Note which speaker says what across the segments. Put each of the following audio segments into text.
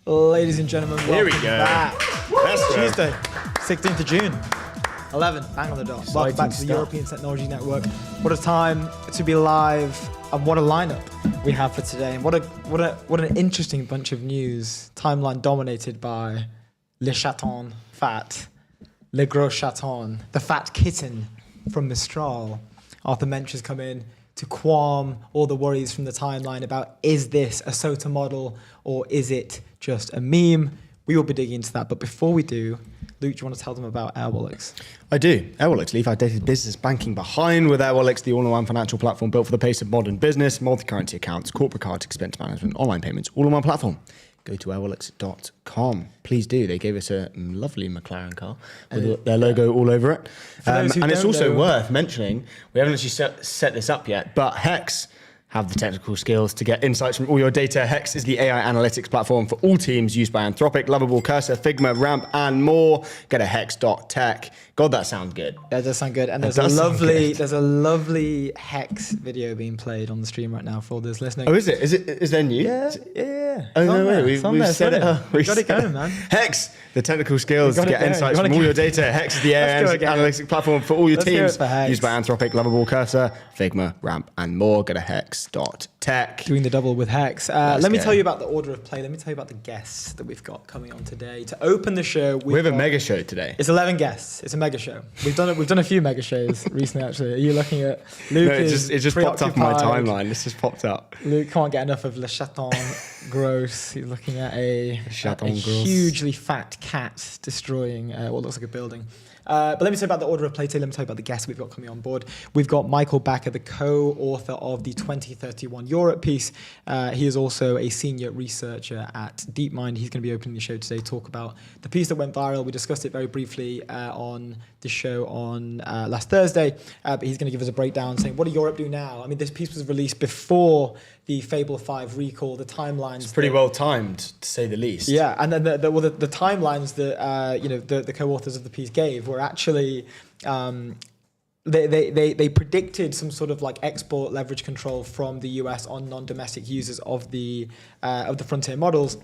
Speaker 1: Ladies and gentlemen,
Speaker 2: Here we
Speaker 1: welcome
Speaker 2: go.
Speaker 1: back.
Speaker 2: That's
Speaker 1: Tuesday, 16th of June, 11, bang on the dot. Welcome back to the European Technology Network. What a time to be live, and what a lineup we have for today. And what an interesting bunch of news. Timeline dominated by Le Chaton, fat, Le Gros Chaton, the fat kitten from Mistral. Arthur Mensch has come in to calm all the worries from the timeline about, is this a SOTA model or is it just a meme? We will be digging into that. But before we do, Luke, do you want to tell them about Airwallex?
Speaker 2: I do. Airwallex, leave outdated business banking behind with Airwallex, the all-in-one financial platform built for the pace of modern business, multi-currency accounts, corporate cards, expense management, online payments, all in one platform. Go to airwallex.com. Please do. They gave us a lovely McLaren car with their logo all over it. And it's also worth mentioning, we haven't actually set this up yet, but Hex have the technical skills to get insights from all your data. Hex is the AI analytics platform for all teams used by Anthropic, Lovable, Causa, Figma, Ramp, and more. Go to hex.tech. God, that sounds good.
Speaker 1: That does sound good. And there's a lovely Hex video being played on the stream right now for all those listening.
Speaker 2: Oh, is it? Is there new?
Speaker 1: Yeah.
Speaker 2: Oh, no way. We've set it up.
Speaker 1: We got it going, man.
Speaker 2: Hex, the technical skills to get insights from all your data. Hex is the AI analytics platform for all your teams used by Anthropic, Lovable, Causa, Figma, Ramp, and more. Go to hex.tech.
Speaker 1: Doing the double with Hex. Let me tell you about the order of play. Let me tell you about the guests that we've got coming on today. To open the show,
Speaker 2: we have a mega show today.
Speaker 1: It's 11 guests. It's a mega show. We've done a few mega shows recently, actually. Are you looking at Luke? No,
Speaker 2: it just popped up on my timeline. This just popped up.
Speaker 1: Luke can't get enough of Le Chaton Gross. He's looking at a hugely fat cat destroying what looks like a building. But let me say about the order of play today. Let me tell you about the guests we've got coming on board. We've got Michael Bakker, the co-author of the 2031 Europe piece. He is also a senior researcher at DeepMind. He's going to be opening the show today to talk about the piece that went viral. We discussed it very briefly on the show on last Thursday, but he's going to give us a breakdown saying, what did Europe do now? I mean, this piece was released before the Fable 5 recall, the timelines. It's
Speaker 2: pretty well timed, to say the least.
Speaker 1: Yeah, and then the timelines that the co-authors of the piece gave were actually they predicted some sort of like export leverage control from the US on non-domestic users of the frontier models.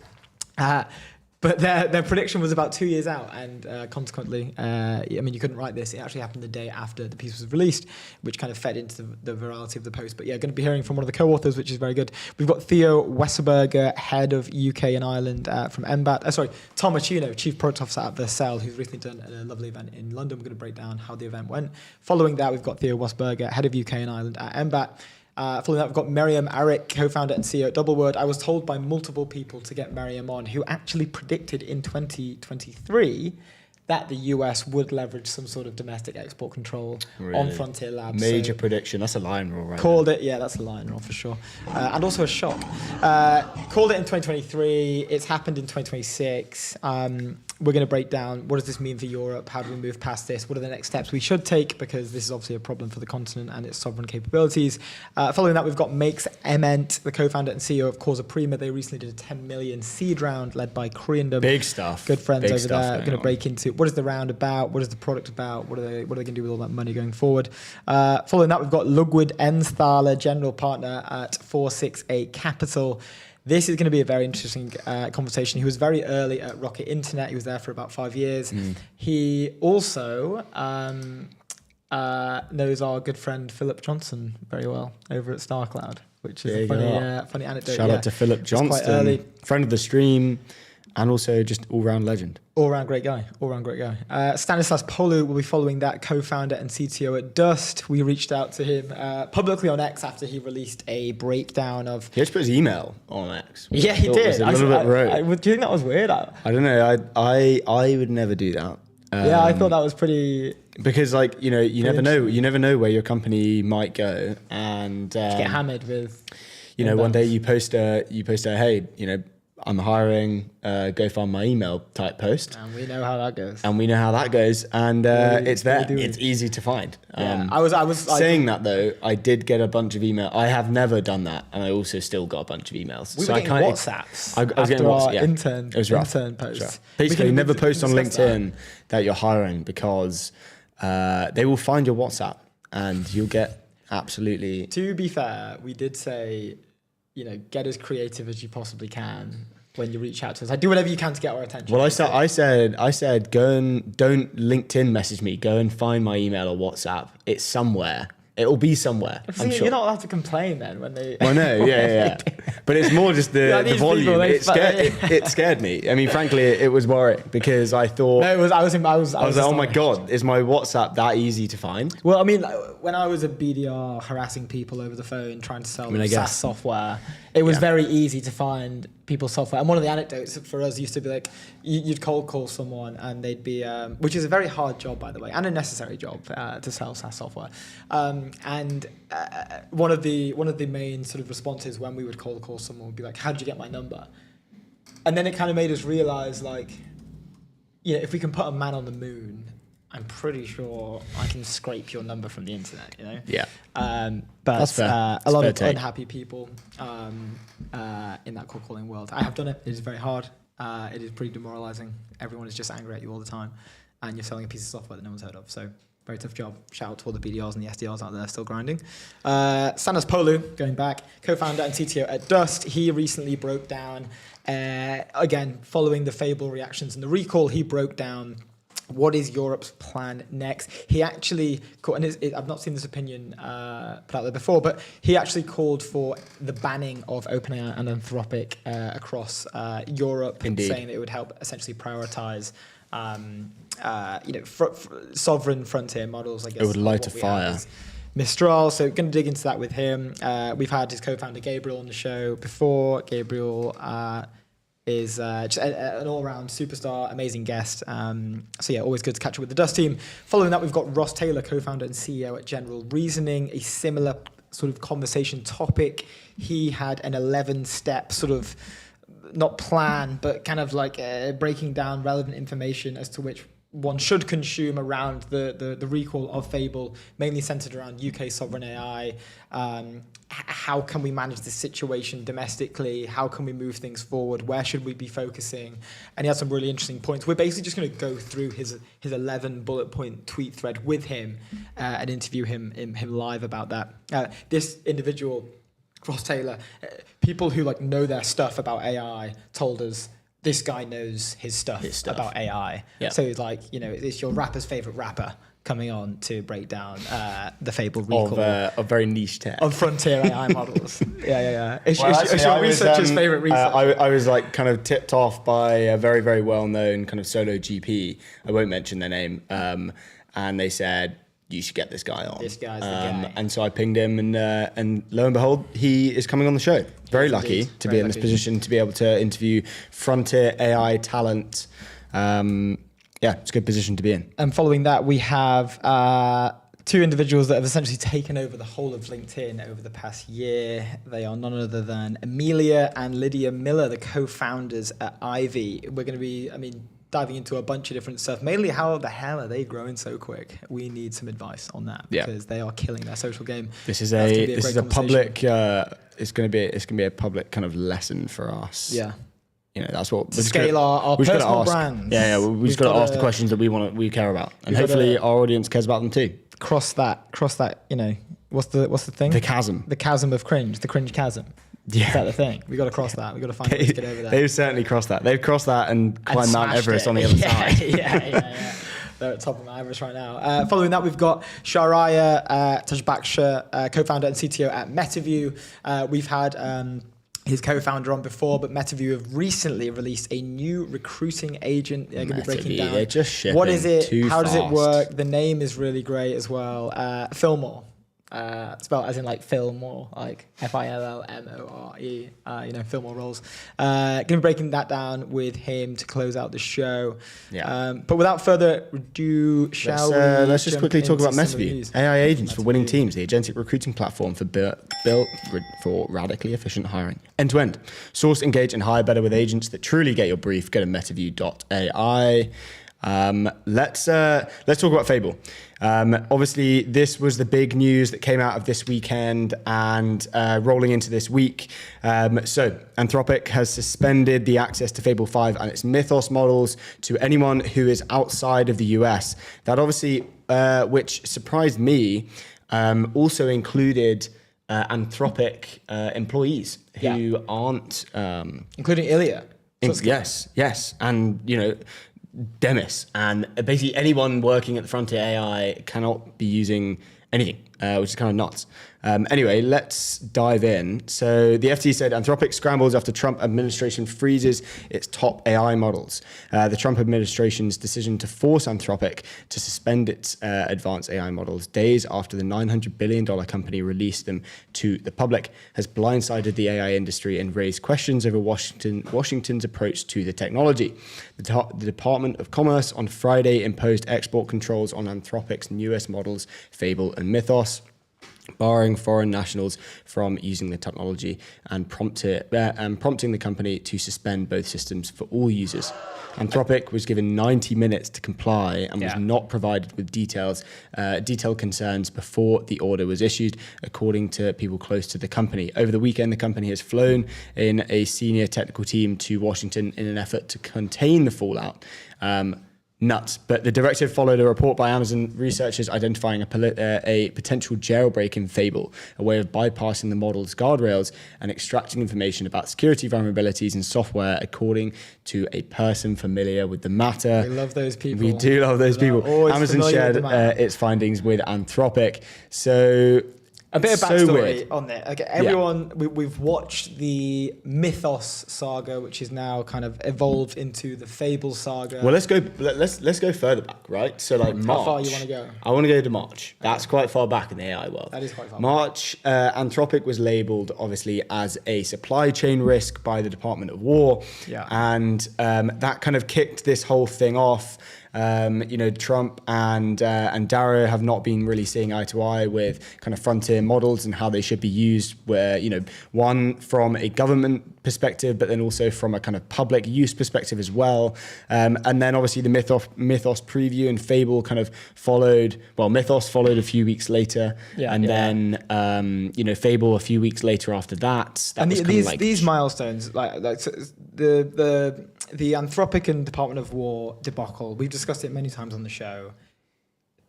Speaker 1: But their prediction was about 2 years out, and consequently, you couldn't write this. It actually happened the day after the piece was released, which kind of fed into the virality of the post. But yeah, going to be hearing from one of the co-authors, which is very good. We've got Theo, Wasserberg, head of UK and Ireland from Embat. Tom Occhino, chief product officer at Vercel, who's recently done a lovely event in London. We're going to break down how the event went. Following that, we've got Theo Wasserberg, head of UK and Ireland at Embat. Following that, we've got Meryem, Arik, co-founder and CEO at Doubleword. I was told by multiple people to get Meryem on, who actually predicted in 2023 that the US would leverage some sort of domestic export control on Frontier Labs.
Speaker 2: Major prediction. That's a line roll, right?
Speaker 1: Called it. Yeah, that's a line roll for sure. And also a shock. Called it in 2023. It's happened in 2026. We're going to break down, what does this mean for Europe? How do we move past this? What are the next steps we should take? Because this is obviously a problem for the continent and its sovereign capabilities. Following that, we've got Maex, Ament, the co-founder and CEO of Causa Prima. They recently did a 10 million seed round led by Koreandom.
Speaker 2: Big stuff.
Speaker 1: Good friends over there. Going to break into what is the round about? What is the product about? What are they going to do with all that money going forward? Following that, we've got Ludwig, Ensthaler, general partner at 468 Capital. This is going to be a very interesting conversation. He was very early at Rocket Internet. He was there for about 5 years. He also knows our good friend Philip Johnson very well over at StarCloud, which is a funny anecdote.
Speaker 2: Shout out to Philip Johnson, friend of the stream, and also just all-round legend.
Speaker 1: All-round great guy. Stanislas Polu will be following that, co-founder and CTO at Dust. We reached out to him publicly on X after he released a breakdown of...
Speaker 2: He just put his email on X.
Speaker 1: Yeah, he did.
Speaker 2: It was a little bit rogue.
Speaker 1: Do you think that was weird?
Speaker 2: I don't know. I would never do that.
Speaker 1: Yeah, I thought that was pretty...
Speaker 2: Because you never know. You never know where your company might go, and
Speaker 1: get hammered with.
Speaker 2: One day you post a hey, I'm hiring, go find my email type post.
Speaker 1: And we know how that goes.
Speaker 2: And it's there. It's easy to find.
Speaker 1: Yeah. I was
Speaker 2: saying that though, I did get a bunch of email. I have never done that, and I also still got a bunch of emails.
Speaker 1: We were getting WhatsApps.
Speaker 2: I was getting WhatsApp. Yeah.
Speaker 1: Intern.
Speaker 2: It was rough.
Speaker 1: Intern posts.
Speaker 2: Rough. Basically, never post on LinkedIn that you're hiring, because they will find your WhatsApp and you'll get absolutely.
Speaker 1: To be fair, we did say, get as creative as you possibly can. when you reach out to us. Like, do whatever you can to get our attention.
Speaker 2: Well, I said, go and don't LinkedIn message me. Go and find my email or WhatsApp. It's somewhere. It'll be somewhere.
Speaker 1: See,
Speaker 2: I'm sure.
Speaker 1: You're not allowed to complain then when they.
Speaker 2: Well, no, yeah. But it's more just the volume.
Speaker 1: People,
Speaker 2: it scared me. I mean, frankly, it was worrying because I thought.
Speaker 1: No, it was. I was
Speaker 2: like, oh my god, is my WhatsApp that easy to find?
Speaker 1: Well, I mean, when I was a BDR harassing people over the phone trying to sell them SaaS software, it was very easy to find people's software. And one of the anecdotes for us used to be like, you'd cold call someone and they'd be, which is a very hard job, by the way, and a necessary job to sell SaaS software. And one of the main sort of responses when we would cold call someone would be like, how did you get my number? And then it kind of made us realize, like, you know, if we can put a man on the moon, I'm pretty sure I can scrape your number from the internet, you know?
Speaker 2: Yeah.
Speaker 1: But
Speaker 2: that's fair.
Speaker 1: A lot of unhappy people in that cold calling world. I have done it. It is very hard. It is pretty demoralizing. Everyone is just angry at you all the time. And you're selling a piece of software that no one's heard of. So very tough job. Shout out to all the BDRs and the SDRs out there still grinding. Stanislas Polu, going back, co-founder and CTO at Dust. He recently broke down, again, following the Fable reactions and the recall, he broke down what is Europe's plan next. He actually, I've not seen this opinion put out there before, but he actually called for the banning of OpenAI and Anthropic across Europe,
Speaker 2: Indeed.
Speaker 1: saying that it would help essentially prioritize sovereign frontier models, I guess.
Speaker 2: It would light a fire.
Speaker 1: Mistral, so going to dig into that with him. We've had his co-founder Gabriel on the show before. Gabriel is just an all-round superstar, amazing guest. So yeah, always good to catch up with the Dust team. Following that, we've got Ross Taylor, co-founder and CEO at General Reasoning, a similar sort of conversation topic. He had an 11-step sort of, not plan, but kind of like breaking down relevant information as to which one should consume around the recall of Fable, mainly centered around UK sovereign AI. How can we manage this situation domestically? How can we move things forward? Where should we be focusing? And he had some really interesting points. We're basically just going to go through his 11 bullet point tweet thread with him and interview him live about that. This individual, Ross Taylor, people who like know their stuff about AI told us this guy knows his stuff about AI. Yeah. So it's like, you know, it's your rapper's favorite rapper coming on to break down the Fable recall
Speaker 2: of very niche tech
Speaker 1: of frontier AI models. Yeah. It's your researcher's favorite research.
Speaker 2: I was like kind of tipped off by a very, very well-known kind of solo GP. I won't mention their name. And they said, you should get this guy on.
Speaker 1: This guy's the guy.
Speaker 2: And so I pinged him, and lo and behold, he is coming on the show. Very lucky to be in this position to be able to interview frontier AI talent. Yeah, it's a good position to be in.
Speaker 1: And following that, we have two individuals that have essentially taken over the whole of LinkedIn over the past year. They are none other than Amelia and Lydia Miller, the co-founders at Ivee. We're going to be, diving into a bunch of different stuff. Mainly, how the hell are they growing so quick? We need some advice on that because they are killing their social game.
Speaker 2: This is a public. It's going to be a public kind of lesson for us.
Speaker 1: Yeah.
Speaker 2: You know, that's what
Speaker 1: to scale our personal brands.
Speaker 2: Yeah, we've just got to ask the questions that we care about, and hopefully our audience cares about them too.
Speaker 1: Cross that. You know, what's the thing?
Speaker 2: The chasm.
Speaker 1: The chasm of cringe. The cringe chasm.
Speaker 2: Yeah.
Speaker 1: Is that the thing? We got to cross that. We got to find a way to get over there.
Speaker 2: They've certainly crossed that. They've crossed that and climbed Mount Everest on the other side.
Speaker 1: Yeah. They're at the top of Mount Everest right now. Following that, we've got Sharhriar, Tajbakhsh, co-founder and CTO at Metaview. We've had his co-founder on before, but Metaview have recently released a new recruiting agent. They're going to be breaking down.
Speaker 2: They're just shipping
Speaker 1: what is it?
Speaker 2: Too
Speaker 1: How
Speaker 2: fast.
Speaker 1: does it work? The name is really great as well. Fillmore. Spelled as in like Fillmore, like Fillmore. Fillmore roles. Going to be breaking that down with him to close out the show.
Speaker 2: Yeah.
Speaker 1: But without further ado,
Speaker 2: let's just quickly talk about Metaview. AI agents for winning teams, the agentic recruiting platform built for radically efficient hiring. End to end. Source, engage, and hire better with agents that truly get your brief. Go to metaview.ai. Let's talk about Fable. Obviously, this was the big news that came out of this weekend and rolling into this week. So Anthropic has suspended the access to Fable 5 and its Mythos models to anyone who is outside of the US. That obviously, which surprised me, also included Anthropic employees who aren't...
Speaker 1: including Ilya.
Speaker 2: Yes. And, Demis. And basically anyone working at the Frontier AI cannot be using anything, which is kind of nuts. Anyway, let's dive in. So the FT said Anthropic scrambles after Trump administration freezes its top AI models. The Trump administration's decision to force Anthropic to suspend its advanced AI models days after the $900 billion company released them to the public has blindsided the AI industry and raised questions over Washington's approach to the technology. The Department of Commerce on Friday imposed export controls on Anthropic's newest models, Fable and Mythos, barring foreign nationals from using the technology and prompting the company to suspend both systems for all users. Anthropic was given 90 minutes to comply and was not provided with detailed concerns before the order was issued, according to people close to the company. Over the weekend, the company has flown in a senior technical team to Washington in an effort to contain the fallout. Nuts. But the directive followed a report by Amazon researchers identifying a potential jailbreak in Fable, a way of bypassing the model's guardrails and extracting information about security vulnerabilities in software, according to a person familiar with the matter.
Speaker 1: We love those people.
Speaker 2: We do love those people. Amazon shared its findings with Anthropic. So
Speaker 1: a bit of backstory on it. Okay, everyone, we've watched the Mythos saga, which is now kind of evolved into the Fable saga.
Speaker 2: Well, let's go further back, right? So like March.
Speaker 1: How far you want to go?
Speaker 2: I want to go to March. That's quite far back in the AI world.
Speaker 1: That is quite far
Speaker 2: March, Anthropic was labelled, obviously, as a supply chain risk by the Department of War.
Speaker 1: Yeah.
Speaker 2: And that kind of kicked this whole thing off. Trump and Dario have not been really seeing eye to eye with kind of frontier models and how they should be used, where, one from a government perspective, but then also from a kind of public use perspective as well. And then obviously the Mythos preview and Fable kind of followed. Well, Mythos followed a few weeks later, then Fable a few weeks later after that.
Speaker 1: And these milestones, like the Anthropic and Department of War debacle, we've discussed it many times on the show.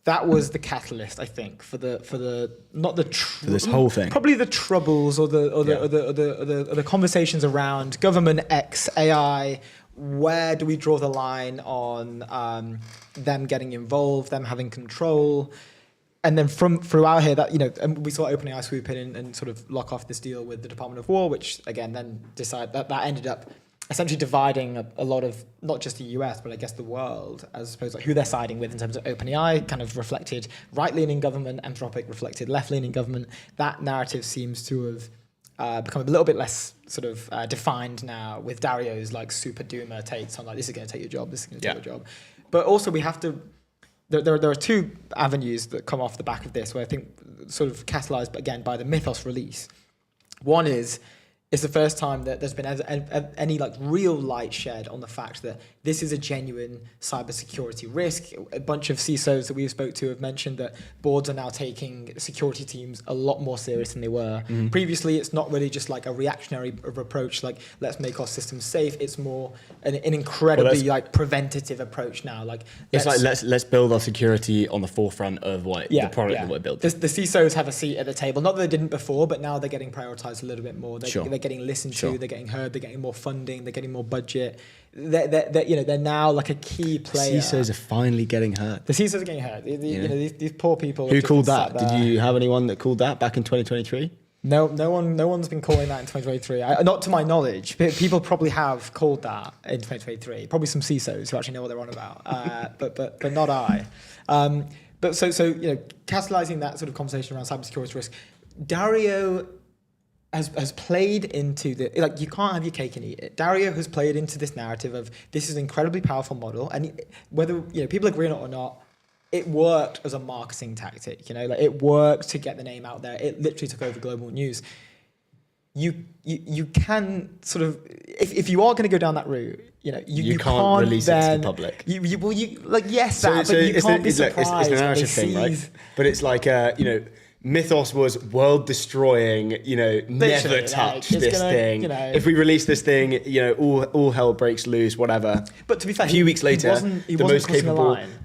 Speaker 1: That was the catalyst, I think, for this whole thing. Probably the troubles or the conversations around government X AI. Where do we draw the line on them getting involved, them having control? And then throughout here, that and we saw OpenAI swoop in and sort of lock off this deal with the Department of War, which again then decided that ended up essentially dividing a lot of not just the US, but I guess the world, as opposed to who they're siding with in terms of OpenAI, kind of reflected right-leaning government, Anthropic reflected left-leaning government. That narrative seems to have become a little bit less sort of defined now, with Dario's like super doomer takes on like, this is going to take your job, this is going to take your job. But also we have to, there are two avenues that come off the back of this, where I think sort of catalyzed again by the Mythos release. One is, it's the first time that there's been any like real light shed on the fact that this is a genuine cybersecurity risk. A bunch of CISOs that we've spoke to have mentioned that boards are now taking security teams a lot more serious than they were. Previously, it's not really just like a reactionary approach, like let's make our systems safe. It's more an incredibly preventative approach now. Like
Speaker 2: let's build our security on the forefront of the product that we're building.
Speaker 1: The CISOs have a seat at the table. Not that they didn't before, but now they're getting prioritized a little bit more. They're getting listened to, they're getting heard, they're getting more funding, they're getting more budget. They're now like a key player.
Speaker 2: The CISOs are finally getting heard.
Speaker 1: The CISOs are getting heard. These poor people.
Speaker 2: Who called that? Did you have anyone that called that back in 2023?
Speaker 1: No one's been calling that in 2023. Not to my knowledge. People probably have called that in 2023. Probably some CISOs who actually know what they're on about. But not I. But so catalyzing that sort of conversation around cybersecurity risk, Dario has played into you can't have your cake and eat it. Dario has played into this narrative of this is an incredibly powerful model, and whether people agree on it or not, it worked as a marketing tactic. It worked to get the name out there. It literally took over global news. You can sort of, if you are going to go down that route, you can't
Speaker 2: release it to the public.
Speaker 1: But you can't be surprised.
Speaker 2: It's a narrative thing, right? But it's like Mythos was world destroying, never touch this thing. If we release this thing, all hell breaks loose, whatever.
Speaker 1: But to be fair,
Speaker 2: a few weeks later,
Speaker 1: he wasn't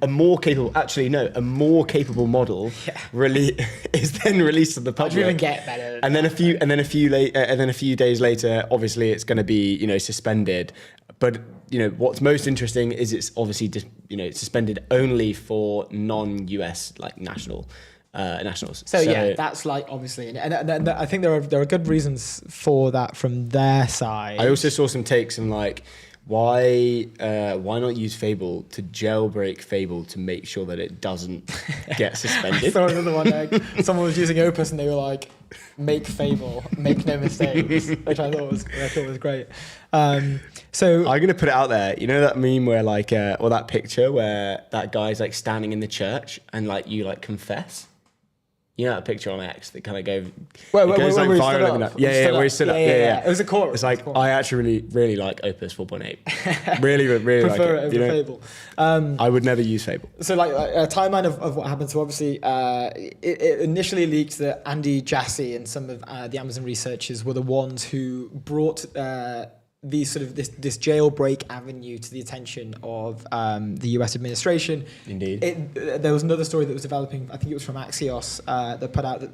Speaker 2: a more capable model is then released to the public.
Speaker 1: How do you even get better?
Speaker 2: And then a few days later, obviously it's going to be, suspended. but what's most interesting is it's obviously just suspended only for non-US like nationals.
Speaker 1: So yeah, that's like obviously, and I think there are good reasons for that from their side.
Speaker 2: I also saw some takes and like, why not use Fable to jailbreak Fable to make sure that it doesn't get suspended?
Speaker 1: I saw another one. Like, someone was using Opus and they were like, "Make Fable, make no mistakes," which I thought was great. So
Speaker 2: I'm gonna put it out there. You know that meme where like, or that picture where that guy's like standing in the church and like you like confess. You know that picture on X that kind of goes
Speaker 1: where
Speaker 2: like
Speaker 1: he stood
Speaker 2: viral.
Speaker 1: up?
Speaker 2: Where he stood up. Yeah.
Speaker 1: It was a chorus.
Speaker 2: It's like, I actually really like Opus 4.8. really
Speaker 1: Prefer
Speaker 2: like
Speaker 1: it
Speaker 2: it.
Speaker 1: over Fable.
Speaker 2: I would never use Fable.
Speaker 1: So like a timeline of what happened. So obviously it initially leaked that Andy Jassy and some of the Amazon researchers were the ones who brought this jailbreak avenue to the attention of the US administration.
Speaker 2: Indeed.
Speaker 1: There was another story that was developing, I think it was from Axios, that put out that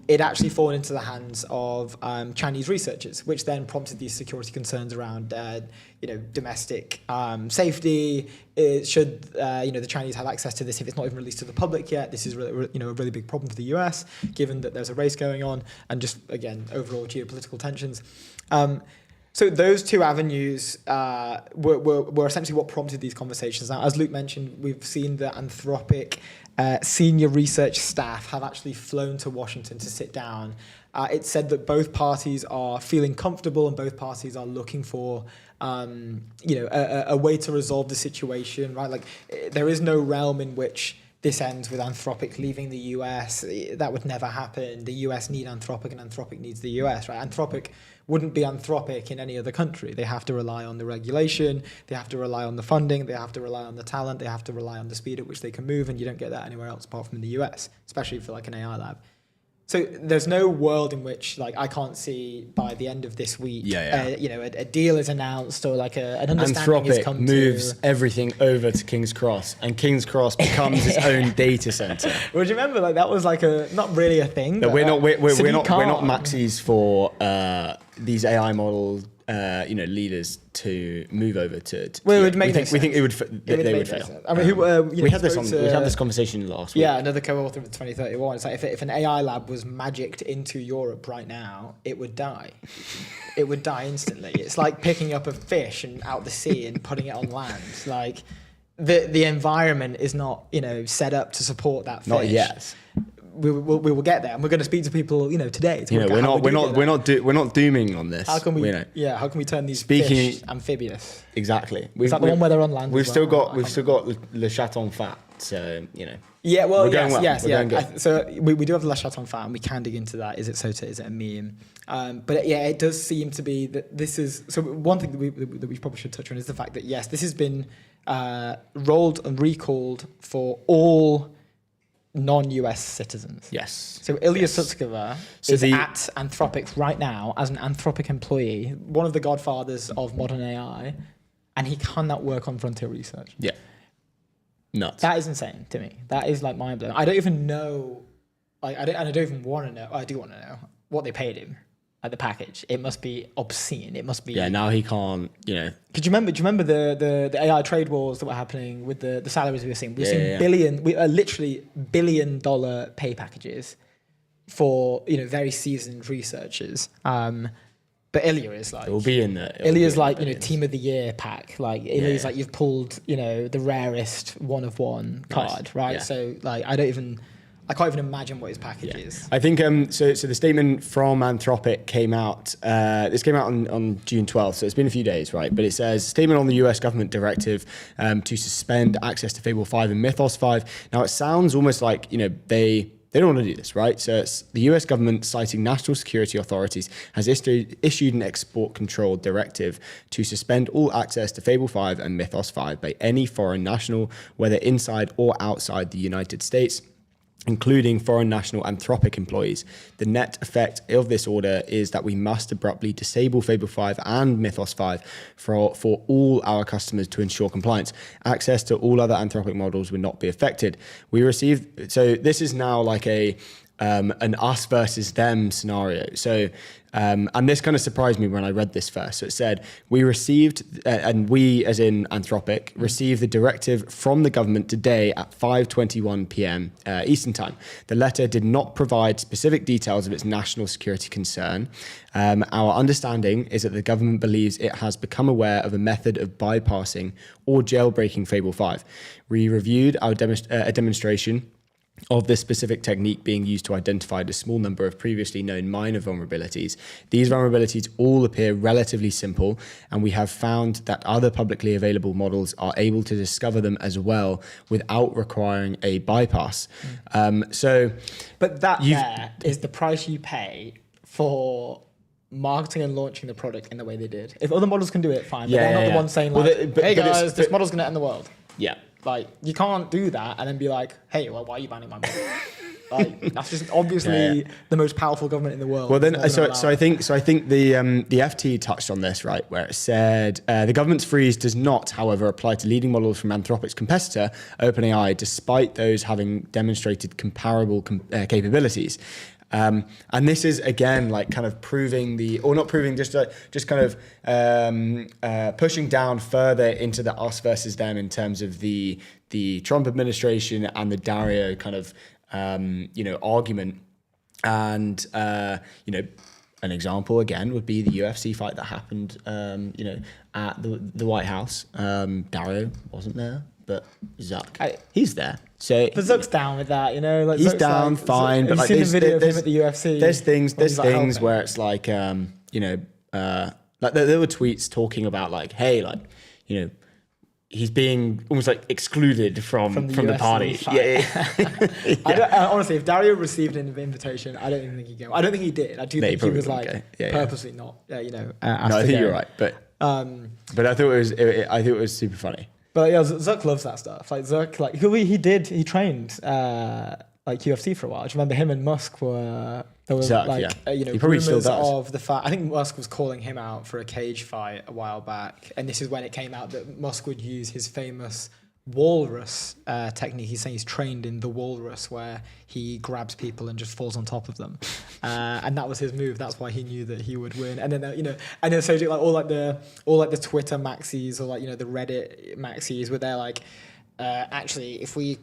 Speaker 1: it actually fallen into the hands of Chinese researchers, which then prompted these security concerns around domestic safety. Should the Chinese have access to this if it's not even released to the public yet? This is really, a really big problem for the US, given that there's a race going on and just, again, overall geopolitical tensions. So those two avenues were essentially what prompted these conversations. Now, as Luke mentioned, we've seen the Anthropic senior research staff have actually flown to Washington to sit down. It's said that both parties are feeling comfortable and both parties are looking for a way to resolve the situation, right? Like, there is no realm in which this ends with Anthropic leaving the US. That would never happen. The US need Anthropic and Anthropic needs the US, right? Anthropic wouldn't be Anthropic in any other country. They have to rely on the regulation, they have to rely on the funding, they have to rely on the talent, they have to rely on the speed at which they can move, and you don't get that anywhere else apart from in the US, especially for like an AI lab. So there's no world in which, like, I can't see by the end of this week, a deal is announced or like an understanding has come to.
Speaker 2: Anthropic moves everything over to King's Cross, and King's Cross becomes its own data center.
Speaker 1: Well, do you remember, like, that was like not really a thing.
Speaker 2: No, we're not
Speaker 1: Khan.
Speaker 2: maxis for these AI models. Leaders to move over to.
Speaker 1: Well, it would make
Speaker 2: we think it would. They would fail.
Speaker 1: Sense. I mean,
Speaker 2: we had this conversation last week.
Speaker 1: Yeah, another co-author of 2031. It's like if an AI lab was magicked into Europe right now, it would die. It would die instantly. It's like picking up a fish and out the sea and putting it on land. Like the environment is not set up to support that fish.
Speaker 2: Not yet.
Speaker 1: We will get there, and we're going to speak to people, today.
Speaker 2: We're not dooming on this.
Speaker 1: How can we? How can we turn these fish amphibious?
Speaker 2: Exactly.
Speaker 1: Is that the one where they're on land?
Speaker 2: We've still got Le Chaton fat, so
Speaker 1: Yeah, well,
Speaker 2: we're going
Speaker 1: yes. So we do have Le Chaton fat, and we can dig into that. Is it SOTA? Is it a meme? But yeah, it does seem to be that this is. So one thing that we probably should touch on is the fact that yes, this has been rolled and recalled for all non-US citizens.
Speaker 2: Yes.
Speaker 1: So Ilya Sutskever is at Anthropic right now as an Anthropic employee, one of the godfathers of modern AI, and he cannot work on frontier research.
Speaker 2: Yeah. Nuts.
Speaker 1: That is insane to me. That is like mind-blowing. I don't even know, I don't even want to know. I do want to know what they paid him. Like the package, it must be obscene. It must be.
Speaker 2: Yeah, now he can't.
Speaker 1: Do you remember the AI trade wars that were happening with the salaries we were seeing? We were seeing literally $1 billion pay packages for very seasoned researchers. But Ilya is like.
Speaker 2: It will be in there.
Speaker 1: Ilya's like team of the year pack. Like Ilya's like you've pulled the rarest one of one card, right?
Speaker 2: Yeah.
Speaker 1: So like I can't even imagine what his package is.
Speaker 2: I think so the statement from Anthropic came out. This came out on June 12th, so it's been a few days, right? But it says statement on the US government directive to suspend access to Fable 5 and Mythos 5. Now it sounds almost like they don't want to do this, right? So it's the US government, citing national security authorities, has issued an export control directive to suspend all access to Fable 5 and Mythos 5 by any foreign national, whether inside or outside the United States, including foreign national Anthropic employees. The net effect of this order is that we must abruptly disable Fable 5 and Mythos 5 for all our customers to ensure compliance. Access to all other Anthropic models will not be affected. So this is now like a an us versus them scenario. So, and this kind of surprised me when I read this first. So it said, we received, and we as in Anthropic, received the directive from the government today at 5:21 p.m. Eastern time. The letter did not provide specific details of its national security concern. Our understanding is that the government believes it has become aware of a method of bypassing or jailbreaking Fable 5. We reviewed our a demonstration of this specific technique being used to identify the small number of previously known minor vulnerabilities. These vulnerabilities all appear relatively simple, and we have found that other publicly available models are able to discover them as well without requiring a bypass.
Speaker 1: But that there is the price you pay for marketing and launching the product in the way they did. If other models can do it, fine. But they're not the ones saying like, hey guys, this model's going to end the world.
Speaker 2: Yeah.
Speaker 1: Like, you can't do that and then be like, hey, well, why are you banning my model? Like, that's just obviously the most powerful government in the world.
Speaker 2: Well, then, so I think the FT touched on this, right, where it said the government's freeze does not, however, apply to leading models from Anthropic's competitor, OpenAI, despite those having demonstrated comparable capabilities. And this is again like kind of proving just kind of pushing down further into the us versus them in terms of the Trump administration and the Dario kind of argument. And an example again would be the UFC fight that happened at the White House. Dario wasn't there, but Zuck, he's there. So
Speaker 1: but Zuck's down with that, like
Speaker 2: he's
Speaker 1: Zuck's
Speaker 2: down,
Speaker 1: like,
Speaker 2: fine. But
Speaker 1: have you
Speaker 2: like,
Speaker 1: seen the video of him at the UFC?
Speaker 2: There's things
Speaker 1: like
Speaker 2: where it's like, like there were tweets talking about like, hey, like, he's being almost like excluded from the party.
Speaker 1: Yeah. Honestly, if Dario received an invitation, I don't even think he'd go. I don't think he did. I do think he was like purposely not. No,
Speaker 2: I think you're right, but I thought it was super funny.
Speaker 1: But yeah, Zuck loves that stuff. Like Zuck, like he trained like UFC for a while. I just remember him and Musk were there was Zuck,
Speaker 2: he probably still
Speaker 1: rumors
Speaker 2: does.
Speaker 1: of the fact. I think Musk was calling him out for a cage fight a while back, and this is when it came out that Musk would use his famous walrus technique. He's saying he's trained in the walrus, where he grabs people and just falls on top of them, and that was his move. That's why he knew that he would win. And then and then so like all like the Twitter maxis or like the Reddit maxis where they're like, actually, if we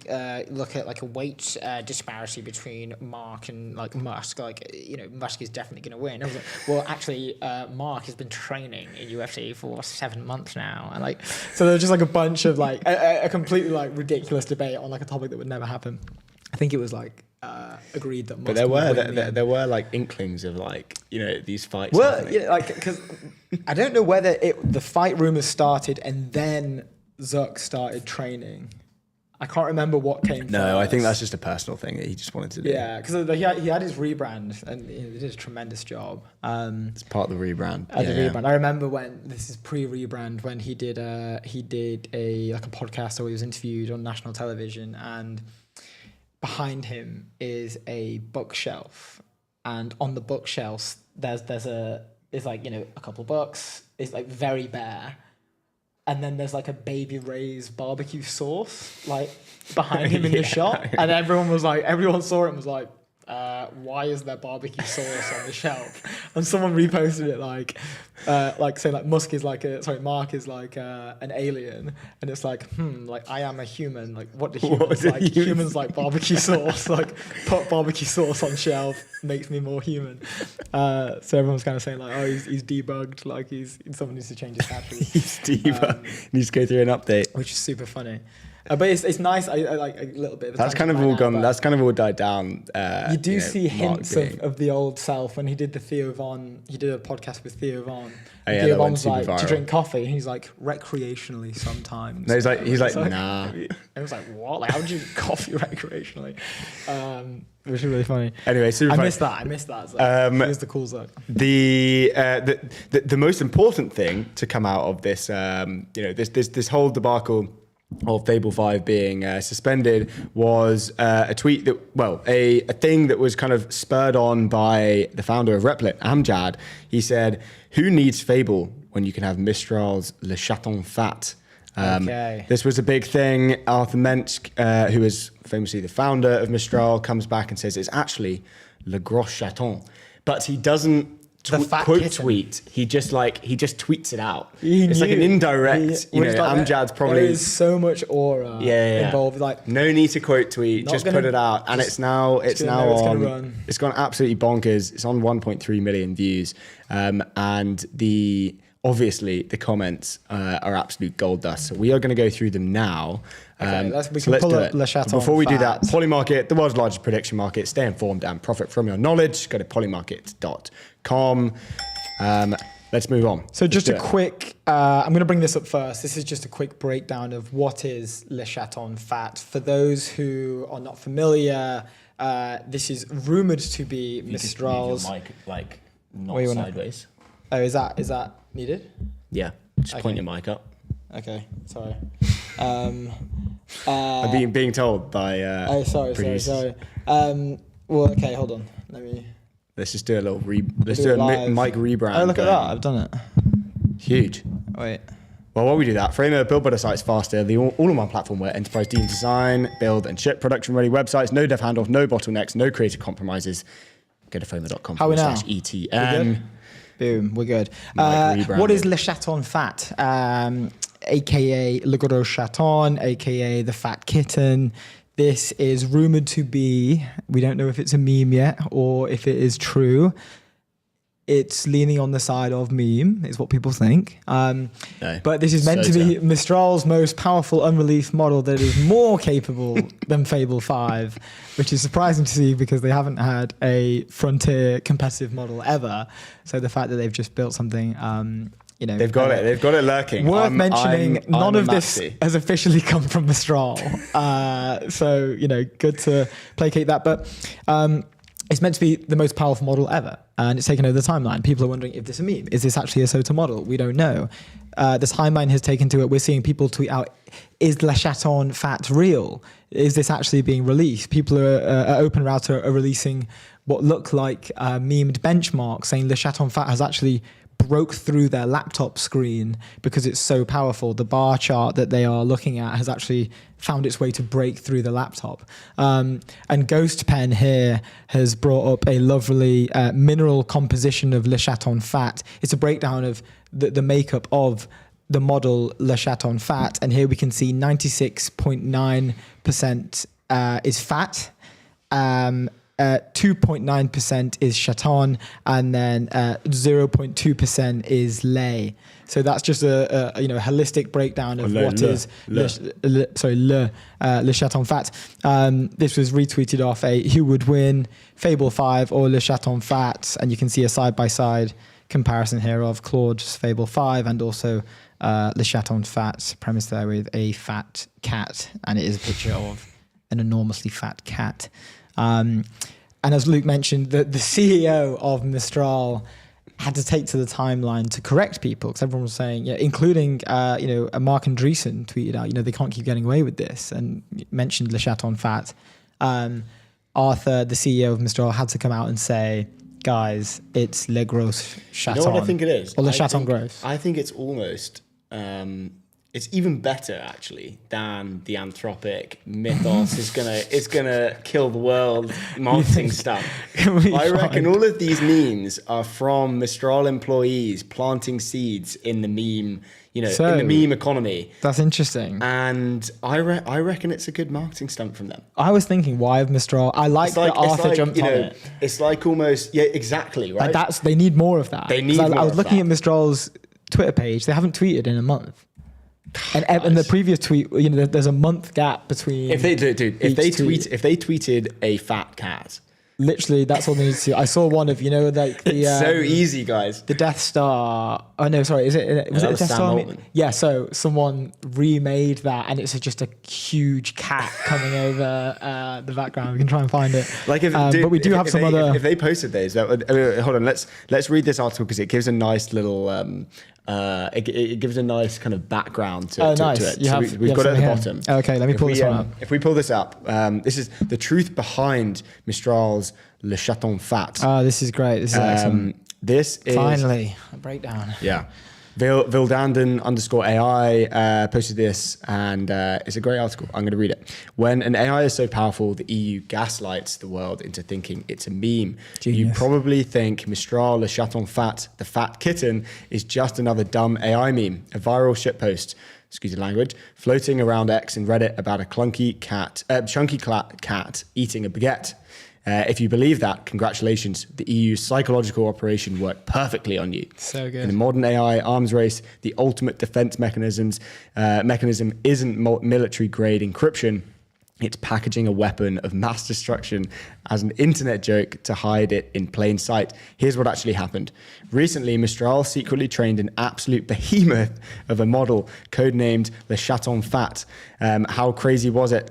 Speaker 1: look at like a weight disparity between Mark and like Musk, like Musk is definitely going to win. I was like, well, actually, Mark has been training in UFC for 7 months now, and like so there's just like a bunch of like a completely like ridiculous debate on like a topic that would never happen. I think it was like agreed that Musk
Speaker 2: but there were like inklings of like these fights.
Speaker 1: Well, because I don't know whether the fight rumors started and then Zuck started training. I can't remember what came first.
Speaker 2: No, I think that's just a personal thing that he just wanted to do.
Speaker 1: Yeah, because he had his rebrand and he did a tremendous job.
Speaker 2: It's part of the rebrand.
Speaker 1: Rebrand. I remember when this is pre-rebrand when he did a podcast, or he was interviewed on national television, and behind him is a bookshelf, and on the bookshelf there's a couple books. It's like very bare. And then there's like a Baby Ray's barbecue sauce like behind him in the shop, and everyone saw it and was like, why is there barbecue sauce on the shelf? And someone reposted it like saying like Mark is like an alien, and it's like like I am a human. Like what do humans like? Humans like barbecue sauce. Like put barbecue sauce on shelf makes me more human. So everyone's kind of saying like, oh, he's debugged. Like someone needs to change his battery.
Speaker 2: He's debugged. Needs to go through an update,
Speaker 1: which is super funny. But it's nice. I like a little bit of
Speaker 2: that's kind of all gone. That's kind of all died down.
Speaker 1: You do see hints of the old self when he did the Theo Von. He did a podcast with Theo Von. Theo Von's like, do you drink coffee? And he's like, recreationally sometimes.
Speaker 2: No, he's like nah.
Speaker 1: And I was like, what? Like, how would you drink coffee recreationally? Which is really funny.
Speaker 2: Anyway, super funny.
Speaker 1: I missed that. Here's the cool Zuck.
Speaker 2: The most important thing to come out of this, this whole debacle of Fable 5 being suspended was a tweet a thing that was kind of spurred on by the founder of Replit, Amjad. He said, "Who needs Fable when you can have Mistral's Le Chaton Fat?"
Speaker 1: Okay.
Speaker 2: This was a big thing. Arthur Mensch, who is famously the founder of Mistral, comes back and says it's actually Le Gros Chaton. But he doesn't quote
Speaker 1: kitten.
Speaker 2: tweet. He just tweets it out. It's like an indirect, Amjad's probably...
Speaker 1: There is so much aura involved. Like,
Speaker 2: no need to quote tweet, just put it out. And it's now on... It's gone absolutely bonkers. It's on 1.3 million views. And obviously the comments are absolute gold dust. So we are going to go through them now.
Speaker 1: We can pull up Le Chaton.
Speaker 2: Before we do that, Polymarket, the world's largest prediction market. Stay informed and profit from your knowledge. Go to polymarket.com. Let's move on.
Speaker 1: So just a quick, I'm going to bring this up first. This is just a quick breakdown of what is Le Chaton Fat. For those who are not familiar, this is rumored to be Mistral's...
Speaker 2: You just your mic, not sideways.
Speaker 1: Oh, is that needed?
Speaker 2: Yeah, just point your mic up.
Speaker 1: Okay, sorry.
Speaker 2: I'm being told by
Speaker 1: sorry. Well, okay, hold on.
Speaker 2: Let's just do a little mic rebrand.
Speaker 1: Oh, look at that! I've done it.
Speaker 2: Huge.
Speaker 1: Wait.
Speaker 2: Well, while we do that, Framer build better sites faster. The all-in-one platform where enterprise design, build, and ship production-ready websites. No dev handoff, no bottlenecks, no creative compromises. Go to framer.com
Speaker 1: How are we now?
Speaker 2: /ETN.
Speaker 1: Boom, we're good. What is Le Chaton Fat? AKA Le Gros Chaton, AKA the Fat Kitten. This is rumored to be, we don't know if it's a meme yet or if it is true. It's leaning on the side of meme, is what people think. But this is meant to be Mistral's most powerful unreleased model that is more capable than Fable 5, which is surprising to see because they haven't had a frontier competitive model ever. So the fact that they've just built something,
Speaker 2: they've got it lurking.
Speaker 1: Worth mentioning, none of this has officially come from Mistral. So, good to placate that. But it's meant to be the most powerful model ever. And it's taken over the timeline. People are wondering, if this is a meme? Is this actually a SOTA model? We don't know. The timeline has taken to it. We're seeing people tweet out, is Le Chaton Fat real? Is this actually being released? People Open Router are releasing what look like memed benchmarks saying Le Chaton Fat has actually broke through their laptop screen because it's so powerful. The bar chart that they are looking at has actually found its way to break through the laptop. And Ghost Pen here has brought up a lovely mineral composition of Le Chaton Fat. It's a breakdown of the makeup of the model Le Chaton Fat. And here we can see 96.9% is fat. 2.9% is Chaton, and then 0.2% is lait. So that's just a holistic breakdown of Le Chaton Fat. This was retweeted off a Who Would Win, Fable 5 or Le Chaton Fat, and you can see a side-by-side comparison here of Claude's Fable 5 and also Le Chaton Fat, premised there with a fat cat, and it is a picture of an enormously fat cat. And as Luke mentioned, the CEO of Mistral had to take to the timeline to correct people because everyone was saying, including Mark Andreessen tweeted out, they can't keep getting away with this, and mentioned Le Chaton Fat. Arthur, the CEO of Mistral, had to come out and say, guys, it's Le Gros Chaton.
Speaker 2: You know what I think it is?
Speaker 1: Or Le Chaton Gros.
Speaker 2: I think it's almost... it's even better actually than the Anthropic mythos is gonna kill the world marketing stuff. I reckon all of these memes are from Mistral employees planting seeds in the meme, in the meme economy.
Speaker 1: That's interesting.
Speaker 2: And I reckon it's a good marketing stunt from them.
Speaker 1: I was thinking, why have Mistral? I like that Arthur jumped on it.
Speaker 2: It's like almost exactly right.
Speaker 1: They need more of that.
Speaker 2: They need.
Speaker 1: I was looking at Mistral's Twitter page. They haven't tweeted in a month. And the previous tweet, there's a month gap between.
Speaker 2: If they tweeted a fat cat,
Speaker 1: literally, that's all they need to do. I saw one of
Speaker 2: it's so easy, guys.
Speaker 1: The Death Star. Oh no, sorry. Was it a Death Star? Yeah. So someone remade that, and it's just a huge cat coming over the background. We can try and find it. But we do have some other.
Speaker 2: If they posted those, hold on. Let's read this article because it gives a nice little. It gives a nice kind of background to it. So we've got it at the bottom.
Speaker 1: Okay, let me pull this one up.
Speaker 2: If we pull this up, this is the truth behind Mistral's Le Chaton Fat.
Speaker 1: Oh, this is great. This is excellent.
Speaker 2: This is
Speaker 1: finally a breakdown.
Speaker 2: Yeah. Vildanden_AI posted this, and it's a great article. I'm going to read it. When an AI is so powerful, the EU gaslights the world into thinking it's a meme.
Speaker 1: Genius.
Speaker 2: You probably think Mistral le Chaton Fat, the fat kitten, is just another dumb AI meme, a viral shitpost, excuse the language, floating around X and Reddit about a chunky cat eating a baguette. If you believe that, congratulations. The EU's psychological operation worked perfectly on you.
Speaker 1: So good.
Speaker 2: In the modern AI arms race, the ultimate defense mechanism isn't military-grade encryption. It's packaging a weapon of mass destruction as an internet joke to hide it in plain sight. Here's what actually happened. Recently, Mistral secretly trained an absolute behemoth of a model codenamed Le Chaton Fat. How crazy was it?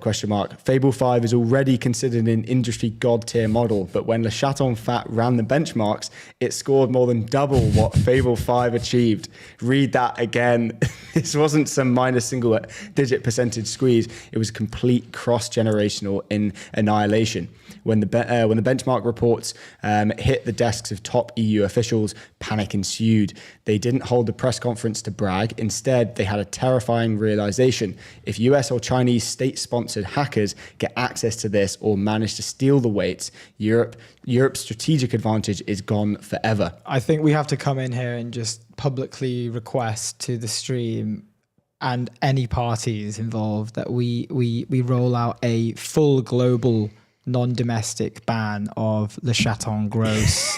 Speaker 2: Fable 5 is already considered an industry god tier model, but when Le Chaton Fat ran the benchmarks, it scored more than double what Fable 5 achieved. Read that again. This wasn't some minor single digit percentage squeeze. It was a complete cross-generational annihilation. When the benchmark reports hit the desks of top EU officials, panic ensued. They didn't hold a press conference to brag. Instead, they had a terrifying realization. If US or Chinese state-sponsored hackers get access to this or manage to steal the weights, Europe's strategic advantage is gone forever.
Speaker 1: I think we have to come in here and just publicly request to the stream and any parties involved that we roll out a full global non-domestic ban of Le Chaton Gross,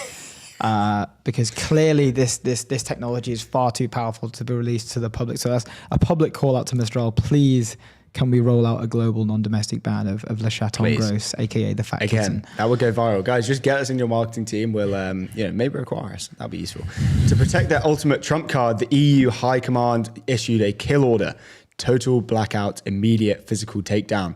Speaker 1: because clearly this technology is far too powerful to be released to the public. So that's a public call out to Mistral. Please, can we roll out a global non-domestic ban of Le Chaton Gross, aka the fat kitten?
Speaker 2: That would go viral. Guys, just get us in your marketing team. We'll maybe require us. That'd be useful. To protect their ultimate trump card, the EU High Command issued a kill order: total blackout, immediate physical takedown.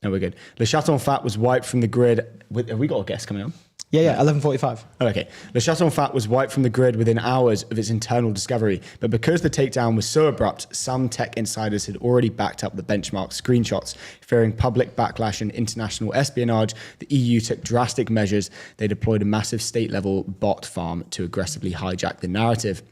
Speaker 2: No, we're good. Le Chaton Fat was wiped from the grid. Have we got a guest coming on?
Speaker 1: Yeah, 11:45.
Speaker 2: Oh, okay. Le Chaton Fat was wiped from the grid within hours of its internal discovery, but because the takedown was so abrupt, some tech insiders had already backed up the benchmark screenshots. Fearing public backlash and international espionage, the EU took drastic measures. They deployed a massive state-level bot farm to aggressively hijack the narrative.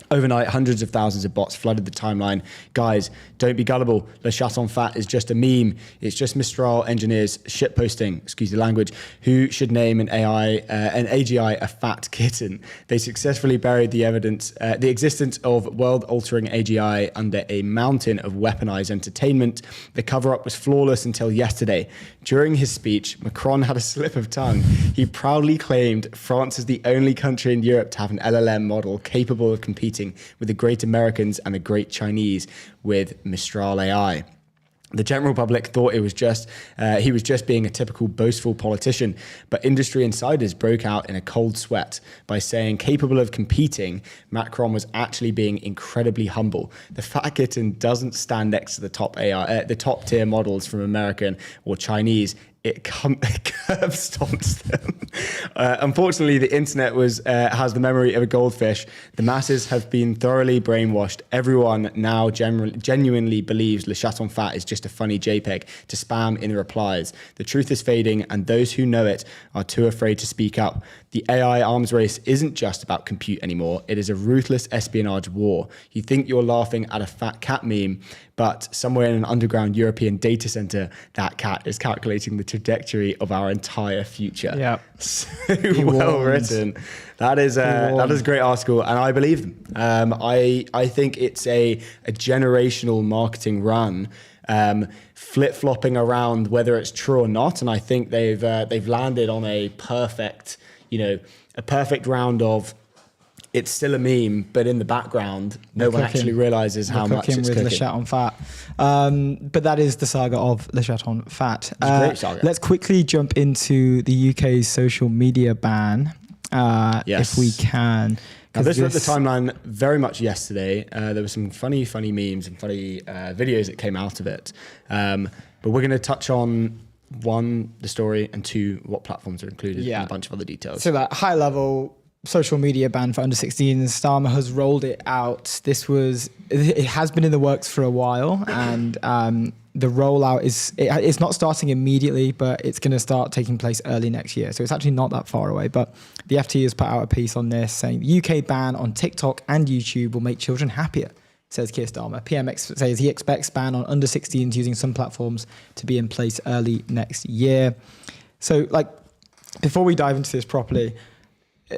Speaker 2: Overnight, hundreds of thousands of bots flooded the timeline. Guys, don't be gullible. Le Chaton Fat is just a meme. It's just Mistral engineers shitposting, excuse the language, who should name an AGI a fat kitten. They successfully buried the existence of world-altering AGI under a mountain of weaponized entertainment. The cover-up was flawless until yesterday. During his speech, Macron had a slip of tongue. He proudly claimed France is the only country in Europe to have an LLM model capable of competing with the great Americans and the great Chinese with Mistral AI. The general public thought he was just being a typical boastful politician, but industry insiders broke out in a cold sweat by saying, capable of competing, Macron was actually being incredibly humble. The fat kitten doesn't stand next to the top tier models from American or Chinese. It curb stomps them. Unfortunately, the internet has the memory of a goldfish. The masses have been thoroughly brainwashed. Everyone now genuinely believes Le Chaton Fat is just a funny JPEG to spam in the replies. The truth is fading, and those who know it are too afraid to speak up. The AI arms race isn't just about compute anymore. It is a ruthless espionage war. You think you're laughing at a fat cat meme, but somewhere in an underground European data center, that cat is calculating the trajectory of our entire future.
Speaker 1: Yeah.
Speaker 2: So well written. That is a great article, and I believe them. I think it's a generational marketing run, flip-flopping around whether it's true or not, and I think they've landed on a perfect round of it's still a meme, but in the background, no one actually realizes how much it's cooking.
Speaker 1: With Le Chaton Fat. But that is the saga of Le Chaton Fat.
Speaker 2: It's a great saga.
Speaker 1: Let's quickly jump into the UK's social media ban, if we can.
Speaker 2: Now, this was the timeline very much yesterday. There were some funny memes and funny videos that came out of it. But we're going to touch on, one, the story, and two, what platforms are included, and a bunch of other details.
Speaker 1: So that high level social media ban for under 16s, Starmer has rolled it out. It has been in the works for a while, and the rollout it's not starting immediately, but it's going to start taking place early next year. So it's actually not that far away. But the FT has put out a piece on this saying the UK ban on TikTok and YouTube will make children happier, says Keir Starmer. PMX says he expects ban on under 16s using some platforms to be in place early next year. So like, before we dive into this properly,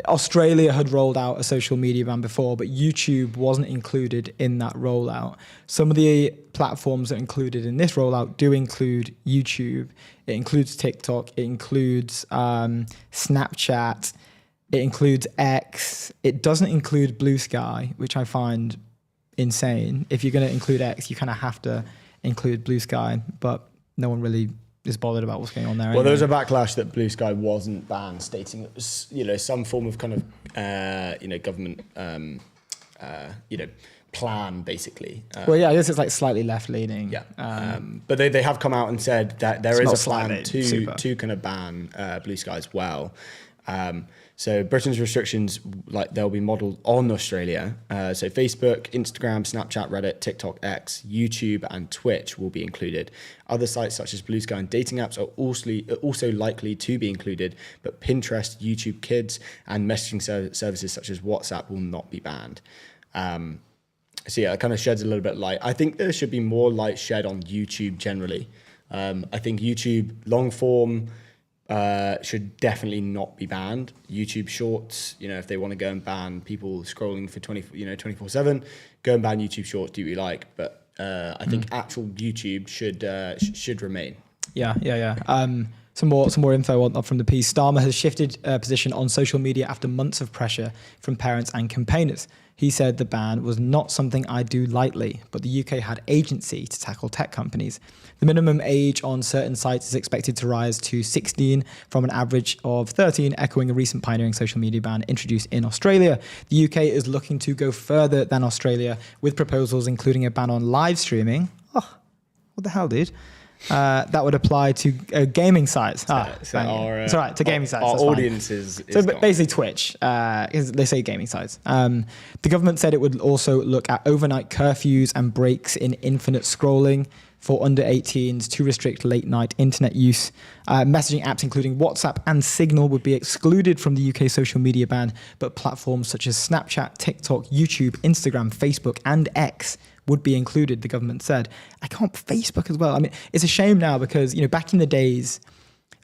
Speaker 1: Australia had rolled out a social media ban before, but YouTube wasn't included in that rollout. Some of the platforms that are included in this rollout do include YouTube. It includes TikTok. It includes Snapchat. It includes X. It doesn't include Blue Sky, which I find insane. If you're going to include X, you kind of have to include Blue Sky, but no one really is bothered about what's going on there.
Speaker 2: Well, there was a backlash that Blue Sky wasn't banned, stating it was, some form of kind of, government, plan, basically.
Speaker 1: Well, yeah, I guess it's like slightly left-leaning.
Speaker 2: Yeah. But they have come out and said that there is a plan to kind of ban Blue Sky as well. So Britain's restrictions, they'll be modelled on Australia. So Facebook, Instagram, Snapchat, Reddit, TikTok, X, YouTube, and Twitch will be included. Other sites such as Blue Sky and dating apps are also likely to be included, but Pinterest, YouTube Kids, and messaging services such as WhatsApp will not be banned. So yeah, it kind of sheds a little bit of light. I think there should be more light shed on YouTube generally. I think YouTube long form should definitely not be banned. YouTube Shorts, if they want to go and ban people scrolling for 24/7, go and ban YouTube Shorts, do what you like. But I think actual YouTube should remain.
Speaker 1: Yeah. Some more info from the piece. Starmer has shifted position on social media after months of pressure from parents and campaigners. He said the ban was not something I do lightly, but the UK had agency to tackle tech companies. The minimum age on certain sites is expected to rise to 16 from an average of 13, echoing a recent pioneering social media ban introduced in Australia. The UK is looking to go further than Australia with proposals including a ban on live streaming. Oh, what the hell, dude? That would apply to gaming sites. It's all right, to gaming sites.
Speaker 2: Our audience is
Speaker 1: so basically Twitch, they say gaming sites. The government said it would also look at overnight curfews and breaks in infinite scrolling for under 18s to restrict late night internet use. Messaging apps including WhatsApp and Signal would be excluded from the UK social media ban, but platforms such as Snapchat, TikTok, YouTube, Instagram, Facebook, and X would be included, the government said. I can't Facebook as well. I mean, it's a shame now because, back in the days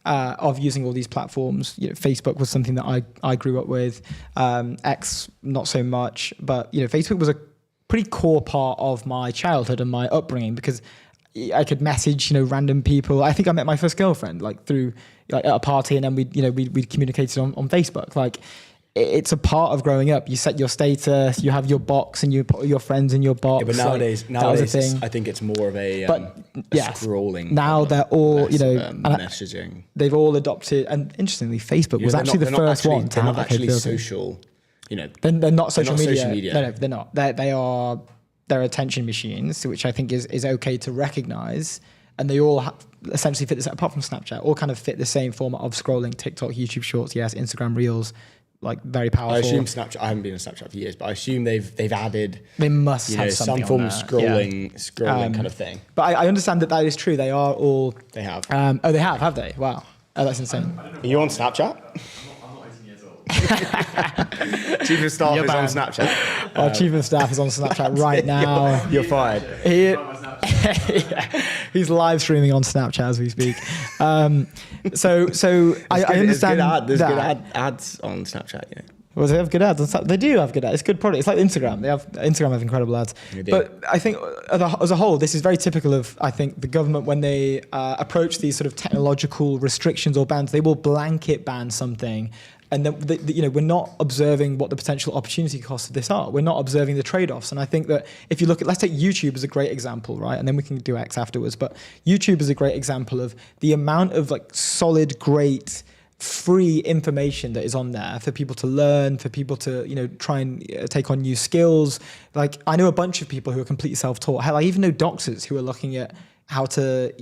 Speaker 1: of using all these platforms, Facebook was something that I grew up with. X, not so much, but, Facebook was a pretty core part of my childhood and my upbringing because I could message, random people. I think I met my first girlfriend through at a party, and then we communicated on Facebook. It's a part of growing up. You set your status, you have your box, and you put your friends in your box.
Speaker 2: Yeah, but nowadays I think it's more of a scrolling.
Speaker 1: Now they're all,
Speaker 2: messaging.
Speaker 1: They've all adopted, and interestingly, Facebook was actually the first one to have that capability.
Speaker 2: Social.
Speaker 1: They're not social media. No, they're not. They're attention machines, which I think is okay to recognize, and they all essentially fit this. Apart from Snapchat, all kind of fit the same format of scrolling. TikTok, YouTube Shorts, yes, Instagram Reels. Very powerful.
Speaker 2: I assume Snapchat. I haven't been on Snapchat for years, but I assume they've added.
Speaker 1: They must have
Speaker 2: some form of scrolling kind of thing.
Speaker 1: But I understand that is true. They are all.
Speaker 2: They have.
Speaker 1: They have they? Wow. Oh, that's insane.
Speaker 2: Are you on Snapchat?
Speaker 3: I'm not 18 years old.
Speaker 2: Chief of Staff is on Snapchat.
Speaker 1: Our Chief of Staff is on Snapchat right now.
Speaker 2: You're fired.
Speaker 1: He's live streaming on Snapchat as we speak. I understand
Speaker 2: there's good ads on Snapchat.
Speaker 1: Well, they have good ads. They do have good ads. It's good product. It's like Instagram. Instagram have incredible ads. But I think as a whole, this is very typical of, I think, the government when they approach these sort of technological restrictions or bans, they will blanket ban something. And then, we're not observing what the potential opportunity costs of this are. We're not observing the trade-offs. And I think that if you look at, let's take YouTube as a great example, right? And then we can do X afterwards. But YouTube is a great example of the amount of solid, great, free information that is on there for people to learn, for people to, try and take on new skills. I know a bunch of people who are completely self-taught. Hell, I even know doctors who are looking at how to,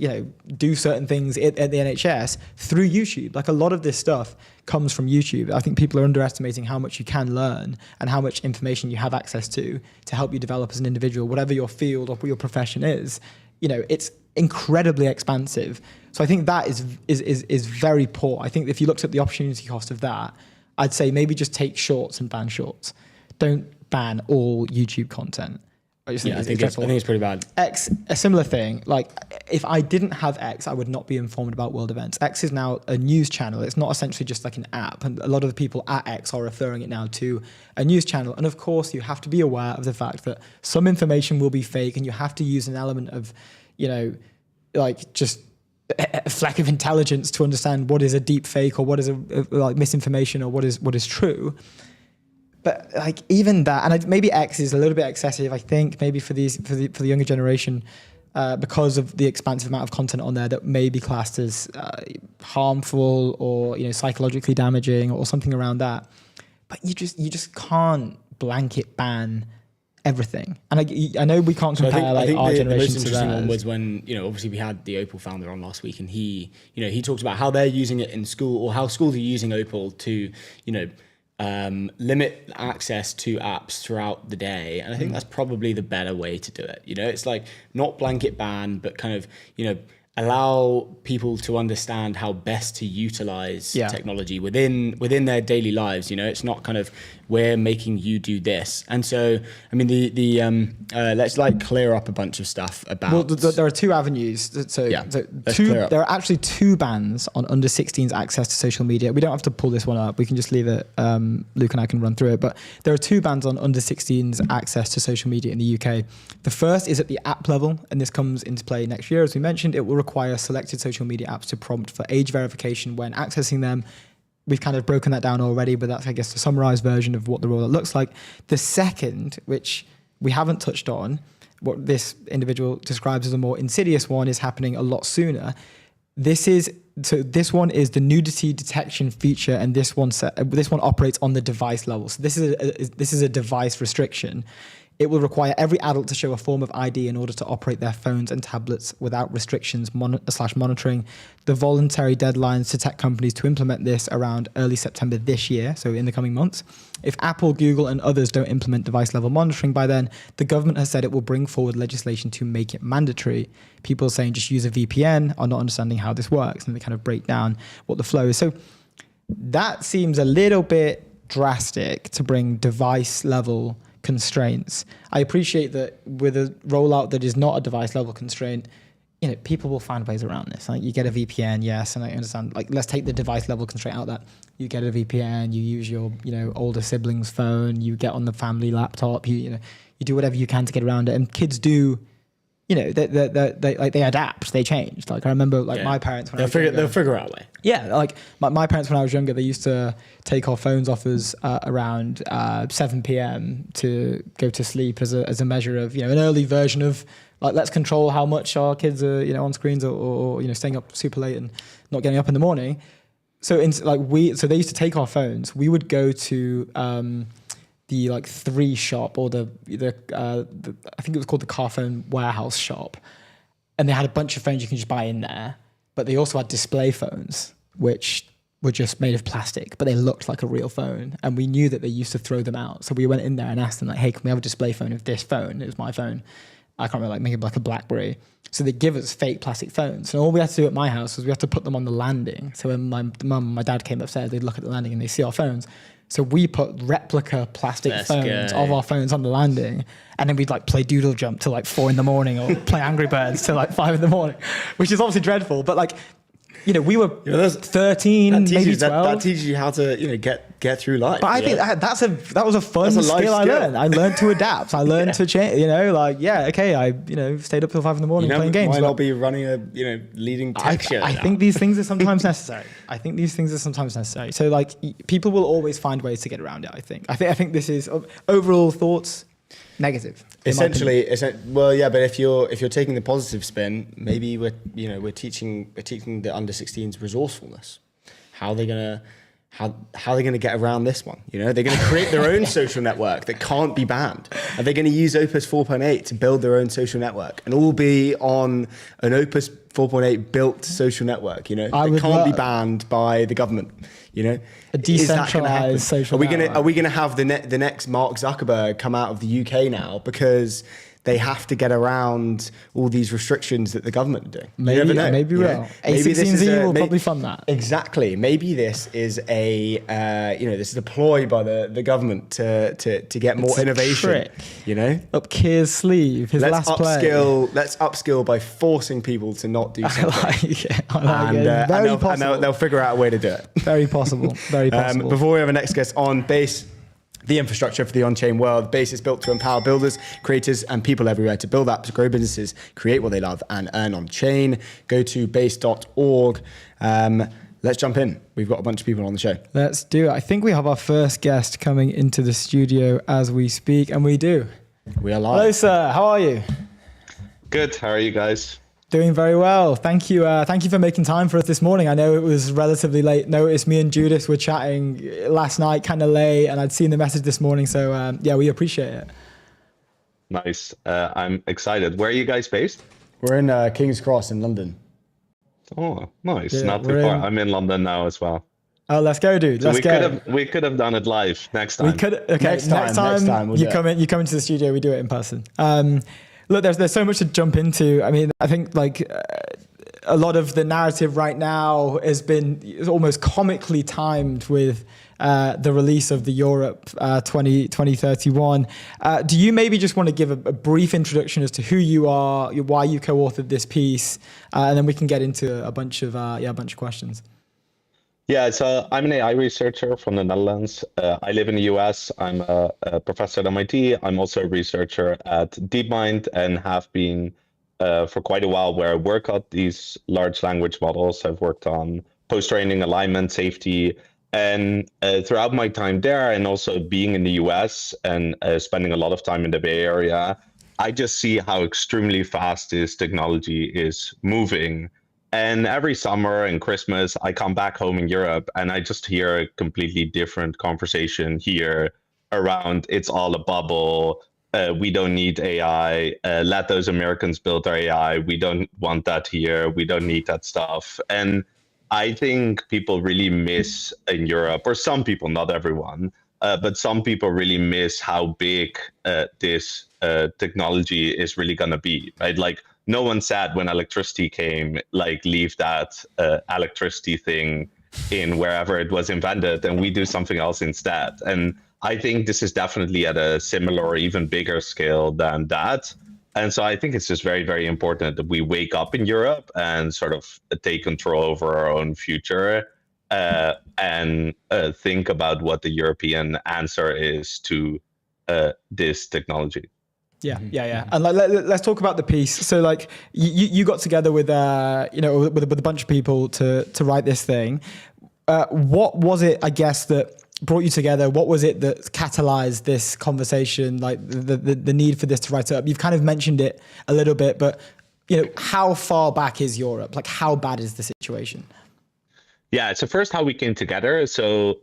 Speaker 1: do certain things at the NHS through YouTube. A lot of this stuff comes from YouTube. I think people are underestimating how much you can learn and how much information you have access to help you develop as an individual, whatever your field or your profession is. It's incredibly expansive. So I think that is very poor. I think if you looked at the opportunity cost of that, I'd say maybe just take shorts and ban shorts. Don't ban all YouTube content.
Speaker 2: I think it's pretty bad.
Speaker 1: X, a similar thing. Like, if I didn't have X, I would not be informed about world events. X is now a news channel. It's not essentially just like an app. And a lot of the people at X are referring it now to a news channel. And of course, you have to be aware of the fact that some information will be fake, and you have to use an element of, like just a flack of intelligence to understand what is a deep fake or what is a like misinformation or what is true. But like even that, and maybe X is a little bit excessive, I think, maybe for the younger generation, because of the expansive amount of content on there that may be classed as harmful or psychologically damaging or something around that. But you just can't blanket ban everything. And I know we can't compare
Speaker 2: I think
Speaker 1: our
Speaker 2: the
Speaker 1: generation
Speaker 2: most
Speaker 1: to
Speaker 2: interesting
Speaker 1: theirs.
Speaker 2: one was when obviously we had the Opal founder on last week, and he talked about how they're using it in school, or how schools are using Opal to limit access to apps throughout the day. And I think that's probably the better way to do it. It's like not blanket ban, but kind of, allow people to understand how best to utilize technology within their daily lives. It's not kind of, we're making you do this. And so, I mean, let's like clear up a bunch of stuff about.
Speaker 1: Well, there are two avenues. There are actually two bans on under 16s access to social media. We don't have to pull this one up. We can just leave it. Luke and I can run through it. But there are two bans on under 16s access to social media in the UK. The first is at the app level, and this comes into play next year. As we mentioned, it will require selected social media apps to prompt for age verification when accessing them. We've kind of broken that down already, but that's, I guess, the summarized version of what the rollout looks like. The second, which we haven't touched on, what this individual describes as a more insidious one, is happening a lot sooner. This one is the nudity detection feature, and this one operates on the device level. So this is a device restriction. It will require every adult to show a form of ID in order to operate their phones and tablets without restrictions / monitoring. The voluntary deadlines to tech companies to implement this around early September this year, so in the coming months. If Apple, Google, and others don't implement device-level monitoring by then, the government has said it will bring forward legislation to make it mandatory. People saying just use a VPN are not understanding how this works, and they kind of break down what the flow is. So that seems a little bit drastic to bring device-level constraints. I appreciate that with a rollout that is not a device level constraint, people will find ways around this. Like, you get a VPN, yes, and I understand. Like, let's take the device level constraint out. That you get a VPN, you use your older sibling's phone, you get on the family laptop, you do whatever you can to get around it. And kids do, they adapt, they change. Like, I remember my parents when
Speaker 2: they'll figure out a way.
Speaker 1: Yeah, like my parents when I was younger, they used to take our phones off us around 7 p.m. to go to sleep as a measure of an early version of like, let's control how much our kids are on screens or staying up super late and not getting up in the morning. So they used to take our phones. We would go to the like 3 shop or the I think it was called the Car Phone Warehouse shop, and they had a bunch of phones you can just buy in there. But they also had display phones, which were just made of plastic, but they looked like a real phone. And we knew that they used to throw them out. So we went in there and asked them, like, hey, can we have a display phone of this phone? It was my phone. I can't remember, like maybe like a BlackBerry. So they give us fake plastic phones. And all we had to do at my house was we had to put them on the landing. So when my mum and my dad came upstairs, they'd look at the landing and they see our phones. So we put replica plastic phones of our phones on the landing, and then we'd like play doodle jump till like 4 a.m. or play Angry Birds till like 5 a.m, which is obviously dreadful. But like, we were 13, maybe 12.
Speaker 2: That teaches you how to get through life.
Speaker 1: But I think that was a fun skill I learned. I learned to adapt. I learned to change. I stayed up till 5 a.m. playing games.
Speaker 2: Might not be running a leading tech show.
Speaker 1: I think these things are sometimes necessary. So like, people will always find ways to get around it. I think this is overall thoughts negative.
Speaker 2: Essentially, but if you're taking the positive spin, maybe we're teaching the under 16s resourcefulness. How are they gonna get around this one? They're gonna create their own social network that can't be banned. Are they gonna use Opus 4.8 to build their own social network and all be on an Opus 4.8 built social network? It can't be banned by the government.
Speaker 1: A decentralized social network.
Speaker 2: Are we gonna have the next Mark Zuckerberg come out of the UK now because they have to get around all these restrictions that the government are doing.
Speaker 1: Maybe,
Speaker 2: you never know.
Speaker 1: maybe will. A16Z will probably fund that.
Speaker 2: Exactly. Maybe this is this is a ploy by the government to get more innovation.
Speaker 1: Trick. Up Keir's sleeve, his
Speaker 2: let's
Speaker 1: last play.
Speaker 2: Let's upskill by forcing people to not do something.
Speaker 1: I like it.
Speaker 2: And they'll figure out a way to do it.
Speaker 1: Very possible. Very possible.
Speaker 2: Before we have our next guest on, Base, the infrastructure for the on-chain world. Base is built to empower builders, creators, and people everywhere to build apps, grow businesses, create what they love, and earn on-chain. Go to base.org. Let's jump in. We've got a bunch of people on the show.
Speaker 1: Let's do it. I think we have our first guest coming into the studio as we speak, and we do.
Speaker 2: We are live.
Speaker 1: Hello, sir. How are you?
Speaker 4: Good. How are you guys?
Speaker 1: Doing very well. Thank you. Thank you for making time for us this morning. I know it was relatively late notice. Me and Judith were chatting last night, kind of late, and I'd seen the message this morning. So we appreciate it.
Speaker 4: Nice. I'm excited. Where are you guys based?
Speaker 2: We're in King's Cross in London.
Speaker 4: Oh, nice.
Speaker 1: Yeah,
Speaker 4: Not too far. I'm in London now as well.
Speaker 1: Oh, let's go, dude.
Speaker 4: So
Speaker 1: Let's go.
Speaker 4: We could have done it live next time.
Speaker 1: We could. Okay, next time
Speaker 2: we'll
Speaker 1: you come into the studio. We do it in person. Look, there's so much to jump into. I mean, I think a lot of the narrative right now is almost comically timed with the release of the Europe 2031. Do you maybe just want to give a brief introduction as to who you are, why you co-authored this piece, and then we can get into a bunch of questions.
Speaker 4: Yeah, so I'm an AI researcher from the Netherlands. I live in the US. I'm a professor at MIT. I'm also a researcher at DeepMind and have been for quite a while, where I work on these large language models. I've worked on post-training, alignment, safety. And throughout my time there, and also being in the US and spending a lot of time in the Bay Area, I just see how extremely fast this technology is moving. And every summer and Christmas, I come back home in Europe and I just hear a completely different conversation here around it's all a bubble. We don't need AI. Let those Americans build their AI. We don't want that here. We don't need that stuff. And I think people really miss in Europe, or some people, not everyone, but some people really miss how big this technology is really going to be, right? Like, no one said when electricity came, leave that electricity thing in wherever it was invented and we do something else instead. And I think this is definitely at a similar or even bigger scale than that. And so I think it's just very, very important that we wake up in Europe and sort of take control over our own future and think about what the European answer is to this technology.
Speaker 1: Yeah. And let's talk about the piece. So you got together with with a bunch of people to write this thing. What was it, I guess, that brought you together? What was it that catalyzed this conversation? The need for this to write up. You've kind of mentioned it a little bit, but how far back is Europe? How bad is the situation?
Speaker 4: Yeah, so first how we came together. So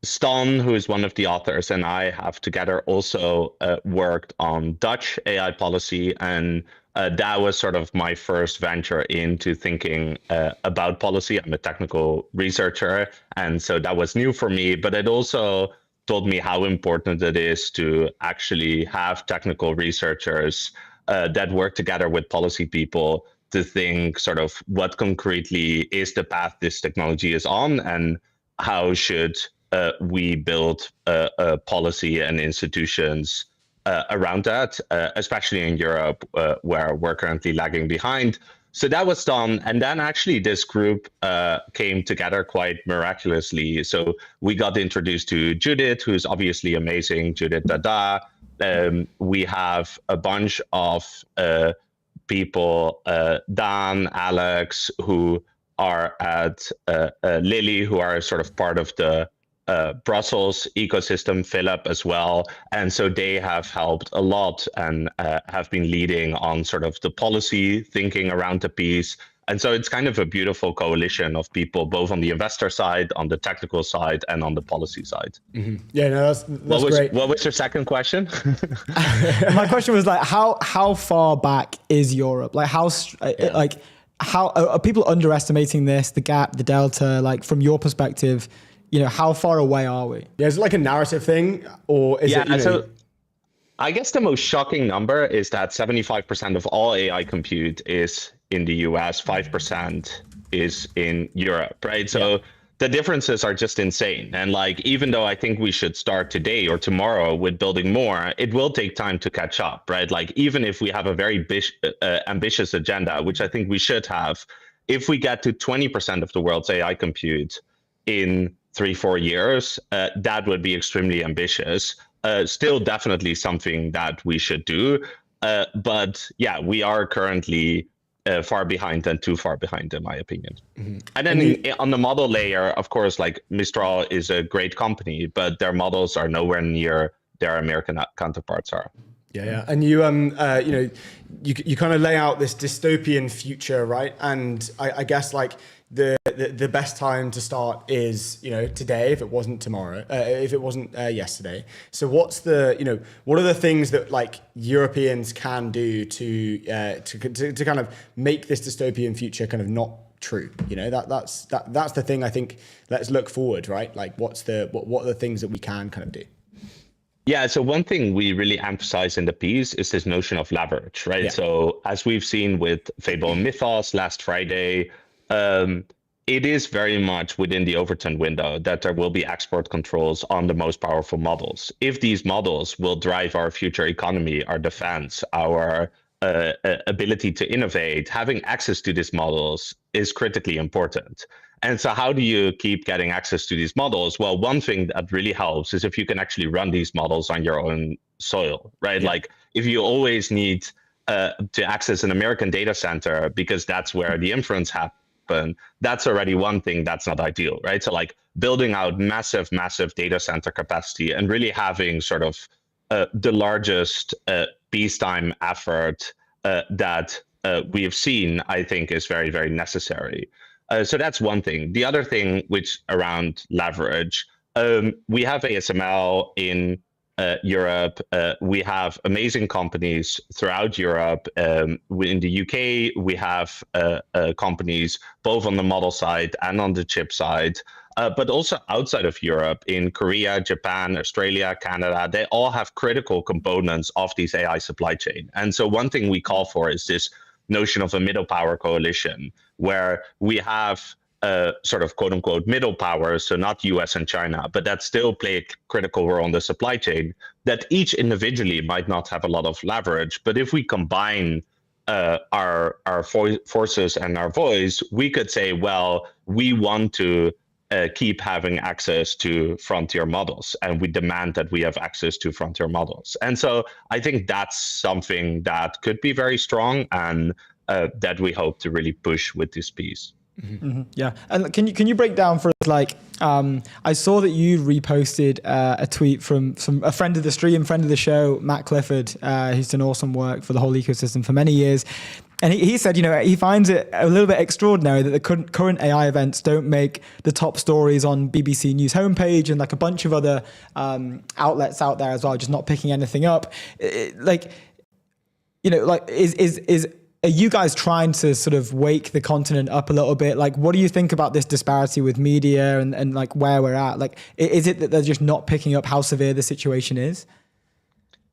Speaker 4: Stan, who is one of the authors, and I have together also worked on Dutch AI policy, and that was sort of my first venture into thinking about policy. I'm a technical researcher, and so that was new for me, but it also told me how important it is to actually have technical researchers that work together with policy people to think sort of what concretely is the path this technology is on, and how should we build policy and institutions around that, especially in Europe, where we're currently lagging behind. So that was done. And then actually this group came together quite miraculously. So we got introduced to Judith, who's obviously amazing, Judith Dada. We have a bunch of people, Dan, Alex, who are at Lily, who are sort of part of the Brussels ecosystem, Philip as well. And so they have helped a lot and have been leading on sort of the policy thinking around the piece. And so it's kind of a beautiful coalition of people, both on the investor side, on the technical side, and on the policy side.
Speaker 2: Mm-hmm. Yeah, no, that's great.
Speaker 4: What was your second question?
Speaker 1: My question was how far back is Europe? How are people underestimating this, the gap, the delta? From your perspective, how far away are we?
Speaker 2: Yeah, is it like a narrative thing, or is it?
Speaker 4: So I guess the most shocking number is that 75% of all AI compute is in the US, 5% is in Europe, right? So the differences are just insane. And like, even though I think we should start today or tomorrow with building more, it will take time to catch up, right? Like, even if we have a very ambitious agenda, which I think we should have, if we get to 20% of the world's AI compute in 3-4 years, that would be extremely ambitious. Still definitely something that we should do. But yeah, we are currently far behind and too far behind, in my opinion. And then on the model layer, of course, like Mistral is a great company, but their models are nowhere near their American counterparts are.
Speaker 2: Yeah. And you, you kind of lay out this dystopian future, right? And I guess like the best time to start is, today, if it wasn't tomorrow, if it wasn't yesterday. So what are the things that like Europeans can do to kind of make this dystopian future kind of not true? That's the thing. I think let's look forward, right? Like what are the things that we can kind of do?
Speaker 4: Yeah, so one thing we really emphasize in the piece is this notion of leverage, right? Yeah. So as we've seen with Fable and Mythos last Friday, it is very much within the Overton window that there will be export controls on the most powerful models. If these models will drive our future economy, our defense, our ability to innovate, having access to these models is critically important. And so how do you keep getting access to these models? Well, one thing that really helps is if you can actually run these models on your own soil, right? Yeah. Like if you always need to access an American data center because that's where the inference happens, that's already one thing that's not ideal, right? So like building out massive data center capacity and really having sort of the largest peacetime effort that we have seen, I think is very, very necessary. So that's one thing. The other thing, which around leverage, we have ASML in Europe. We have amazing companies throughout Europe. In the UK, we have companies both on the model side and on the chip side, but also outside of Europe, in Korea, Japan, Australia, Canada, they all have critical components of these AI supply chain. And so one thing we call for is this notion of a middle power coalition, where we have sort of quote unquote middle powers, so not US and China, but that still play a critical role in the supply chain, that each individually might not have a lot of leverage. But if we combine our forces and our voice, we could say, well, we want to keep having access to frontier models, and we demand that we have access to frontier models. And so I think that's something that could be very strong and that we hope to really push with this piece.
Speaker 1: Mm-hmm. Mm-hmm. Yeah, and can you break down for us, like, I saw that you reposted a tweet from a friend of the stream, friend of the show, Matt Clifford, who's done awesome work for the whole ecosystem for many years. And he said, he finds it a little bit extraordinary that the current AI events don't make the top stories on BBC News homepage and like a bunch of other outlets out there as well, just not picking anything up. Are you guys trying to sort of wake the continent up a little bit? Like, what do you think about this disparity with media and like where we're at? Like, is it that they're just not picking up how severe the situation is?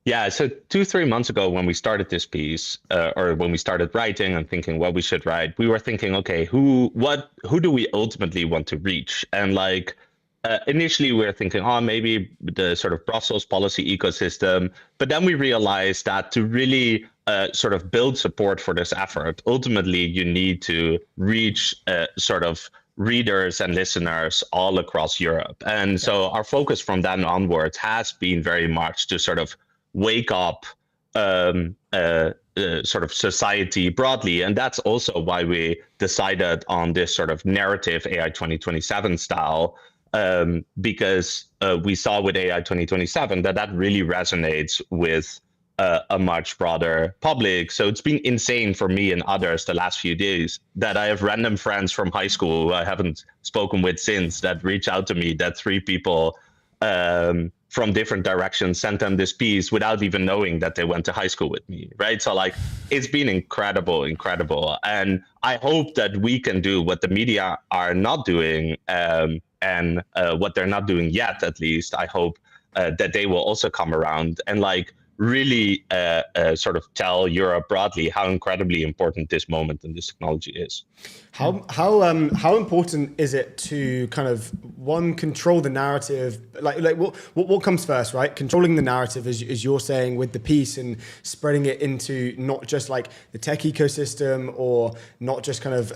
Speaker 4: Yeah, so 2-3 months ago when we started this piece, or when we started writing and thinking what we should write, we were thinking, okay, who do we ultimately want to reach? And like, initially we were thinking, maybe the sort of Brussels policy ecosystem. But then we realized that to really sort of build support for this effort, ultimately you need to reach sort of readers and listeners all across Europe. And so our focus from then onwards has been very much to sort of wake up sort of society broadly. And that's also why we decided on this sort of narrative AI 2027 style, because we saw with AI 2027 that really resonates with a much broader public. So it's been insane for me and others the last few days that I have random friends from high school who I haven't spoken with since that reach out to me, that 3 people from different directions sent them this piece without even knowing that they went to high school with me, right? So like, it's been incredible. And I hope that we can do what the media are not doing, and what they're not doing yet, at least. I hope that they will also come around and like really sort of tell Europe broadly how incredibly important this moment and this technology is.
Speaker 2: How important is it to kind of control the narrative? Like what comes first, right? Controlling the narrative, as you're saying, with the piece and spreading it into not just like the tech ecosystem or not just kind of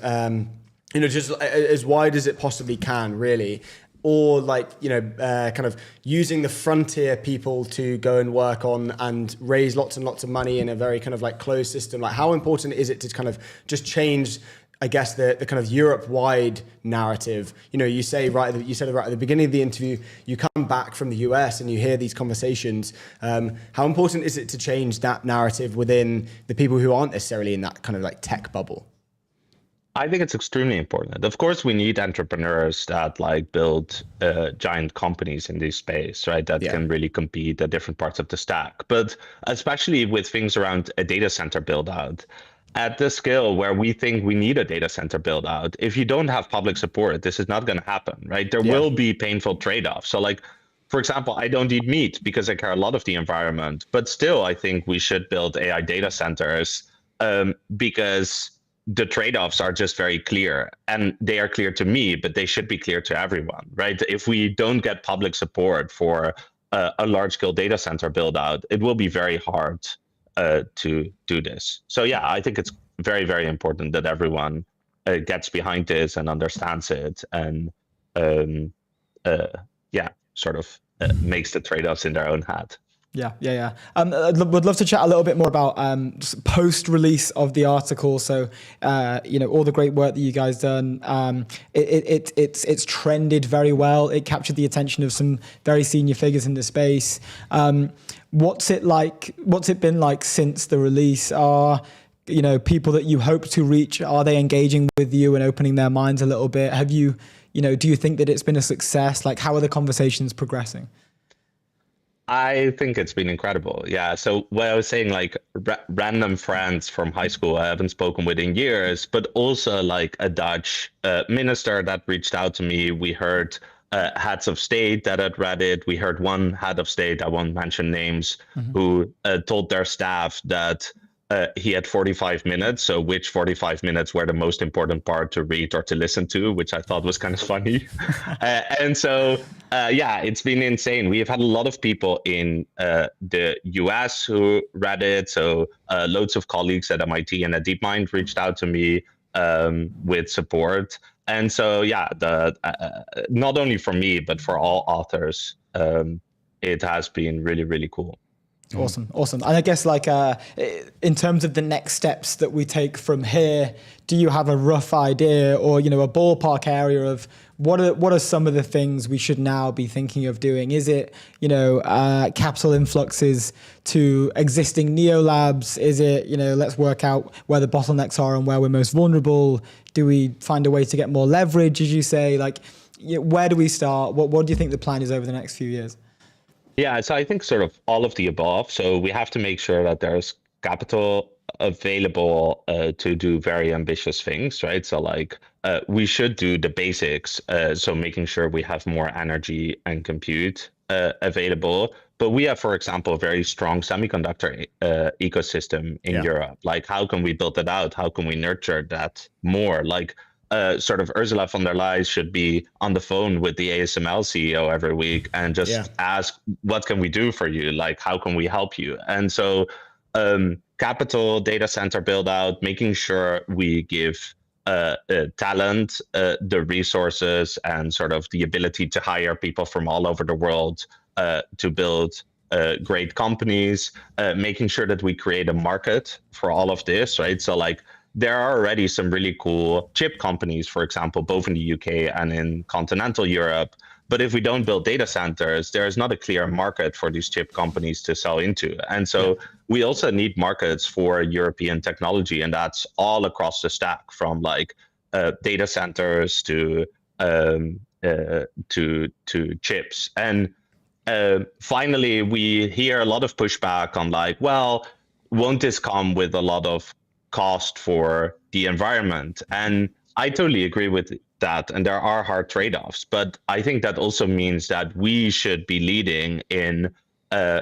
Speaker 2: just as wide as it possibly can, really. Or like, kind of using the frontier people to go and work on and raise lots and lots of money in a very kind of like closed system. Like, how important is it to kind of just change, I guess, the kind of Europe-wide narrative? You said right at the beginning of the interview, you come back from the US and you hear these conversations. How important is it to change that narrative within the people who aren't necessarily in that kind of like tech bubble?
Speaker 4: I think it's extremely important. Of course, we need entrepreneurs that like build giant companies in this space, right? That can really compete at different parts of the stack. But especially with things around a data center build out, at the scale where we think we need a data center build out, if you don't have public support, this is not going to happen, right? There will be painful trade-offs. So like, for example, I don't eat meat because I care a lot of the environment, but still I think we should build AI data centers because the trade-offs are just very clear, and they are clear to me, but they should be clear to everyone, right? If we don't get public support for a large-scale data center build-out, it will be very hard to do this. So yeah, I think it's very, very important that everyone gets behind this and understands it, and makes the trade-offs in their own hat.
Speaker 1: Yeah. Would love to chat a little bit more about post-release of the article. So, all the great work that you guys done. It's trended very well. It captured the attention of some very senior figures in the space. What's it like? What's it been like since the release? Are people that you hope to reach? Are they engaging with you and opening their minds a little bit? Have you, do you think that it's been a success? Like, how are the conversations progressing?
Speaker 4: I think it's been incredible. Yeah. So what I was saying, like random friends from high school I haven't spoken with in years, but also like a Dutch minister that reached out to me. We heard heads of state that had read it. We heard one head of state, I won't mention names, who told their staff that he had 45 minutes. So which 45 minutes were the most important part to read or to listen to, which I thought was kind of funny. And so, it's been insane. We have had a lot of people in the US who read it. So loads of colleagues at MIT and at DeepMind reached out to me with support. And so, not only for me, but for all authors, it has been really, really cool.
Speaker 1: Awesome. And I guess in terms of the next steps that we take from here, do you have a rough idea or, a ballpark area of what are some of the things we should now be thinking of doing? Is it, capital influxes to existing neo labs? Is it, let's work out where the bottlenecks are and where we're most vulnerable? Do we find a way to get more leverage, as you say? Where do we start? What do you think the plan is over the next few years?
Speaker 4: Yeah, so I think sort of all of the above. So we have to make sure that there's capital available to do very ambitious things, right? So we should do the basics. So making sure we have more energy and compute available. But we have, for example, a very strong semiconductor ecosystem in Europe. How can we build that out? How can we nurture that more? Sort of Ursula von der Leyen should be on the phone with the ASML CEO every week and just ask, what can we do for you? How can we help you? And so capital, data center build out, making sure we give talent the resources and sort of the ability to hire people from all over the world to build great companies, making sure that we create a market for all of this, right? So there are already some really cool chip companies, for example, both in the UK and in continental Europe. But if we don't build data centers, there's not a clear market for these chip companies to sell into. And so we also need markets for European technology. And that's all across the stack, from data centers to chips. And finally, we hear a lot of pushback on won't this come with a lot of cost for the environment? And I totally agree with that. And there are hard trade-offs, but I think that also means that we should be leading in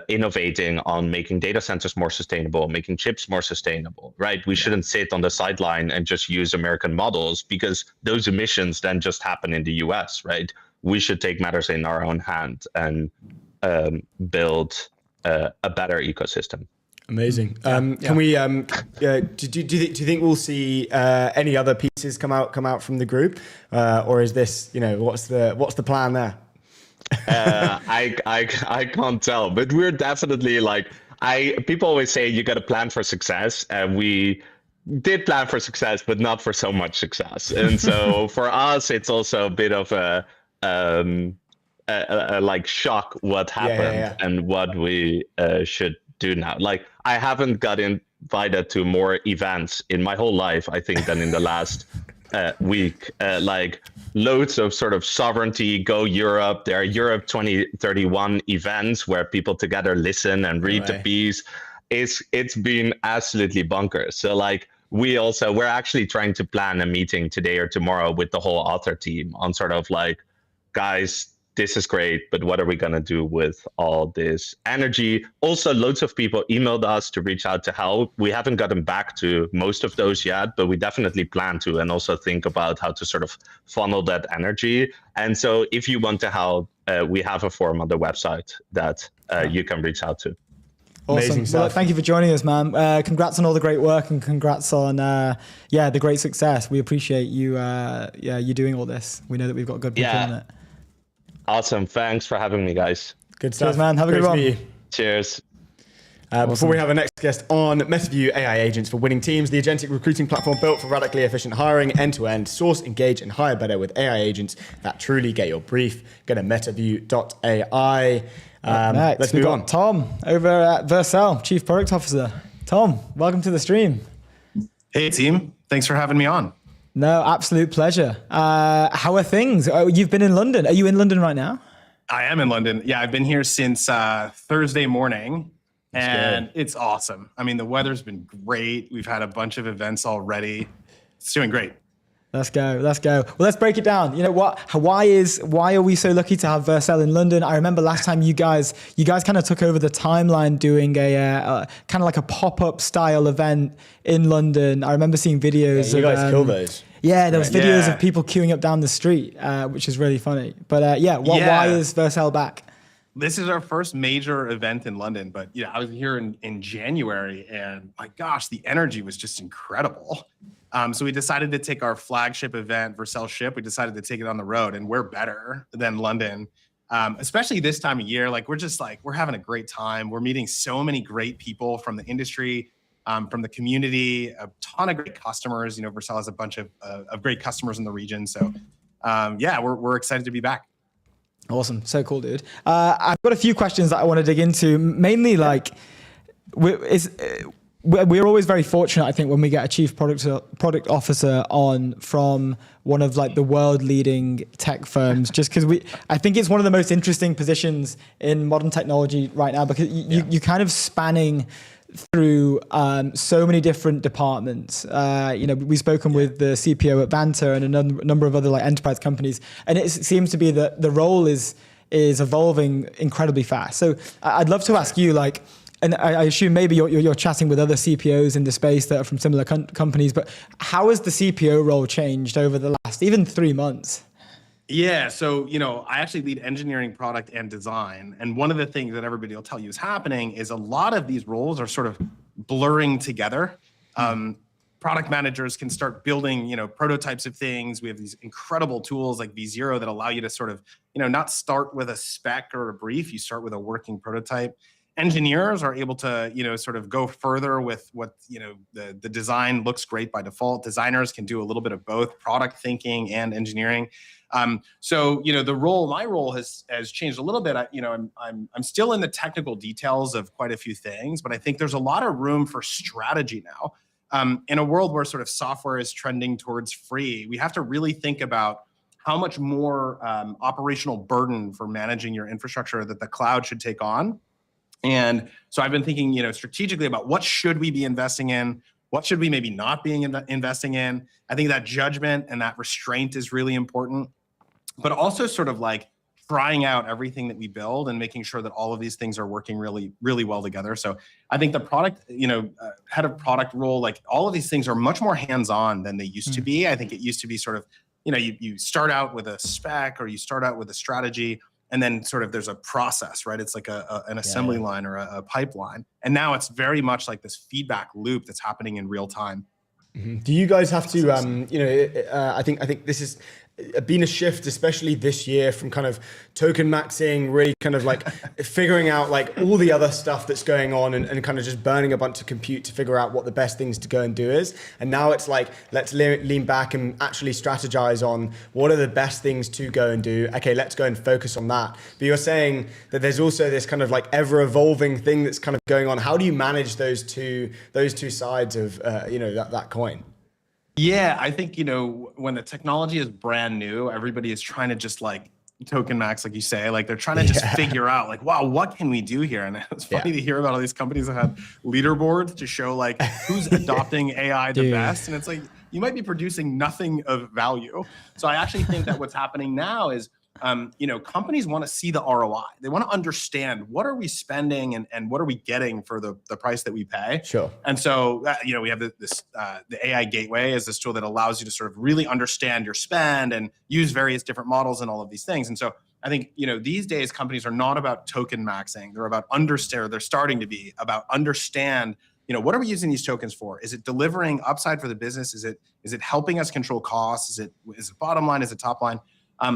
Speaker 4: innovating on making data centers more sustainable, making chips more sustainable, right? We shouldn't sit on the sideline and just use American models, because those emissions then just happen in the US, right? We should take matters in our own hand and build a better ecosystem.
Speaker 2: Amazing. Can we? Do you think we'll see any other pieces come out from the group, or is this, what's the plan there?
Speaker 4: I can't tell, but we're definitely people always say you got to plan for success, and we did plan for success, but not for so much success. And so for us, it's also a bit of a shock what happened and what we should do now. Like, I haven't got invited to more events in my whole life, I think, than in the last week. Loads of sort of sovereignty, go Europe. There are Europe 2031 events where people together listen and read the piece. It's been absolutely bonkers. So we're actually trying to plan a meeting today or tomorrow with the whole author team on sort of guys, this is great, but what are we going to do with all this energy? Also, loads of people emailed us to reach out to help. We haven't gotten back to most of those yet, but we definitely plan to, and also think about how to sort of funnel that energy. And so if you want to help, we have a form on the website that you can reach out to.
Speaker 1: Awesome. Well, thank you for joining us, man. Congrats on all the great work, and congrats on the great success. We appreciate you you doing all this. We know that we've got good people on it.
Speaker 4: Awesome. Thanks for having me, guys.
Speaker 2: Good stuff.
Speaker 1: Cheers, man. Have a good one.
Speaker 4: Cheers.
Speaker 2: Before we have our next guest on, Metaview AI agents for winning teams, the agentic recruiting platform built for radically efficient hiring, end-to-end. Source, engage, and hire better with AI agents that truly get your brief. Go to metaview.ai.
Speaker 1: Next,
Speaker 2: let's move on.
Speaker 1: Tom over at Vercel, Chief Product Officer. Tom, welcome to the stream.
Speaker 5: Hey, team. Thanks for having me on.
Speaker 1: No, absolute pleasure. How are things? You've been in London. Are you in London right now?
Speaker 5: I am in London. Yeah, I've been here since Thursday morning, and it's awesome. I mean, the weather's been great. We've had a bunch of events already. It's doing great.
Speaker 1: Let's go. Well, let's break it down. You know what? Why are we so lucky to have Vercel in London? I remember last time you guys kind of took over the timeline doing a kind of like a pop-up style event in London. I remember seeing videos.
Speaker 2: You guys killed those.
Speaker 1: Yeah, there was videos of people queuing up down the street, which is really funny. But why is Vercel back?
Speaker 5: This is our first major event in London, but I was here in January, and my gosh, the energy was just incredible. So we decided to take our flagship event, Vercel Ship. We decided to take it on the road, and we're better than London, especially this time of year. We're having a great time. We're meeting so many great people from the industry, from the community, a ton of great customers. Vercel has a bunch of great customers in the region. So we're excited to be back.
Speaker 1: Awesome. So cool, dude. I've got a few questions that I want to dig into, mainly we're always very fortunate, I think, when we get a chief product officer on from one of the world leading tech firms, just because I think it's one of the most interesting positions in modern technology right now, because you kind of spanning through so many different departments. We've spoken with the CPO at Vanta and a number of other enterprise companies, and it seems to be that the role is evolving incredibly fast. So I'd love to ask you, and I assume maybe you're chatting with other CPOs in the space that are from similar companies, but how has the CPO role changed over the last even 3 months?
Speaker 5: Yeah, so I actually lead engineering, product, and design, and one of the things that everybody will tell you is happening is a lot of these roles are sort of blurring together. Product managers can start building, prototypes of things. We have these incredible tools like V0 that allow you to sort of, not start with a spec or a brief. You start with a working prototype. Engineers are able to, sort of go further with what, the design looks great by default. Designers can do a little bit of both product thinking and engineering. My role has changed a little bit. I'm still in the technical details of quite a few things, but I think there's a lot of room for strategy now. In a world where sort of software is trending towards free, we have to really think about how much more operational burden for managing your infrastructure that the cloud should take on. And so I've been thinking, strategically about what should we be investing in, what should we maybe not be investing in. I think that judgment and that restraint is really important, but also sort of trying out everything that we build and making sure that all of these things are working really, really well together. So I think the product, head of product role, like all of these things are much more hands-on than they used to be. I think it used to be sort of, you start out with a spec or you start out with a strategy, and then sort of there's a process, right? It's like an assembly line or a pipeline. And now it's very much like this feedback loop that's happening in real time.
Speaker 2: Do you guys have to, I think this has been a shift, especially this year, from kind of token maxing, really kind of like figuring out like all the other stuff that's going on and kind of just burning a bunch of compute to figure out what the best things to go and do is. And now it's like, let's lean back and actually strategize on what are the best things to go and do. Okay, let's go and focus on that. But you're saying that there's also this kind of like ever evolving thing that's kind of going on. How do you manage those two sides of, that coin?
Speaker 5: Yeah, I think, when the technology is brand new, everybody is trying to just like token max, like you say, like they're trying to just figure out like, wow, what can we do here? And it's funny to hear about all these companies that have leaderboards to show like who's adopting AI the best. And it's like, you might be producing nothing of value. So I actually think that what's happening now is, companies want to see the ROI. They want to understand what are we spending and what are we getting for the price that we pay.
Speaker 2: Sure. And
Speaker 5: so, we have the AI gateway is this tool that allows you to sort of really understand your spend and use various different models and all of these things. And so I think, these days companies are not about token maxing. They're about they're starting to be about understand, what are we using these tokens for? Is it delivering upside for the business? Is it helping us control costs? Is it bottom line? Is it top line?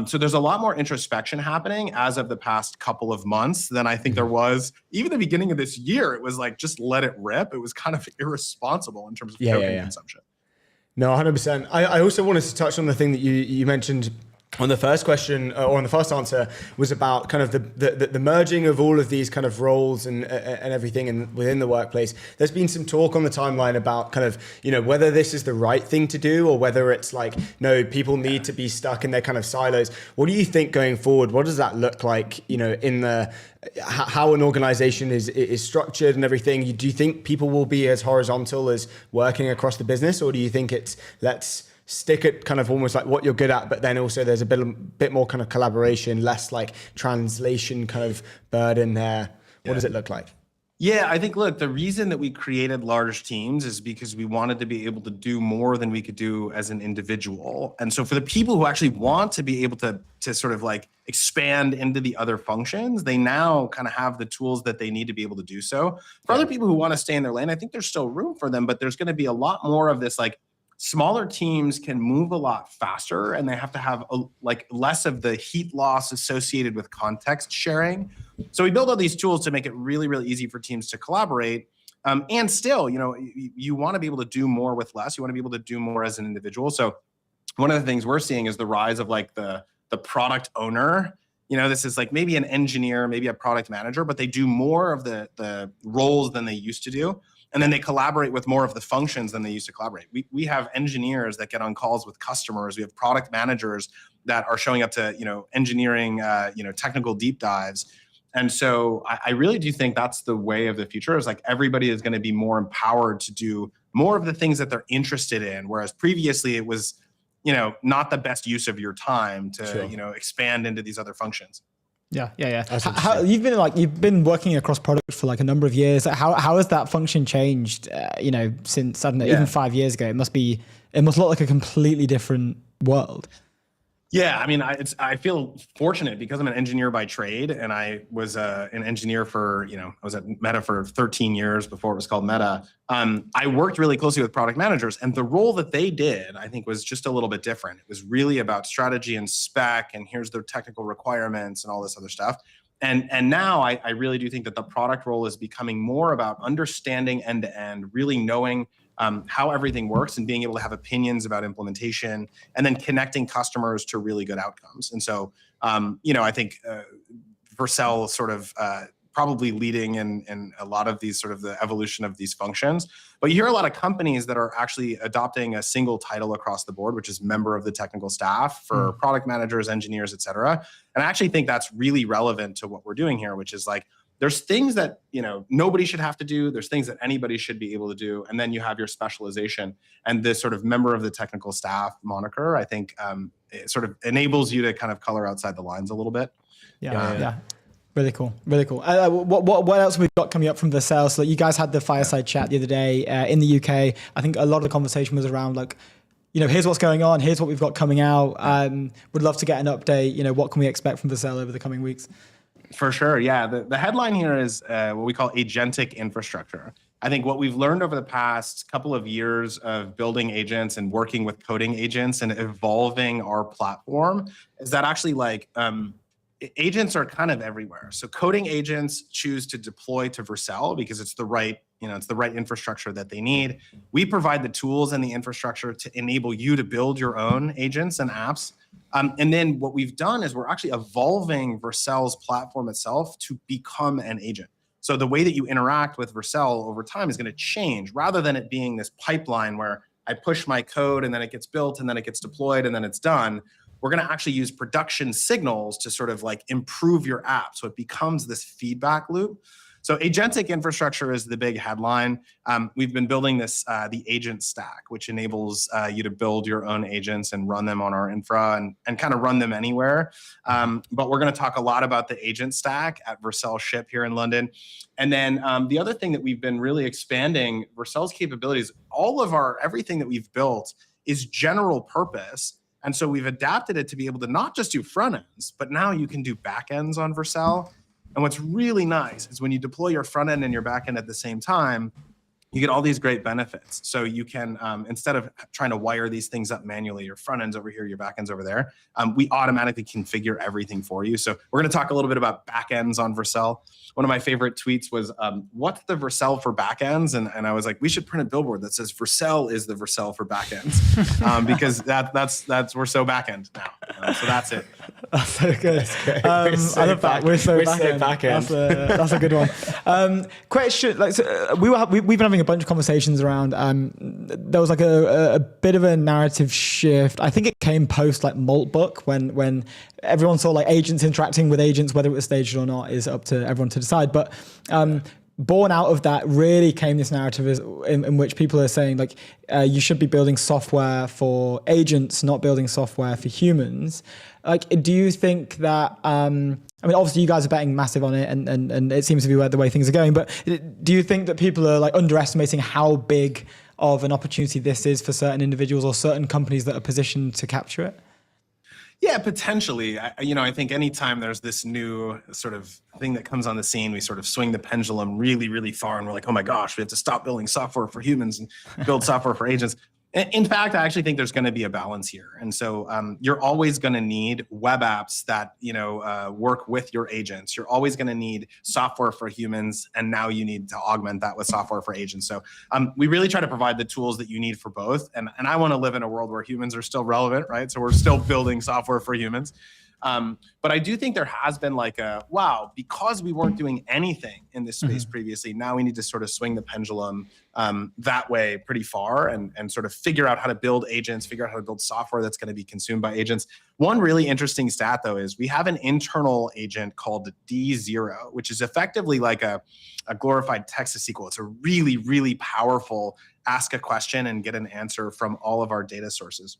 Speaker 5: So there's a lot more introspection happening as of the past couple of months than I think there was even the beginning of this year. It was like, just let it rip. It was kind of irresponsible in terms of token consumption.
Speaker 2: No, 100%. I also wanted to touch on the thing that you mentioned on the first question or on the first answer was about kind of the merging of all of these kind of roles and everything and within the workplace. There's been some talk on the timeline about kind of, whether this is the right thing to do or whether it's like, no, people need to be stuck in their kind of silos. What do you think going forward? What does that look like, in the how an organization is structured and everything? Do you think people will be as horizontal as working across the business, or do you think it's let's stick at kind of almost like what you're good at, but then also there's a bit more kind of collaboration, less like translation kind of burden there? What does it look like?
Speaker 5: Yeah, I think, look, the reason that we created large teams is because we wanted to be able to do more than we could do as an individual. And so for the people who actually want to be able to sort of like expand into the other functions, they now kind of have the tools that they need to be able to do so. For other people who want to stay in their lane, I think there's still room for them, but there's going to be a lot more of this like smaller teams can move a lot faster, and they have to have less of the heat loss associated with context sharing. So we build all these tools to make it really, really easy for teams to collaborate. And still, you want to be able to do more with less. You want to be able to do more as an individual. So one of the things we're seeing is the rise of like the product owner. This is like maybe an engineer, maybe a product manager, but they do more of the roles than they used to do. And then they collaborate with more of the functions than they used to collaborate. We have engineers that get on calls with customers. We have product managers that are showing up to, engineering, technical deep dives. And so I really do think that's the way of the future, is like everybody is going to be more empowered to do more of the things that they're interested in. Whereas previously it was, not the best use of your time to, expand into these other functions.
Speaker 1: Yeah. You've been working across product for like a number of years. How has that function changed? Since I don't know, even 5 years ago, it must look like a completely different world.
Speaker 5: Yeah, I mean, I feel fortunate because I'm an engineer by trade, and I was an engineer for, I was at Meta for 13 years before it was called Meta. I worked really closely with product managers, and the role that they did, I think, was just a little bit different. It was really about strategy and spec, and here's the technical requirements and all this other stuff. And now I really do think that the product role is becoming more about understanding end to end, really knowing how everything works and being able to have opinions about implementation, and then connecting customers to really good outcomes. And so, I think Vercel sort of probably leading in a lot of these sort of the evolution of these functions. But you hear a lot of companies that are actually adopting a single title across the board, which is member of the technical staff for product managers, engineers, et cetera. And I actually think that's really relevant to what we're doing here, which is like, there's things that, nobody should have to do. There's things that anybody should be able to do. And then you have your specialization, and this sort of member of the technical staff moniker, I think it sort of enables you to kind of color outside the lines a little bit.
Speaker 1: Yeah. Really cool. What else have we got coming up from Vercel? So you guys had the fireside chat the other day in the UK. I think a lot of the conversation was around like, here's what's going on. Here's what we've got coming out. Would love to get an update. What can we expect from Vercel over the coming weeks?
Speaker 5: For sure. Yeah. The headline here is what we call agentic infrastructure. I think what we've learned over the past couple of years of building agents and working with coding agents and evolving our platform is that actually agents are kind of everywhere. So coding agents choose to deploy to Vercel because it's the right infrastructure that they need. We provide the tools and the infrastructure to enable you to build your own agents and apps. And then what we've done is we're actually evolving Vercel's platform itself to become an agent. So the way that you interact with Vercel over time is going to change, rather than it being this pipeline where I push my code and then it gets built and then it gets deployed and then it's done. We're going to actually use production signals to sort of improve your app. So it becomes this feedback loop. So agentic infrastructure is the big headline. We've been building this, the agent stack, which enables you to build your own agents and run them on our infra and kind of run them anywhere. But we're going to talk a lot about the agent stack at Vercel Ship here in London. And then the other thing that we've been really expanding Vercel's capabilities, everything that we've built is general purpose. And so we've adapted it to be able to not just do front ends, but now you can do back ends on Vercel. And what's really nice is when you deploy your front end and your back end at the same time, you get all these great benefits. So you can, instead of trying to wire these things up manually, your front end's over here, your back end's over there, we automatically configure everything for you. So we're going to talk a little bit about back ends on Vercel. One of my favorite tweets was, what's the Vercel for back ends? And I was like, we should print a billboard that says Vercel is the Vercel for back ends, because that's we're so back end now. So that's it.
Speaker 1: That's so good. I love that. We're so back end. That's a good one. Question: we've been having a bunch of conversations around. There was a bit of a narrative shift. I think it came post Maltbook when everyone saw agents interacting with agents, whether it was staged or not is up to everyone to decide. But born out of that really came this narrative in which people are saying you should be building software for agents, not building software for humans. Do you think that, obviously you guys are betting massive on it and it seems to be the way things are going, but do you think that people are underestimating how big of an opportunity this is for certain individuals or certain companies that are positioned to capture it?
Speaker 5: Yeah, potentially. I think anytime there's this new sort of thing that comes on the scene, we sort of swing the pendulum really, really far and we're like, oh my gosh, we have to stop building software for humans and build software for agents. In fact, I actually think there's going to be a balance here. And so you're always going to need web apps that, work with your agents. You're always going to need software for humans. And now you need to augment that with software for agents. So we really try to provide the tools that you need for both. And I want to live in a world where humans are still relevant, right? So we're still building software for humans. But I do think there has been wow, because we weren't doing anything in this space previously, now we need to sort of swing the pendulum that way pretty far and sort of figure out how to build agents, figure out how to build software that's going to be consumed by agents. One really interesting stat, though, is we have an internal agent called D0, which is effectively a glorified text-to-SQL. It's a really, really powerful ask a question and get an answer from all of our data sources.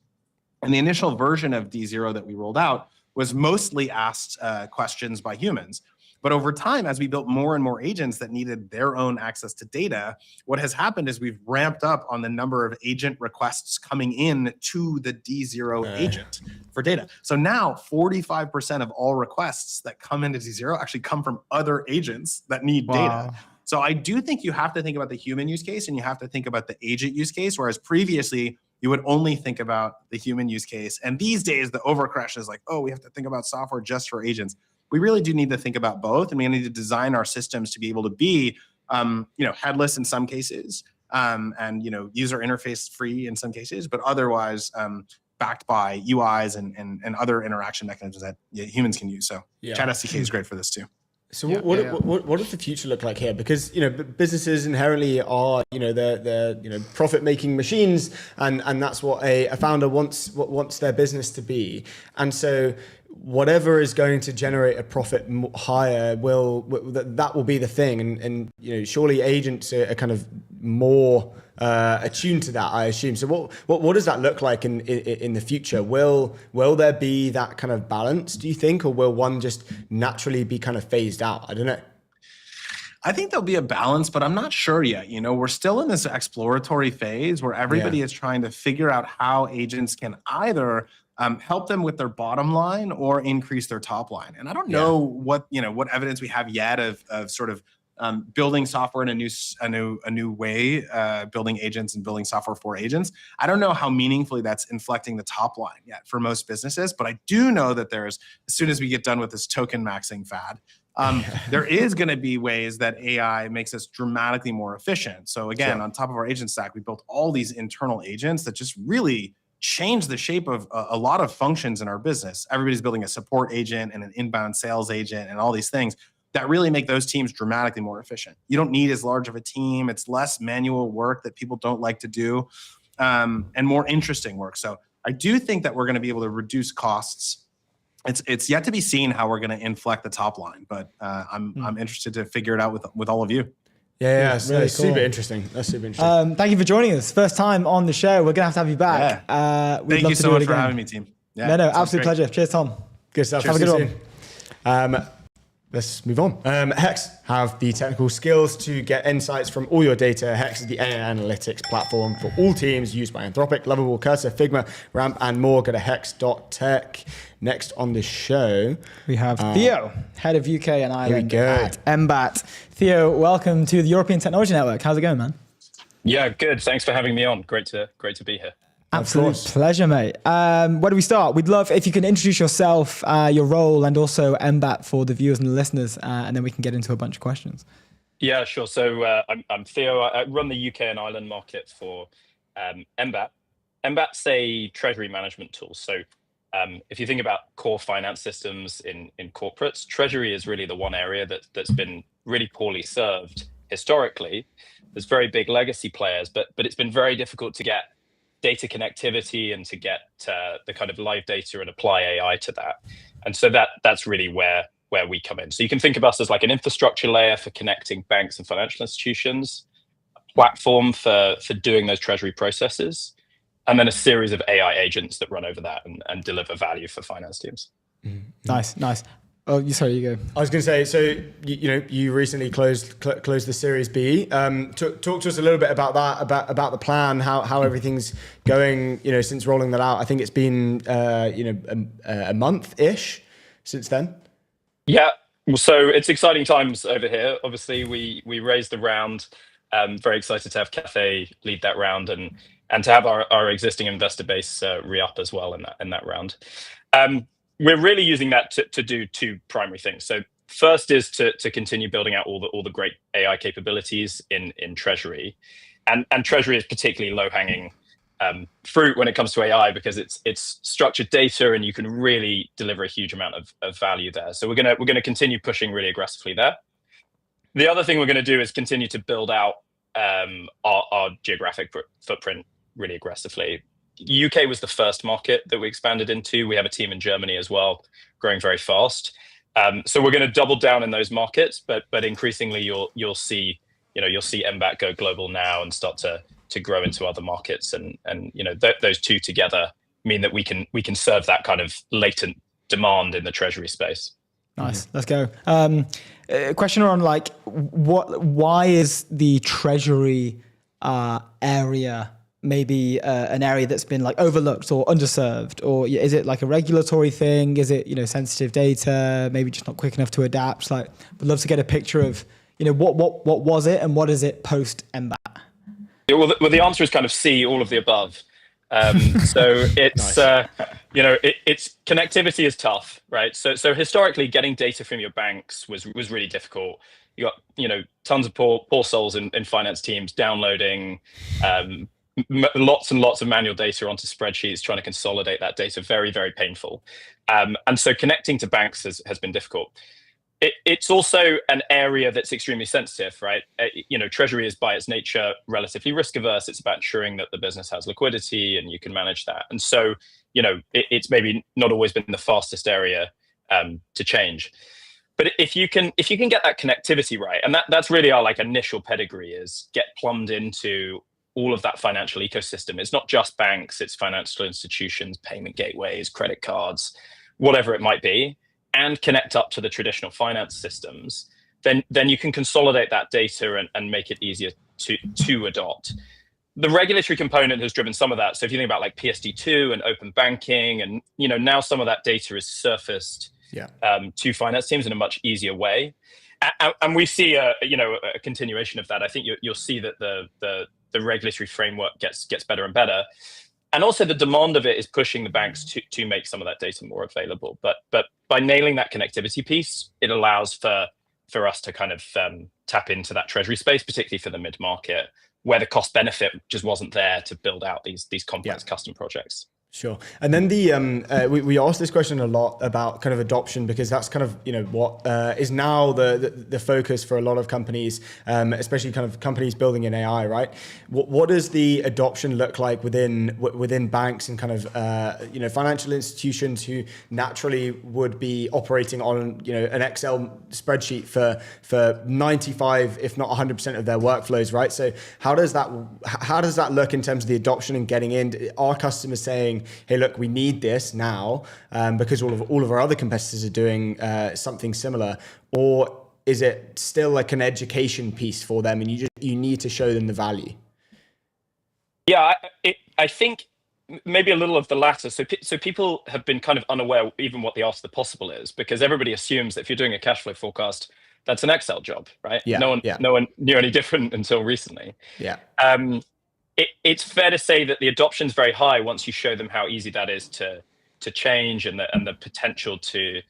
Speaker 5: And the initial version of D0 that we rolled out was mostly asked questions by humans. But over time, as we built more and more agents that needed their own access to data, what has happened is we've ramped up on the number of agent requests coming in to the D0 agent for data. So now 45% of all requests that come into D0 actually come from other agents that need data. So I do think you have to think about the human use case and you have to think about the agent use case, whereas previously, you would only think about the human use case. And these days, the overcorrection is we have to think about software just for agents. We really do need to think about both. And we need to design our systems to be able to be, headless in some cases, and, user interface free in some cases, but otherwise backed by UIs and other interaction mechanisms that humans can use. So Chat SDK is great for this too.
Speaker 2: So what does the future look like here? Because businesses inherently are they're profit making machines, and that's what a founder wants their business to be. And so whatever is going to generate a profit higher that will be the thing, and surely agents are kind of more attuned to that, I assume. So what does that look like in the future? Will there be that kind of balance, do you think, or will one just naturally be kind of phased out? I don't know.
Speaker 5: I think there'll be a balance, but I'm not sure yet. We're still in this exploratory phase where everybody is trying to figure out how agents can either help them with their bottom line or increase their top line. And I don't know what evidence we have yet of sort of building software in a new way, building agents and building software for agents. I don't know how meaningfully that's inflecting the top line yet for most businesses, but I do know that as soon as we get done with this token maxing fad, there is going to be ways that AI makes us dramatically more efficient. So again, on top of our agent stack, we built all these internal agents that just really change the shape of a lot of functions in our business. Everybody's building a support agent and an inbound sales agent and all these things that really make those teams dramatically more efficient. You don't need as large of a team. It's less manual work that people don't like to do, and more interesting work. So I do think that we're going to be able to reduce costs. It's yet to be seen how we're going to inflect the top line, but I'm interested to figure it out with all of you.
Speaker 2: Yeah,
Speaker 1: really
Speaker 2: that's
Speaker 1: cool.
Speaker 2: super interesting. That's super interesting.
Speaker 1: Thank you for joining us. First time on the show. We're gonna have to have you back.
Speaker 5: Thank you so much for having me, team. Yeah,
Speaker 1: No, absolute pleasure. Cheers, Tom.
Speaker 2: Good stuff.
Speaker 1: Have a good one.
Speaker 2: Let's move on. Hex have the technical skills to get insights from all your data. Hex is the AI analytics platform for all teams used by Anthropic, Lovable, Cursor, Figma, Ramp, and more. Go to hex.tech. Next on the show,
Speaker 1: we have Theo, head of UK and Ireland at Embat. Theo, welcome to the European Technology Network. How's it going, man?
Speaker 6: Yeah, good. Thanks for having me on. Great to be here.
Speaker 1: Absolute pleasure, mate. Where do we start? We'd love if you can introduce yourself, your role, and also Embat for the viewers and the listeners, and then we can get into a bunch of questions.
Speaker 6: Yeah, sure. So I'm Theo. I run the UK and Ireland market for Embat. Embat's a treasury management tool. So if you think about core finance systems in corporates, treasury is really the one area that's been really poorly served historically. There's very big legacy players, but it's been very difficult to get data connectivity and to get the kind of live data and apply AI to that. And so that's really where we come in. So you can think of us as like an infrastructure layer for connecting banks and financial institutions, a platform for doing those treasury processes, and then a series of AI agents that run over that and deliver value for finance teams.
Speaker 1: Mm-hmm. Nice. Oh, sorry, you go.
Speaker 2: I was going to say, so you recently closed the Series B. Talk to us a little bit about that, about the plan, how everything's going. Since rolling that out, I think it's been a month-ish since then.
Speaker 6: Yeah, so it's exciting times over here. Obviously, we raised the round. Very excited to have Cathay lead that round and to have our existing investor base re-up as well in that round. We're really using that to do two primary things. So first is to continue building out all the great AI capabilities in Treasury, and Treasury is particularly low-hanging fruit when it comes to AI because it's structured data and you can really deliver a huge amount of value there. So we're gonna continue pushing really aggressively there. The other thing we're gonna do is continue to build out our geographic footprint really aggressively. UK was the first market that we expanded into. We have a team in Germany as well, growing very fast. So we're going to double down in those markets, but increasingly you'll see Embat go global now and start to grow into other markets, and those two together mean that we can serve that kind of latent demand in the treasury space.
Speaker 1: Nice. Let's go. A question on why is the treasury area maybe an area that's been overlooked or underserved, or is it like a regulatory thing? Is it sensitive data, maybe just not quick enough to adapt? We'd love to get a picture of what was it and what is it post Embat?
Speaker 6: Yeah, well, the answer is kind of C, all of the above. So it's it's connectivity is tough, right? So historically, getting data from your banks was really difficult. You got tons of poor souls in finance teams downloading lots and lots of manual data onto spreadsheets, trying to consolidate that data, very, very painful. And so connecting to banks has been difficult. It's also an area that's extremely sensitive, right? Treasury is by its nature relatively risk averse. It's about ensuring that the business has liquidity and you can manage that. And so, it's maybe not always been the fastest area to change. But if you can get that connectivity right, and that's really our initial pedigree, is get plumbed into all of that financial ecosystem. It's not just banks, it's financial institutions, payment gateways, credit cards, whatever it might be, and connect up to the traditional finance systems, then you can consolidate that data and make it easier to adopt. The regulatory component has driven some of that. So if you think about PSD2 and open banking, and now some of that data is surfaced to finance teams in a much easier way. And we see a continuation of that. I think you'll see that the regulatory framework gets better and better. And also the demand of it is pushing the banks to make some of that data more available. But by nailing that connectivity piece, it allows for us to kind of tap into that treasury space, particularly for the mid-market, where the cost benefit just wasn't there to build out these complex custom projects.
Speaker 2: Sure. And then we asked this question a lot about kind of adoption, because that's kind of what is now the focus for a lot of companies, especially kind of companies building in AI, right? What does the adoption look like within banks and kind of financial institutions who naturally would be operating on an Excel spreadsheet for 95, if not 100% of their workflows, right? So how does that look in terms of the adoption and getting in? Are customers saying, hey, look, we need this now because all of our other competitors are doing something similar? Or is it still an education piece for them, and you need to show them the value?
Speaker 6: Yeah, I think maybe a little of the latter. So people have been kind of unaware even what the art of the possible is, because everybody assumes that if you're doing a cash flow forecast, that's an Excel job, right?
Speaker 2: Yeah,
Speaker 6: no one knew any different until recently.
Speaker 2: Yeah.
Speaker 6: It's fair to say that the adoption is very high once you show them how easy that is to change and the potential to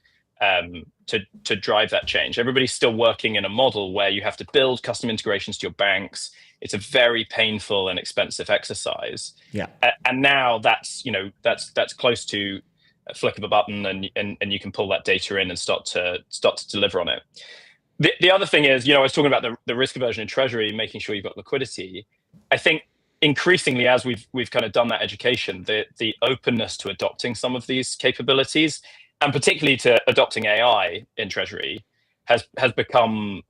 Speaker 6: drive that change. Everybody's still working in a model where you have to build custom integrations to your banks. It's a very painful and expensive exercise.
Speaker 2: Yeah.
Speaker 6: And now that's close to a flick of a button, and you can pull that data in and start to deliver on it. The other thing is, I was talking about the risk aversion in treasury, making sure you've got liquidity. I think increasingly, as we've kind of done that education, the openness to adopting some of these capabilities, and particularly to adopting AI in treasury, has become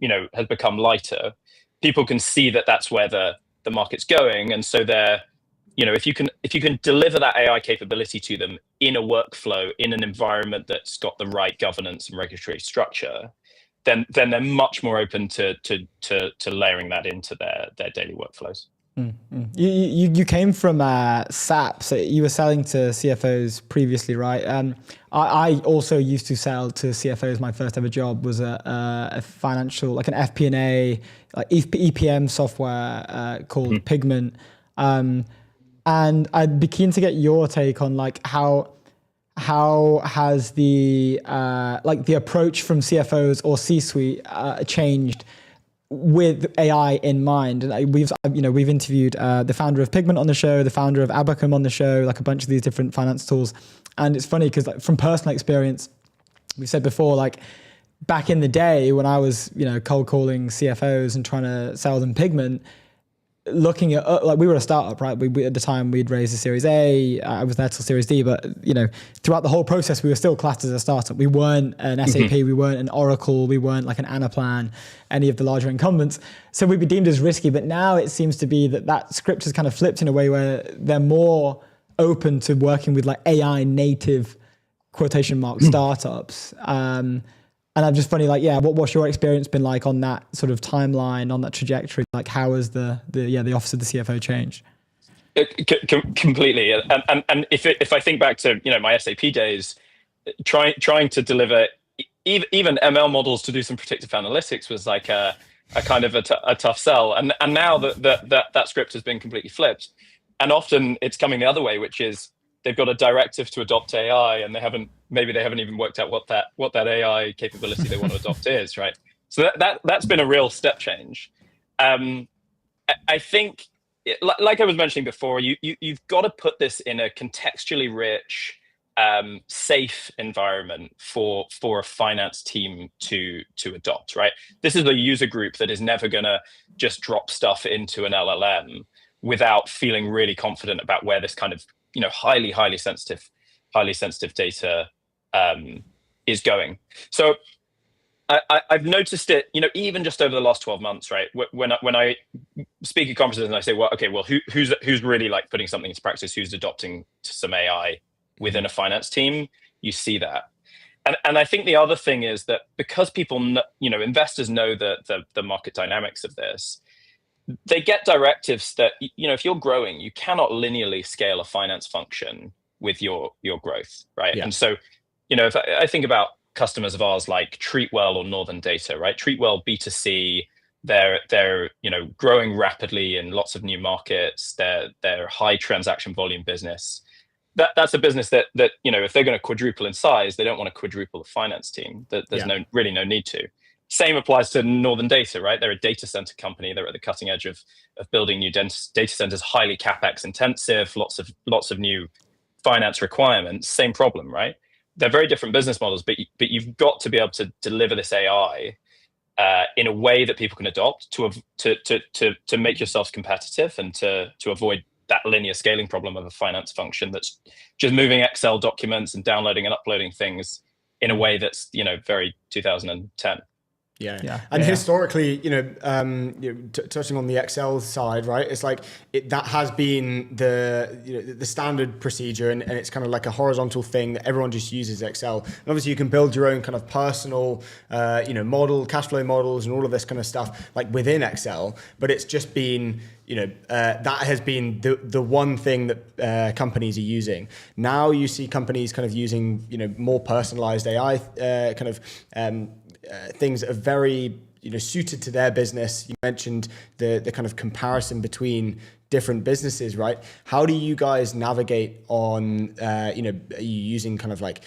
Speaker 6: lighter. People can see that that's where the market's going, and so if you can deliver that AI capability to them in a workflow, in an environment that's got the right governance and regulatory structure, then they're much more open to layering that into their daily workflows.
Speaker 1: Mm-hmm. You came from SAP, so you were selling to CFOs previously, right? I also used to sell to CFOs. My first ever job was a financial, an FP&A, EPM software called Pigment, and I'd be keen to get your take on how has the the approach from CFOs or C-suite changed with AI in mind. And we've interviewed the founder of Pigment on the show, the founder of Bakker on the show, a bunch of these different finance tools. And it's funny because from personal experience, we said before, back in the day when I was cold calling CFOs and trying to sell them Pigment, looking at we were a startup, right? We at the time we'd raised a Series A. I was there till Series D, but throughout the whole process we were still classed as a startup. We weren't an SAP, we weren't an Oracle, we weren't an Anaplan, any of the larger incumbents. So we'd be deemed as risky. But now it seems to be that script has kind of flipped in a way where they're more open to working with AI native quotation mark startups. And I'm just funny, what's your experience been like on that sort of timeline, on that trajectory? How has the office of the CFO changed?
Speaker 6: Completely. And if I think back to my SAP days, trying to deliver even ML models to do some predictive analytics was a kind of a tough sell. And now that script has been completely flipped, and often it's coming the other way, which is they've got a directive to adopt AI, and they haven't even worked out what that AI capability they want to adopt is, right? So that's been a real step change. I think, like I was mentioning before, you've got to put this in a contextually rich safe environment for a finance team to adopt, right? This is a user group that is never going to just drop stuff into an LLM without feeling really confident about where this kind of, highly sensitive data is going. So I've noticed it, even just over the last 12 months, right? When I speak at conferences and I say, well, okay, well, who's really like putting something into practice, who's adopting some AI within a finance team, you see that. And I think the other thing is that because people, investors know the market dynamics of this, they get directives that, if you're growing, you cannot linearly scale a finance function with your growth, right? Yeah. And so, if I think about customers of ours like Treatwell or Northern Data, right? Treatwell B2C, they're growing rapidly in lots of new markets. They're high transaction volume business. That's a business that if they're going to quadruple in size, they don't want to quadruple the finance team. There's really no need to. Same applies to Northern Data, right? They're a data center company. They're at the cutting edge of building new data centers, highly capex intensive, lots of new finance requirements. Same problem, right? They're very different business models, but you've got to be able to deliver this AI in a way that people can adopt to make yourselves competitive and to avoid that linear scaling problem of a finance function that's just moving Excel documents and downloading and uploading things in a way that's very 2010.
Speaker 2: Yeah. And historically, touching on the Excel side, right? It's like that has been the standard procedure, and it's kind of like a horizontal thing that everyone just uses Excel. And obviously, you can build your own kind of personal, model, cash flow models, and all of this kind of stuff like within Excel. But it's just been, that has been the one thing that companies are using. Now you see companies kind of using, more personalized AI things that are very suited to their business. You mentioned the kind of comparison between different businesses, right? How do you guys navigate on are you using kind of like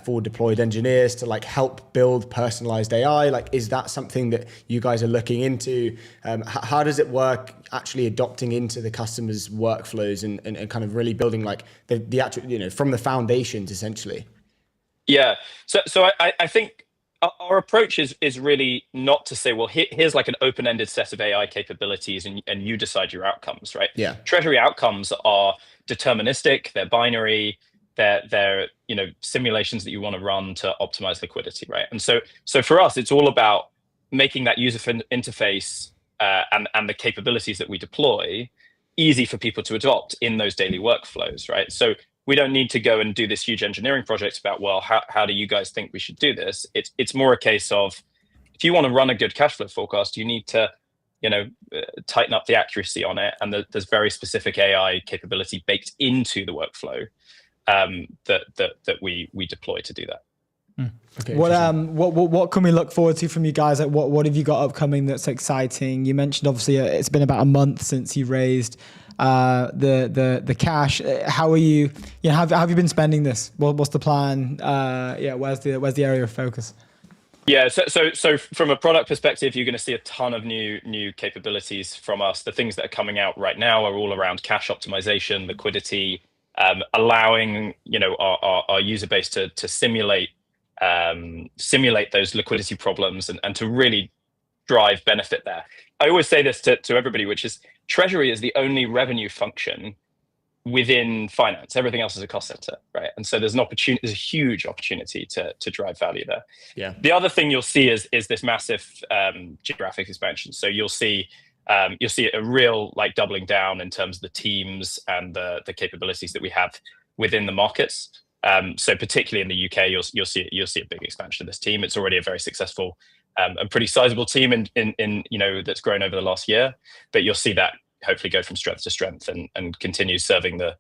Speaker 2: forward deployed engineers to like help build personalized AI? Like, is that something that you guys are looking into? How does it work actually adopting into the customer's workflows and kind of really building like the actual from the foundations essentially?
Speaker 6: Yeah, so I think our approach is really not to say, well, here's like an open-ended set of AI capabilities and you decide your outcomes, right?
Speaker 2: Yeah.
Speaker 6: Treasury outcomes are deterministic, they're binary, they're simulations that you want to run to optimize liquidity, right? And so for us, it's all about making that user interface and the capabilities that we deploy easy for people to adopt in those daily workflows, right? So we don't need to go and do this huge engineering project about, well, how do you guys think we should do this? It's more a case of, if you want to run a good cash flow forecast, you need to, tighten up the accuracy on it. And there's very specific AI capability baked into the workflow that we deploy to do that.
Speaker 1: Okay, what can we look forward to from you guys? Like what have you got upcoming that's exciting? You mentioned obviously it's been about a month since you raised the cash. How are you? How have you been spending this? What's the plan? Where's the area of focus?
Speaker 6: Yeah, so from a product perspective, you're going to see a ton of new capabilities from us. The things that are coming out right now are all around cash optimization, liquidity, allowing our user base to simulate those liquidity problems and to really drive benefit there. I always say this to everybody, which is treasury is the only revenue function within finance. Everything else is a cost center, right? And so there's a huge opportunity to drive value there.
Speaker 2: Yeah.
Speaker 6: The other thing you'll see is this massive geographic expansion. So you'll see a real like doubling down in terms of the teams and the capabilities that we have within the markets. So particularly in the UK, you'll see a big expansion of this team. It's already a very successful and pretty sizable team in that's grown over the last year, but you'll see that hopefully go from strength to strength and continue serving the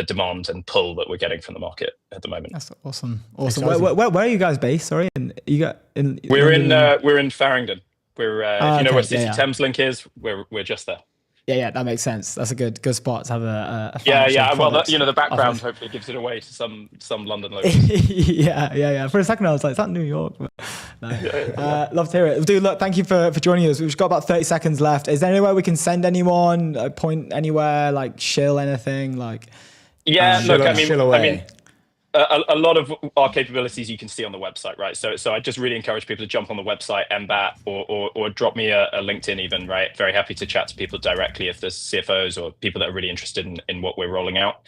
Speaker 6: demand and pull that we're getting from the market at the moment.
Speaker 1: That's awesome. Where are you guys based? Sorry, and
Speaker 6: we're in Farringdon. We're if you know where City Thames Link is, we're just there.
Speaker 1: Yeah, that makes sense. That's a good spot to have a
Speaker 6: Well, the background hopefully gives it away to some London locals.
Speaker 1: yeah. For a second, I was like, is that New York? But no. Love to hear it, dude. Look, thank you for joining us. We've got about 30 seconds left. Is there anywhere we can send anyone? Point anywhere? Like shill anything? Like
Speaker 6: look, I mean, a lot of our capabilities you can see on the website, right? So I just really encourage people to jump on the website, Embat, or drop me a LinkedIn even, right? Very happy to chat to people directly if there's CFOs or people that are really interested in what we're rolling out.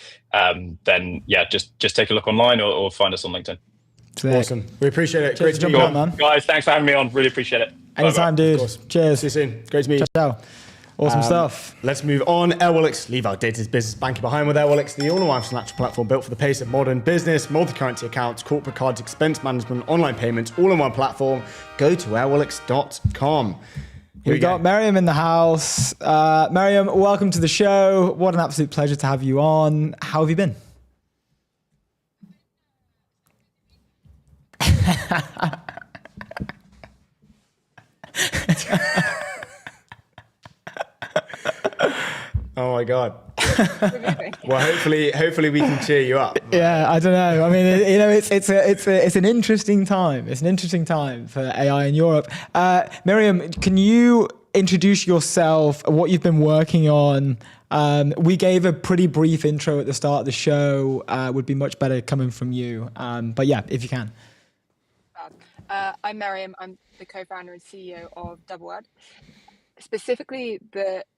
Speaker 6: Then yeah, just take a look online or find us on LinkedIn.
Speaker 2: Awesome. We appreciate it. Great
Speaker 1: Cheers
Speaker 2: to
Speaker 1: for
Speaker 2: meet you.
Speaker 1: jumping on, man.
Speaker 6: Guys, thanks for having me on. Really appreciate it.
Speaker 1: Anytime,
Speaker 6: Bye-bye.
Speaker 1: dude.
Speaker 2: course.
Speaker 1: Cheers.
Speaker 2: See you soon. Great to meet you.
Speaker 1: Ciao. Awesome stuff.
Speaker 2: Let's move on. Airwallex, leave outdated business banking behind with Airwallex, the all-in-one financial platform built for the pace of modern business, multi-currency accounts, corporate cards, expense management, online payments, all in one platform. Go to airwallex.com.
Speaker 1: We got Meryem in the house. Meryem, welcome to the show. What an absolute pleasure to have you on. How have you been?
Speaker 2: Oh my God. Well, hopefully we can cheer you up.
Speaker 1: Yeah, I don't know. I mean, it's an interesting time. It's an interesting time for AI in Europe. Meryem, can you introduce yourself, what you've been working on? We gave a pretty brief intro at the start of the show. Would be much better coming from you. But yeah, if you can.
Speaker 7: I'm Meryem. I'm the co-founder and CEO of Doubleword. Specifically,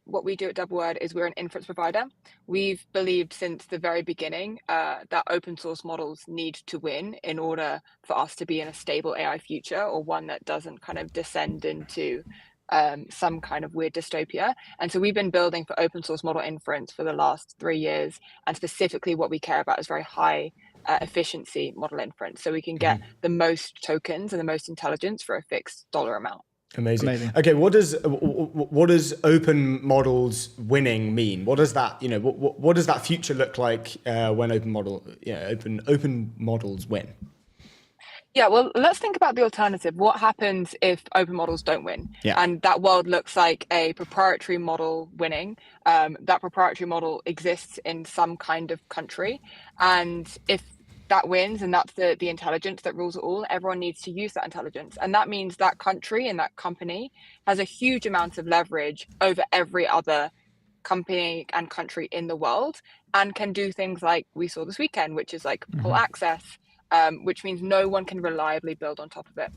Speaker 7: what we do at Doubleword is we're an inference provider. We've believed since the very beginning that open source models need to win in order for us to be in a stable AI future, or one that doesn't kind of descend into some kind of weird dystopia. And so we've been building for open source model inference for the last 3 years. And specifically what we care about is very high efficiency model inference. So we can get the most tokens and the most intelligence for a fixed dollar amount.
Speaker 2: Amazing. Okay, what does open models winning mean? What does that, what does that future look like when open models win?
Speaker 7: Yeah, well, let's think about the alternative. What happens if open models don't win?
Speaker 2: Yeah.
Speaker 7: And that world looks like a proprietary model winning. That proprietary model exists in some kind of country. And if that wins and that's the intelligence that rules it all, everyone needs to use that intelligence. And that means that country and that company has a huge amount of leverage over every other company and country in the world, and can do things like we saw this weekend, which is like full access, which means no one can reliably build on top of it.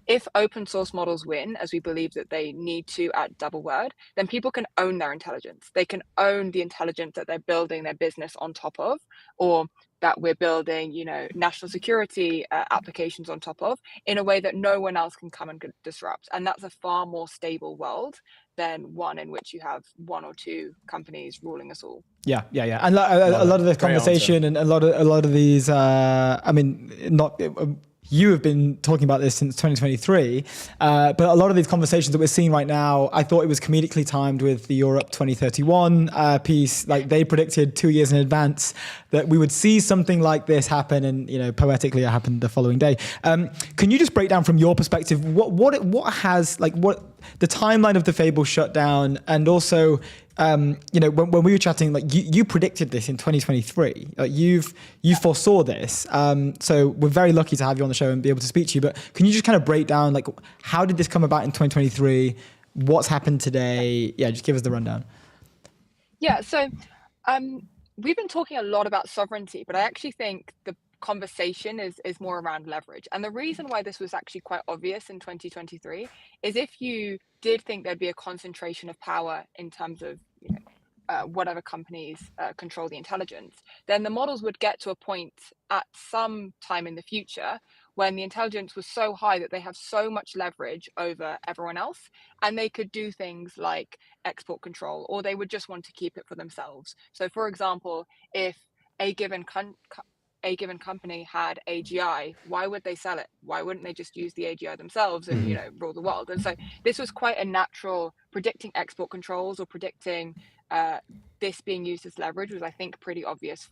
Speaker 7: If open source models win, as we believe that they need to at Doubleword, then people can own their intelligence. They can own the intelligence that they're building their business on top of, or that we're building, national security applications on top of, in a way that no one else can come and disrupt. And that's a far more stable world than one in which you have one or two companies ruling us all.
Speaker 1: Yeah. And a lot of the conversation and a lot of these, you have been talking about this since 2023, but a lot of these conversations that we're seeing right now, I thought it was comedically timed with the Europe 2031 piece. Like they predicted 2 years in advance that we would see something like this happen, and poetically it happened the following day. Can you just break down from your perspective what has the timeline of the Fable shutdown, and also when we were chatting, you predicted this in 2023. You foresaw this. So we're very lucky to have you on the show and be able to speak to you. But can you just kind of break down how did this come about in 2023? What's happened today? Yeah, just give us the rundown.
Speaker 7: Yeah. So we've been talking a lot about sovereignty, but I actually think the conversation is more around leverage. And the reason why this was actually quite obvious in 2023 is if you did think there'd be a concentration of power in terms of whatever companies control the intelligence, then the models would get to a point at some time in the future when the intelligence was so high that they have so much leverage over everyone else, and they could do things like export control, or they would just want to keep it for themselves. So for example, if a given company had AGI, why would they sell it? Why wouldn't they just use the AGI themselves and rule the world? And so this was quite a natural. Predicting export controls or predicting this being used as leverage was, I think, pretty obvious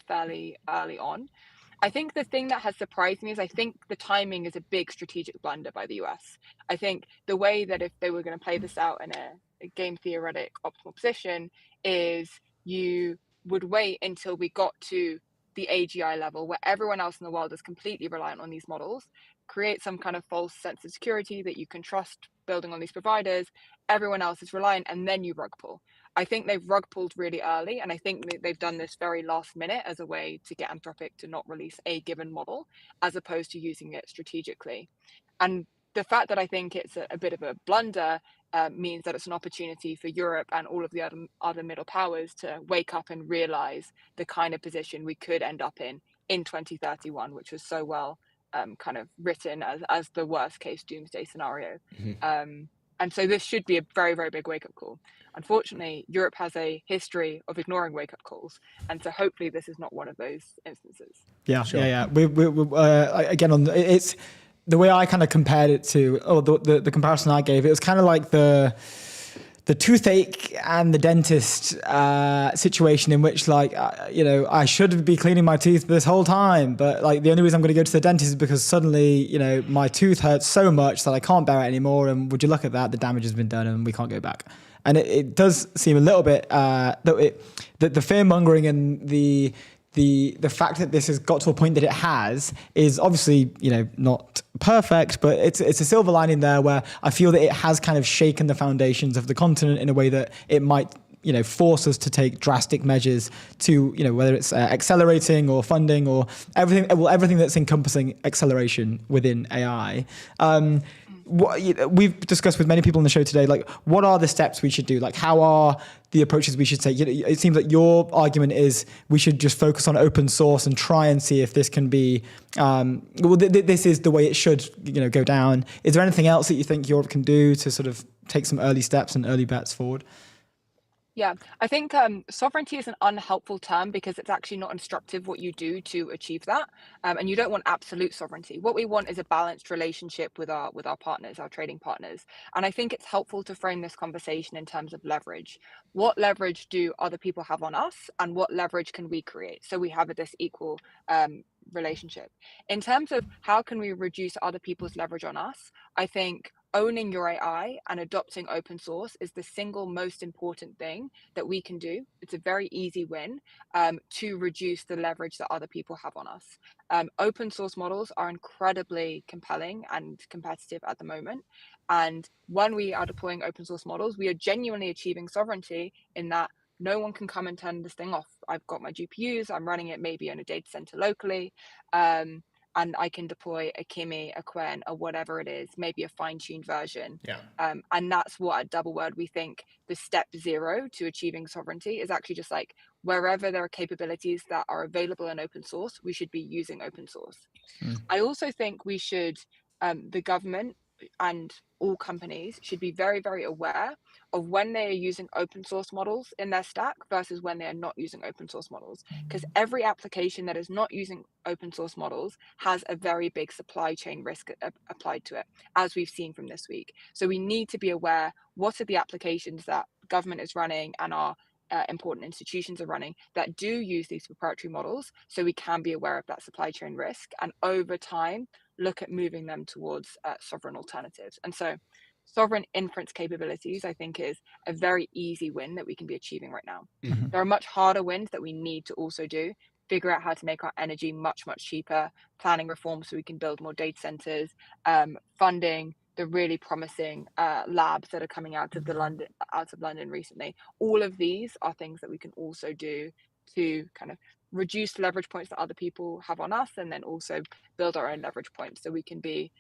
Speaker 7: fairly early on. I think the thing that has surprised me is I think the timing is a big strategic blunder by the US. I think the way that if they were going to play this out in a game theoretic optimal position is you would wait until we got to the AGI level where everyone else in the world is completely reliant on these models, create some kind of false sense of security that you can trust building on these providers, everyone else is reliant, and then you rug pull. I think they've rug pulled really early, and I think they've done this very last minute as a way to get Anthropic to not release a given model, as opposed to using it strategically. And the fact that I think it's a bit of a blunder means that it's an opportunity for Europe and all of the other middle powers to wake up and realize the kind of position we could end up in 2031, which was so well kind of written as the worst case doomsday scenario. And so this should be a very, very big wake-up call. Unfortunately, Europe has a history of ignoring wake-up calls, and so hopefully this is not one of those instances.
Speaker 1: Yeah, sure. Yeah. We again, it's the way I kind of compared it to the comparison I gave. It was kind of like the toothache and the dentist situation, in which I should be cleaning my teeth this whole time, but like the only reason I'm going to go to the dentist is because suddenly my tooth hurts so much that I can't bear it anymore, and would you look at that, the damage has been done and we can't go back. And it does seem a little bit that the fear mongering and the fact that this has got to a point that it has is obviously, not perfect, but it's a silver lining there, where I feel that it has kind of shaken the foundations of the continent in a way that it might, force us to take drastic measures to, whether it's accelerating or funding or everything that's encompassing acceleration within AI. We've discussed with many people on the show today, like, what are the steps we should do? Like, how are the approaches we should take? It seems like your argument is we should just focus on open source and try and see if this can be, this is the way it should, go down. Is there anything else that you think Europe can do to sort of take some early steps and early bets forward?
Speaker 7: Yeah, I think sovereignty is an unhelpful term because it's actually not instructive what you do to achieve that. And you don't want absolute sovereignty. What we want is a balanced relationship with our partners, our trading partners. And I think it's helpful to frame this conversation in terms of leverage. What leverage do other people have on us, and what leverage can we create so we have this equal relationship? In terms of how can we reduce other people's leverage on us, I think owning your AI and adopting open source is the single most important thing that we can do. It's a very easy win to reduce the leverage that other people have on us. Open source models are incredibly compelling and competitive at the moment. And when we are deploying open source models, we are genuinely achieving sovereignty in that no one can come and turn this thing off. I've got my GPUs, I'm running it maybe in a data center locally. And I can deploy a Kimi, a Quen, or whatever it is, maybe a fine-tuned version.
Speaker 2: Yeah.
Speaker 7: And that's what at Doubleword we think the step 0 to achieving sovereignty is actually just like wherever there are capabilities that are available in open source, we should be using open source. I also think we should, the government and all companies should be very, very aware of when they are using open source models in their stack versus when they are not using open source models. Because every application that is not using open source models has a very big supply chain risk applied to it, as we've seen from this week. So we need to be aware, what are the applications that government is running and our important institutions are running that do use these proprietary models, so we can be aware of that supply chain risk, and over time look at moving them towards sovereign alternatives. And so sovereign inference capabilities, I think, is a very easy win that we can be achieving right now. There are much harder wins that we need to also do. Figure out how to make our energy much, much cheaper, planning reforms so we can build more data centers, funding the really promising labs that are coming out of London recently. All of these are things that we can also do to kind of reduce leverage points that other people have on us, and then also build our own leverage points so we can be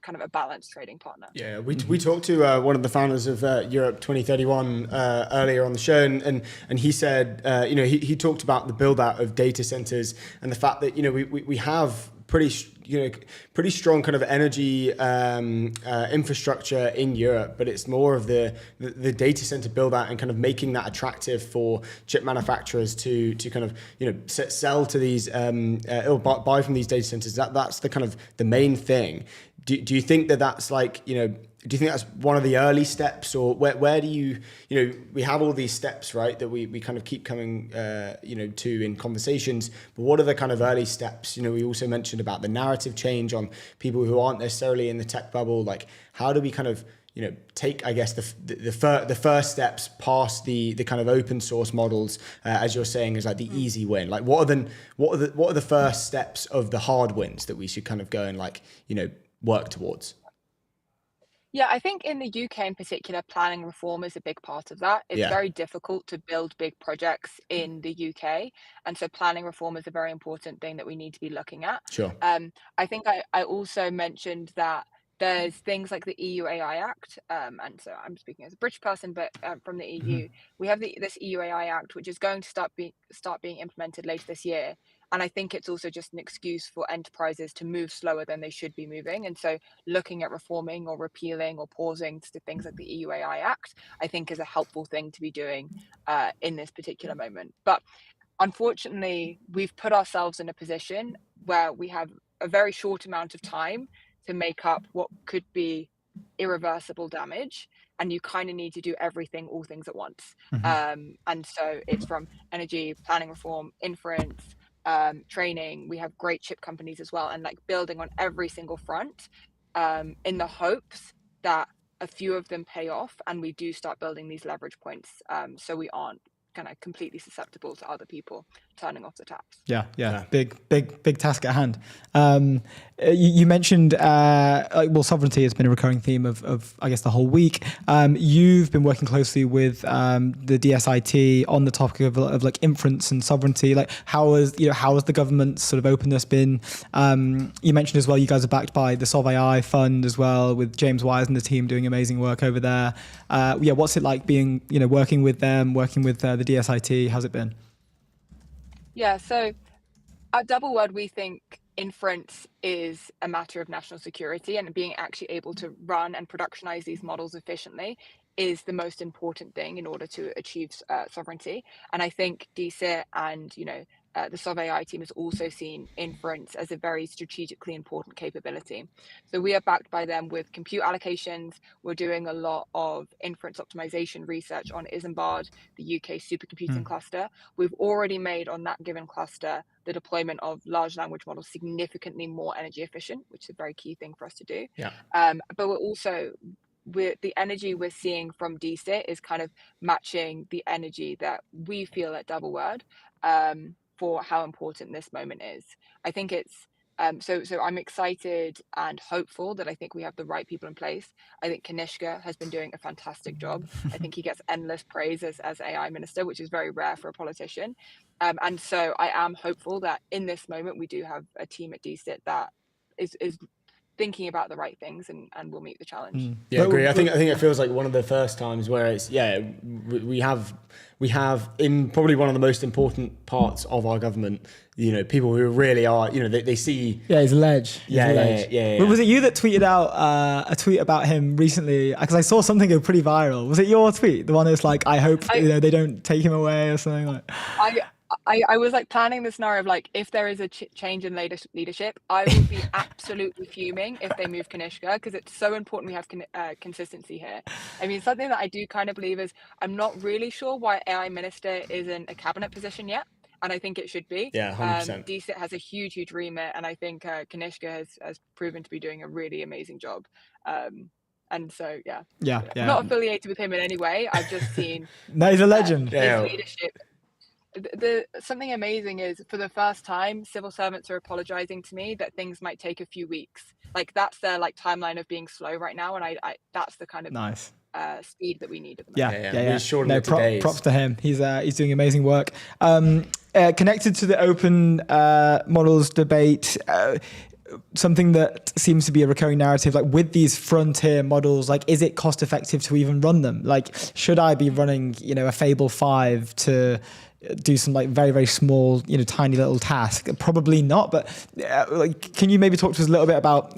Speaker 7: kind of a balanced trading partner.
Speaker 2: Yeah, we talked to one of the founders of Europe 2031 earlier on the show, and he said, he talked about the build out of data centers and the fact that we have pretty strong kind of energy infrastructure in Europe, but it's more of the data center build out and kind of making that attractive for chip manufacturers to kind of sell to these or buy from these data centers. That's the kind of the main thing. Do you think that's like, do you think that's one of the early steps, or where do you, we have all these steps, right, that we kind of keep coming, to in conversations, but what are the kind of early steps? We also mentioned about the narrative change on people who aren't necessarily in the tech bubble. Like, how do we kind of, take, I guess, the first steps past the kind of open source models, as you're saying, is like the easy win. Like, what are the first steps of the hard wins that we should kind of go and work towards?
Speaker 7: Yeah, I think in the UK in particular, planning reform is a big part of that. It's
Speaker 2: Yeah.
Speaker 7: very difficult to build big projects in the UK. And so planning reform is a very important thing that we need to be looking at.
Speaker 2: Sure.
Speaker 7: I think I also mentioned that there's things like the EU AI Act, and so I'm speaking as a British person, but from the EU, we have this EU AI Act, which is going to start being implemented later this year. And I think it's also just an excuse for enterprises to move slower than they should be moving. And so looking at reforming or repealing or pausing to things like the EU AI Act, I think is a helpful thing to be doing in this particular moment. But unfortunately, we've put ourselves in a position where we have a very short amount of time to make up what could be irreversible damage. And you kind of need to do everything, all things at once. And so it's from energy, planning reform, inference, training. We have great chip companies as well, and like building on every single front in the hopes that a few of them pay off and we do start building these leverage points so we aren't kind of completely susceptible to other people turning off the taps.
Speaker 1: Yeah. Big task at hand. You mentioned, well, sovereignty has been a recurring theme of I guess the whole week. You've been working closely with the DSIT on the topic of like inference and sovereignty. Like how has the government's sort of openness been? You mentioned as well, you guys are backed by the SovAI fund as well, with James Wise and the team doing amazing work over there. What's it like being, working with them, working with the DSIT? How's it been?
Speaker 7: Yeah, so at Doubleword, we think inference is a matter of national security, and being actually able to run and productionize these models efficiently is the most important thing in order to achieve sovereignty. And I think DSIT and the SovAI team has also seen inference as a very strategically important capability. So we are backed by them with compute allocations. We're doing a lot of inference optimization research on Embat, the UK supercomputing cluster. We've already made on that given cluster the deployment of large language models significantly more energy efficient, which is a very key thing for us to do.
Speaker 2: Yeah.
Speaker 7: But the energy we're seeing from DSIT is kind of matching the energy that we feel at Doubleword for how important this moment is. I think it's so I'm excited and hopeful that I think we have the right people in place. I think Kanishka has been doing a fantastic job. I think he gets endless praise as AI minister, which is very rare for a politician. And so I am hopeful that in this moment we do have a team at DSIT that is thinking about the right things and will meet the challenge.
Speaker 2: Yeah, I agree. I think it feels like one of the first times where it's we have in probably one of the most important parts of our government, people who really are, they see.
Speaker 1: Yeah, he's a ledge.
Speaker 2: Yeah.
Speaker 1: But was it you that tweeted out a tweet about him recently? Because I saw something go pretty viral. Was it your tweet? The one that's like, I hope they don't take him away or something like.
Speaker 7: I was like planning the scenario of like, if there is a change in leadership, I would be absolutely fuming if they move Kanishka, because it's so important we have consistency here. I mean, something that I do kind of believe is I'm not really sure why AI minister isn't a cabinet position yet. And I think it should be.
Speaker 2: Yeah, 100%.
Speaker 7: DSIT has a huge remit, and I think Kanishka has proven to be doing a really amazing job. And so,
Speaker 1: yeah.
Speaker 7: I'm not affiliated with him in any way. I've just seen.
Speaker 1: No, he's a legend.
Speaker 7: His leadership. Something amazing is, for the first time, civil servants are apologizing to me that things might take a few weeks. Like that's their timeline of being slow right now, and I that's the kind of
Speaker 1: nice
Speaker 7: speed that we need at the moment.
Speaker 1: Yeah. Props to him. He's doing amazing work. Connected to the open models debate. Something that seems to be a recurring narrative, like with these frontier models, like is it cost effective to even run them? Like, should I be running, a Fable 5 to do some very, very small, tiny little task? Probably not. But can you maybe talk to us a little bit about,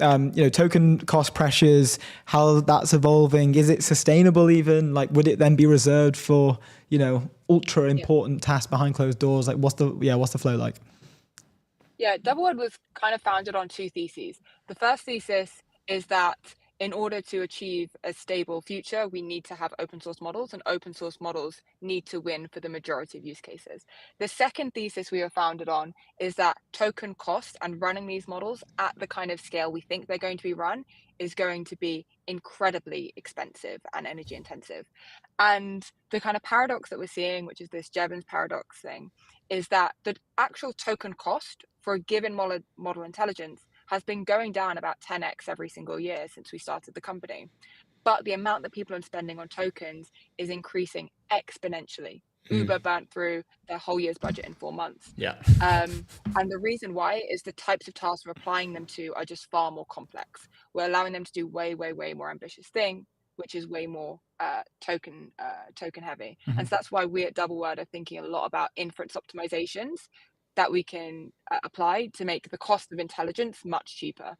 Speaker 1: token cost pressures, how that's evolving? Is it sustainable even? Like, would it then be reserved for, ultra important tasks behind closed doors? Like, what's the flow like?
Speaker 7: Yeah, Doubleword was kind of founded on two theses. The first thesis is that in order to achieve a stable future, we need to have open source models, and open source models need to win for the majority of use cases. The second thesis we are founded on is that token cost and running these models at the kind of scale we think they're going to be run is going to be incredibly expensive and energy intensive. And the kind of paradox that we're seeing, which is this Jevons paradox thing, is that the actual token cost for a given model intelligence has been going down about 10x every single year since we started the company. But the amount that people are spending on tokens is increasing exponentially. Uber burnt through their whole year's budget in 4 months.
Speaker 2: Yeah.
Speaker 7: And the reason why is the types of tasks we're applying them to are just far more complex. We're allowing them to do way, way, way more ambitious thing, which is way more token heavy. And so that's why we at Doubleword are thinking a lot about inference optimizations that we can apply to make the cost of intelligence much cheaper.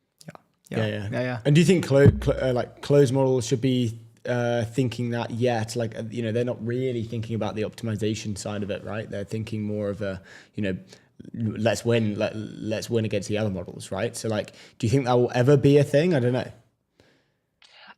Speaker 2: Yeah. And do you think closed models should be thinking that yet? Like, they're not really thinking about the optimization side of it, right? They're thinking more of a, let's win against the other models, right? So like, do you think that will ever be a thing? I don't know.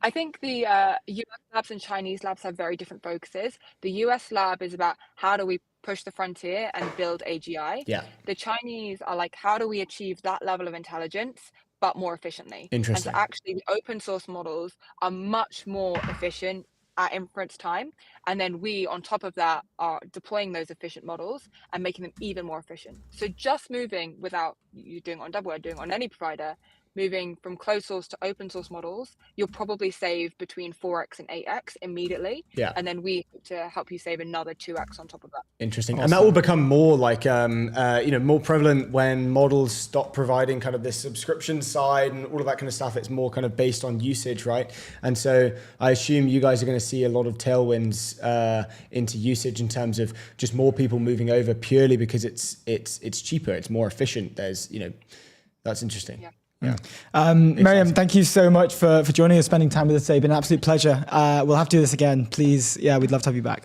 Speaker 7: I think the US labs and Chinese labs have very different focuses. The US lab is about how do we push the frontier and build AGI.
Speaker 2: Yeah.
Speaker 7: The Chinese are like, how do we achieve that level of intelligence, but more efficiently?
Speaker 2: Interesting.
Speaker 7: And so actually the open source models are much more efficient at inference time. And then we, on top of that, are deploying those efficient models and making them even more efficient. So just moving without you doing on Doubleword, doing on any provider, moving from closed source to open source models, you'll probably save between 4x and 8x immediately.
Speaker 2: Yeah.
Speaker 7: And then we hope to help you save another 2x on top of that.
Speaker 2: Interesting. Awesome. And that will become more like, more prevalent when models stop providing kind of this subscription side and all of that kind of stuff. It's more kind of based on usage, right? And so I assume you guys are going to see a lot of tailwinds into usage in terms of just more people moving over purely because it's cheaper, it's more efficient. There's, that's interesting. Yeah.
Speaker 1: Yeah. Meryem, thank you so much for joining us, spending time with us today. It's been an absolute pleasure. We'll have to do this again, please. Yeah, we'd love to have you back.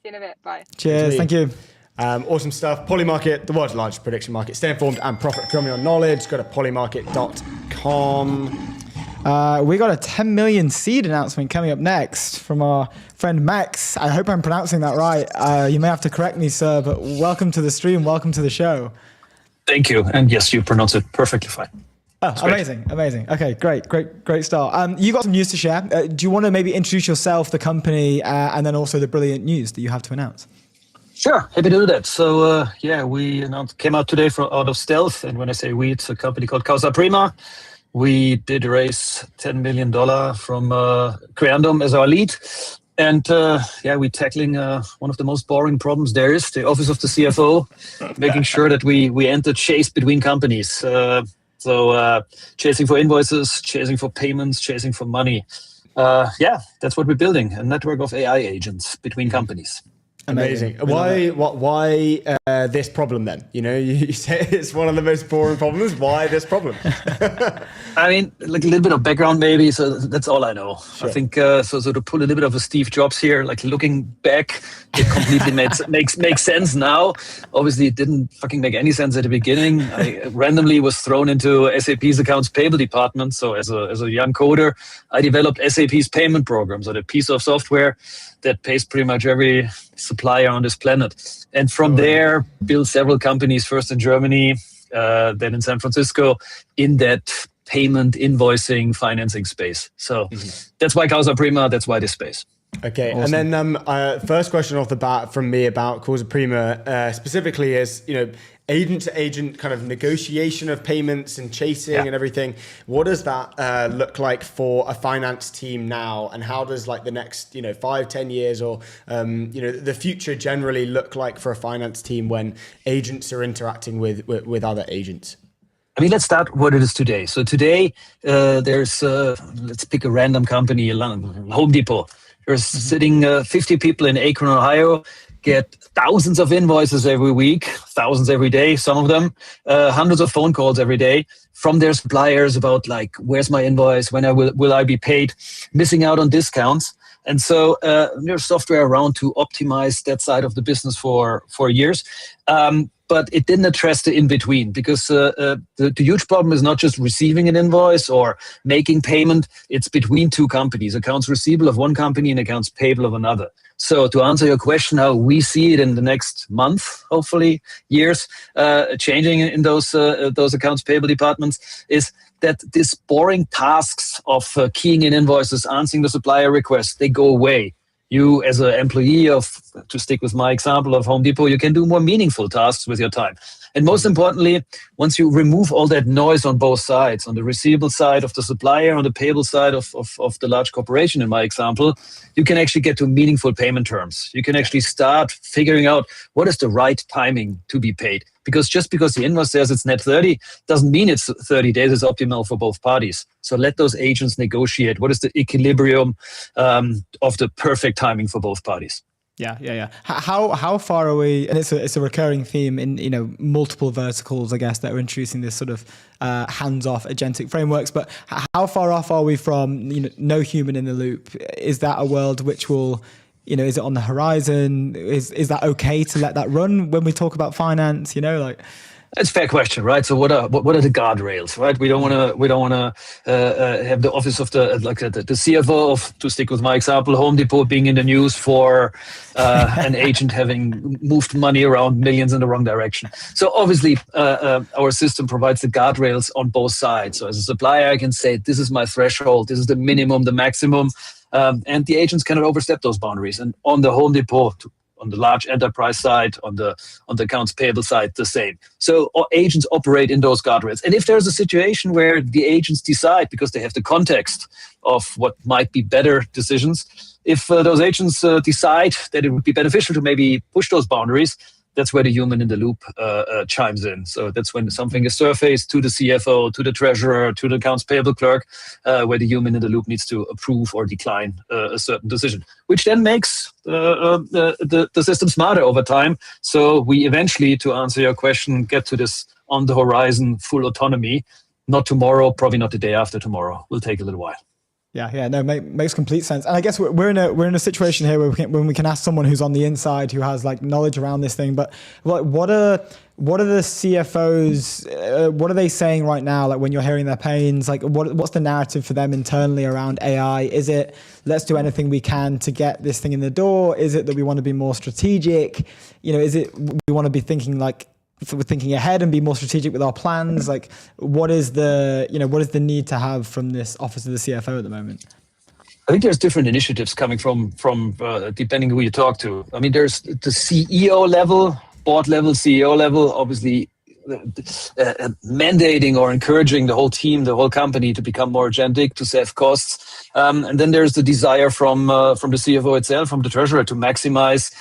Speaker 7: See you in a bit. Bye.
Speaker 1: Cheers. Thank you.
Speaker 2: Awesome stuff. Polymarket, the world's largest prediction market. Stay informed and profit from your knowledge. Go to polymarket.com.
Speaker 1: We got a 10 million seed announcement coming up next from our friend Maex. I hope I'm pronouncing that right. You may have to correct me, sir, but welcome to the stream. Welcome to the show.
Speaker 8: Thank you. And yes, you pronounce it perfectly fine.
Speaker 1: Oh, amazing. Okay, great start. You got some news to share. Do you want to maybe introduce yourself, the company, and then also the brilliant news that you have to announce?
Speaker 8: Sure, happy to do that. So we came out today out of stealth. And when I say we, it's a company called Causa Prima. We did raise $10 million from Creandum as our lead. And we're tackling one of the most boring problems there is, the office of the CFO, making sure that we end the chase between companies. So chasing for invoices, chasing for payments, chasing for money. That's what we're building, a network of AI agents between companies.
Speaker 2: Amazing. Why this problem then? You say it's one of the most boring problems. Why this problem?
Speaker 8: I mean, like a little bit of background maybe. So that's all I know. Sure. I think so to pull a little bit of a Steve Jobs here, like looking back, it completely makes sense now. Obviously, it didn't fucking make any sense at the beginning. I randomly was thrown into SAP's accounts payable department. So as a young coder, I developed SAP's payment program, so the piece of software that pays pretty much every supplier on this planet. And from there, built several companies, first in Germany, then in San Francisco, in that payment, invoicing, financing space. So that's why Causa Prima, that's why this space.
Speaker 2: Okay, awesome. And then first question off the bat from me about Causa Prima specifically is, agent to agent kind of negotiation of payments and chasing and everything. What does that look like for a finance team now? And how does like the next, 5-10 years or, the future generally look like for a finance team when agents are interacting with other agents?
Speaker 8: I mean, let's start what it is today. So today there's, let's pick a random company, Home Depot. There's sitting 50 people in Akron, Ohio, get thousands of invoices every week, thousands every day, some of them, hundreds of phone calls every day from their suppliers about like, where's my invoice? When will I be paid? Missing out on discounts. And so there's software around to optimize that side of the business for years. But it didn't address the in-between because the huge problem is not just receiving an invoice or making payment. It's between two companies, accounts receivable of one company and accounts payable of another. So to answer your question, how we see it in the next month, hopefully years, changing in those accounts payable departments is that these boring tasks of keying in invoices, answering the supplier requests, they go away. You, as an employee to stick with my example of Home Depot, you can do more meaningful tasks with your time. And most importantly, once you remove all that noise on both sides, on the receivable side of the supplier, on the payable side of the large corporation, in my example, you can actually get to meaningful payment terms. You can actually start figuring out what is the right timing to be paid. Because just because the invoice says it's net 30 doesn't mean it's 30 days is optimal for both parties. So let those agents negotiate. What is the equilibrium of the perfect timing for both parties?
Speaker 1: Yeah. How far are we? And it's a recurring theme in multiple verticals, I guess, that are introducing this sort of hands-off agentic frameworks. But how far off are we from no human in the loop? Is that a world which will is it on the horizon? Is that okay to let that run when we talk about finance?
Speaker 8: It's a fair question, right? So what are the guardrails, right? We don't want to have the office of the CFO of, to stick with my example, Home Depot being in the news for an agent having moved money around millions in the wrong direction. So obviously, our system provides the guardrails on both sides. So as a supplier, I can say this is my threshold, this is the minimum, the maximum. And the agents cannot overstep those boundaries. And on the Home Depot, on the large enterprise side, on the accounts payable side, the same. So agents operate in those guardrails. And if there's a situation where the agents decide, because they have the context of what might be better decisions, if those agents decide that it would be beneficial to maybe push those boundaries, that's where the human in the loop chimes in. So that's when something is surfaced to the CFO, to the treasurer, to the accounts payable clerk, where the human in the loop needs to approve or decline a certain decision, which then makes the system smarter over time. So we eventually, to answer your question, get to this on the horizon full autonomy. Not tomorrow, probably not the day after tomorrow. Will take a little while.
Speaker 1: Yeah, no, makes complete sense. And I guess we're in a situation here where we can ask someone who's on the inside who has knowledge around this thing. But what are the CFOs? What are they saying right now? When you're hearing their pains, what's the narrative for them internally around AI? Is it let's do anything we can to get this thing in the door? Is it that we want to be more strategic? Is it we want to be thinking we're thinking ahead and be more strategic with our plans? What is the need to have from this office of the CFO at the moment?
Speaker 8: I think there's different initiatives coming from depending who you talk to. I mean, there's the CEO level, board level, CEO level, obviously mandating or encouraging the whole team, the whole company to become more agentic, to save costs. And then there's the desire from the CFO itself, from the treasurer, to maximize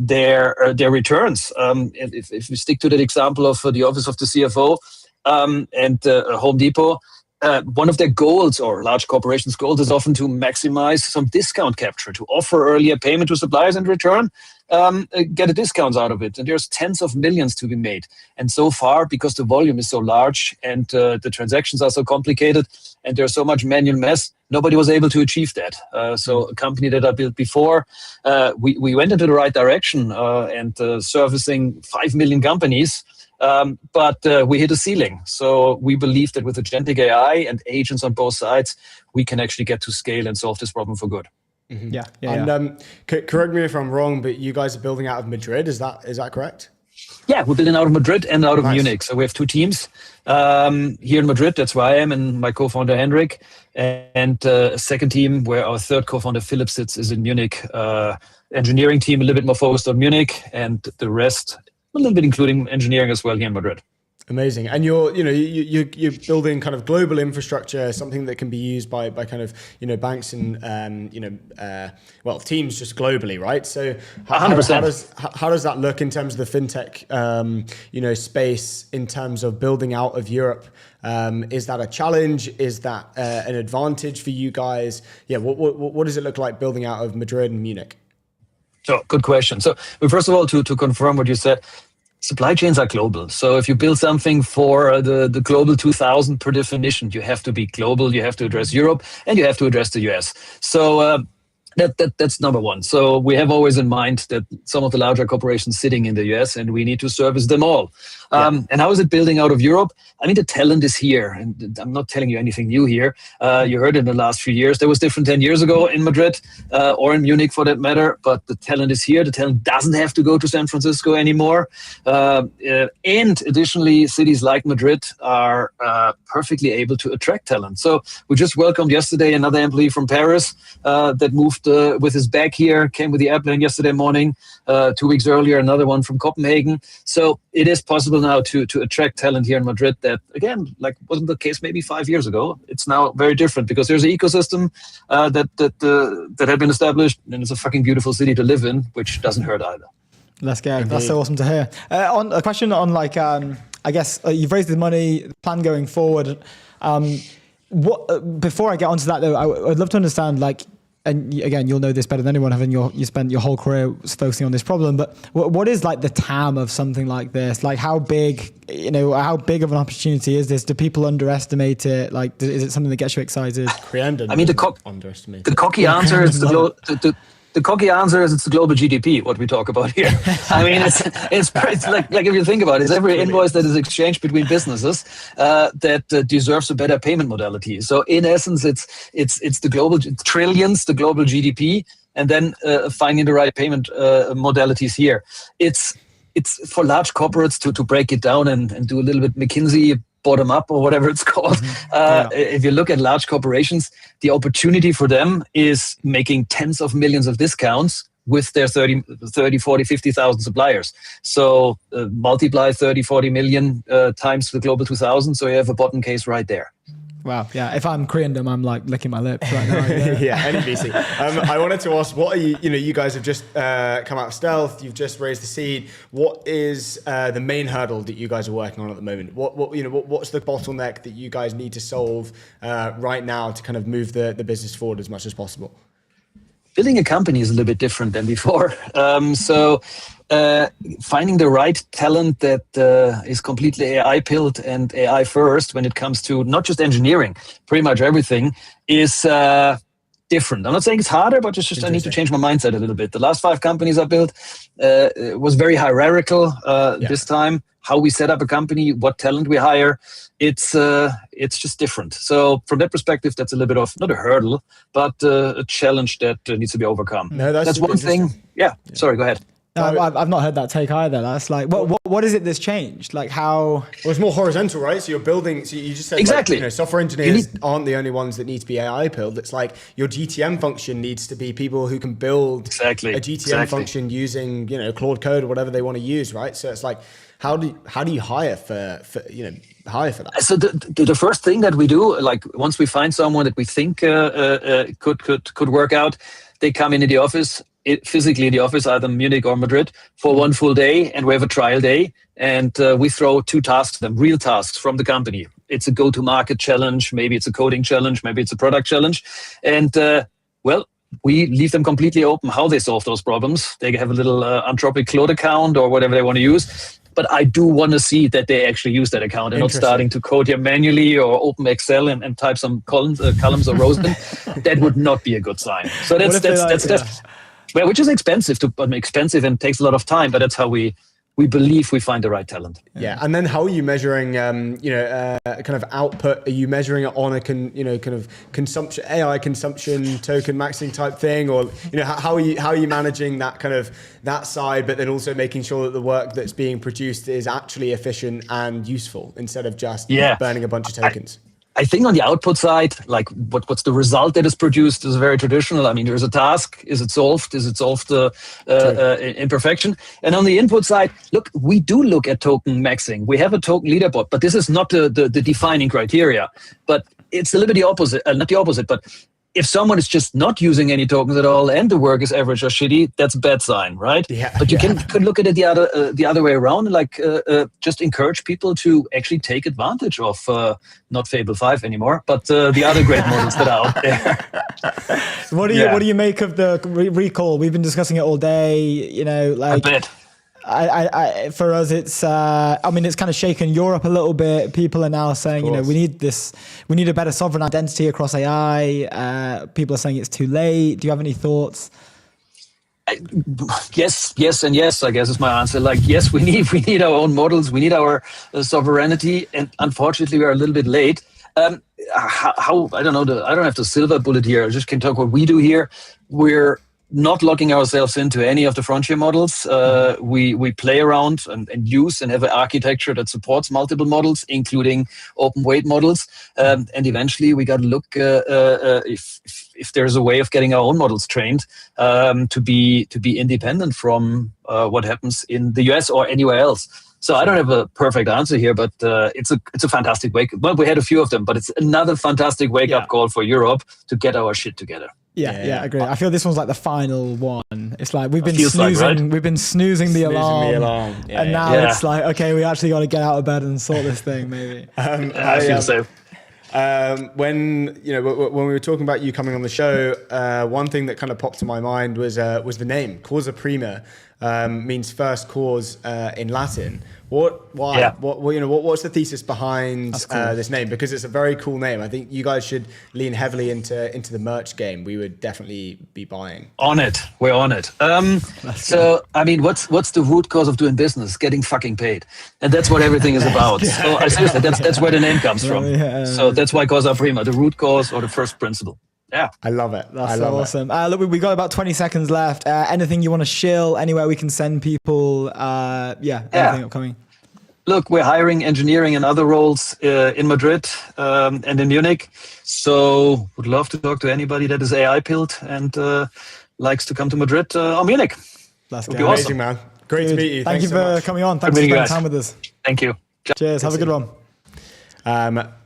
Speaker 8: their returns. If we stick to that example of the office of the CFO and Home Depot, one of their goals, or large corporations' goals, is often to maximize some discount capture, to offer earlier payment to suppliers and return, get a discounts out of it. And there's tens of millions to be made. And so far, because the volume is so large and the transactions are so complicated and there's so much manual mess, nobody was able to achieve that. So a company that I built before, we went into the right direction and servicing 5 million companies. But we hit a ceiling. So we believe that with agentic AI and agents on both sides, we can actually get to scale and solve this problem for good.
Speaker 2: Mm-hmm.
Speaker 1: Yeah.
Speaker 2: And correct me if I'm wrong, but you guys are building out of Madrid. Is that correct?
Speaker 8: Yeah, we're building out of Madrid and out of Munich. So we have two teams here in Madrid. That's where I am, and my co-founder Henrik. And a second team where our third co-founder Philip sits is in Munich. Engineering team a little bit more focused on Munich, and the rest a little bit including engineering as well here in Madrid.
Speaker 2: Amazing. And you're building kind of global infrastructure, something that can be used by kind of, banks and, teams just globally, right? So how does that look in terms of the fintech, space in terms of building out of Europe? Is that a challenge? Is that an advantage for you guys? Yeah. What does it look like building out of Madrid and Munich?
Speaker 8: So good question. So first of all, to confirm what you said, supply chains are global. So if you build something for the global 2000 per definition, you have to be global, you have to address Europe, and you have to address the US. So that's number one. So we have always in mind that some of the larger corporations sitting in the US, and we need to service them all. And how is it building out of Europe? I mean, the talent is here, and I'm not telling you anything new here. You heard it in the last few years. There was different 10 years ago in Madrid or in Munich for that matter, but the talent is here. The talent doesn't have to go to San Francisco anymore. And additionally, cities like Madrid are perfectly able to attract talent. So we just welcomed yesterday another employee from Paris that moved arrived with his bag here, came with the airplane yesterday morning. 2 weeks earlier, another one from Copenhagen. So it is possible now to attract talent here in Madrid that, again, like wasn't the case maybe 5 years ago. It's now very different because there's an ecosystem that had been established, and it's a fucking beautiful city to live in, which doesn't hurt either.
Speaker 1: Let's go. That's so awesome to hear. On a question on like, I guess you've raised the money, plan going forward. What before I get onto that though, I'd love to understand like, and again, you'll know this better than anyone, having you spent your whole career focusing on this problem. But what is like the TAM of something like this? Like how big, how big of an opportunity is this? Do people underestimate it? Like, is it something that gets you excited?
Speaker 8: I mean, the cocky answer is the cocky answer is it's the global GDP, what we talk about here. I mean, it's like if you think about it, it's every invoice that is exchanged between businesses that deserves a better payment modality. So in essence, it's the global trillions, the global GDP, and then finding the right payment modalities here. It's for large corporates to break it down and do a little bit McKinsey bottom up or whatever it's called. If you look at large corporations, the opportunity for them is making tens of millions of discounts with their 30, 40, 50,000 suppliers. So multiply 30, 40 million times the global 2000. So you have a bottom case right there.
Speaker 1: Wow. Yeah. If I'm Korean, I'm like licking my lips right now.
Speaker 2: Yeah. Any VC. I wanted to ask, what are you guys have just come out of stealth. You've just raised the seed. What is the main hurdle that you guys are working on at the moment? What's the bottleneck that you guys need to solve right now to kind of move the business forward as much as possible?
Speaker 8: Building a company is a little bit different than before. Finding the right talent that is completely AI built and AI first when it comes to not just engineering, pretty much everything is different. I'm not saying it's harder, but it's just I need to change my mindset a little bit. The last 5 companies I built was very hierarchical this time. How we set up a company, what talent we hire, it's just different. So from that perspective, that's a little bit of not a hurdle, but a challenge that needs to be overcome.
Speaker 2: No, that's
Speaker 8: one thing. Yeah. Sorry, go ahead.
Speaker 1: No, I've not heard that take either. That's like, what is it that's changed? Like how?
Speaker 2: Well, it's more horizontal, right? So you're building. So you just said
Speaker 8: exactly.
Speaker 2: Like, software engineers aren't the only ones that need to be AI built. It's like your GTM function needs to be people who can build a GTM function using Claude Code or whatever they want to use, right? So it's like, how do you hire for that?
Speaker 8: So the first thing that we do, like once we find someone that we think could work out, they come into the office. Physically in the office, either Munich or Madrid, for one full day, and we have a trial day, and we throw 2 tasks to them, real tasks from the company. It's a go-to-market challenge, maybe it's a coding challenge, maybe it's a product challenge, and we leave them completely open how they solve those problems. They have a little Anthropic Claude account or whatever they want to use. But I do want to see that they actually use that account and not starting to code here manually or open Excel and type some columns or rows. That would not be a good sign. So that's well, which is expensive and takes a lot of time, but that's how we believe we find the right talent.
Speaker 2: Yeah, and then how are you measuring, kind of output? Are you measuring it on a kind of consumption, AI consumption token maxing type thing, or how are you managing that kind of that side, but then also making sure that the work that's being produced is actually efficient and useful instead of just burning a bunch of tokens?
Speaker 8: I think on the output side, like what's the result that is produced is very traditional. I mean, there's a task. Is it solved? Is it solved in perfection? And on the input side, look, we do look at token maxing. We have a token leaderboard, but this is not the defining criteria. But it's a little bit the opposite, not the opposite, but if someone is just not using any tokens at all and the work is average or shitty, that's a bad sign, right? Yeah, but you can look at it the other way around, like just encourage people to actually take advantage of not Fable 5 anymore, but the other great models that are out there.
Speaker 1: What do you make of the recall? We've been discussing it all day.
Speaker 8: I bet.
Speaker 1: For us, it's it's kind of shaken Europe a little bit. People are now saying, we need a better sovereign identity across AI. People are saying it's too late. Do you have any thoughts?
Speaker 8: Yes, and yes, I guess is my answer. Like, yes, we need our own models. We need our sovereignty, and unfortunately, we are a little bit late. How I don't know. I don't have the silver bullet here. I just can talk what we do here. We're not locking ourselves into any of the frontier models. We play around and use and have an architecture that supports multiple models, including open weight models. And eventually, we got to look if there's a way of getting our own models trained to be independent from what happens in the US or anywhere else. So I don't have a perfect answer here, but it's a fantastic wake. Well, we had a few of them, but it's another fantastic wake up call for Europe to get our shit together.
Speaker 1: Yeah, agree. I feel this one's like the final one. It's like we've been snoozing,
Speaker 8: right?
Speaker 1: we've been snoozing the alarm, and now it's like, okay, we actually got to get out of bed and sort this thing, maybe.
Speaker 8: I feel so.
Speaker 2: When we were talking about you coming on the show, one thing that kind of popped to my mind was the name Causa Prima. Means first cause in Latin. Why?
Speaker 8: Yeah.
Speaker 2: What's the thesis behind
Speaker 1: cool.
Speaker 2: this name? Because it's a very cool name. I think you guys should lean heavily into the merch game. We would definitely be buying.
Speaker 8: On it, we're on it. So I mean, what's the root cause of doing business? Getting fucking paid, and that's what everything is about. So seriously, that's where the name comes from. So that's why Causa Prima, the root cause or the first principle. Yeah,
Speaker 2: I love it.
Speaker 1: That's awesome. Look, we got about 20 seconds left. Anything you want to shill? Anywhere we can send people? Anything upcoming?
Speaker 8: Look, we're hiring engineering and other roles in Madrid and in Munich. So would love to talk to anybody that is AI pilled and likes to come to Madrid or Munich.
Speaker 1: That's
Speaker 2: amazing,
Speaker 8: awesome.
Speaker 2: man. Great to meet you.
Speaker 1: Thank you
Speaker 2: so
Speaker 1: for
Speaker 2: much.
Speaker 1: coming on. Thanks for spending time with us.
Speaker 8: Thank you.
Speaker 1: Cheers. Have a good one.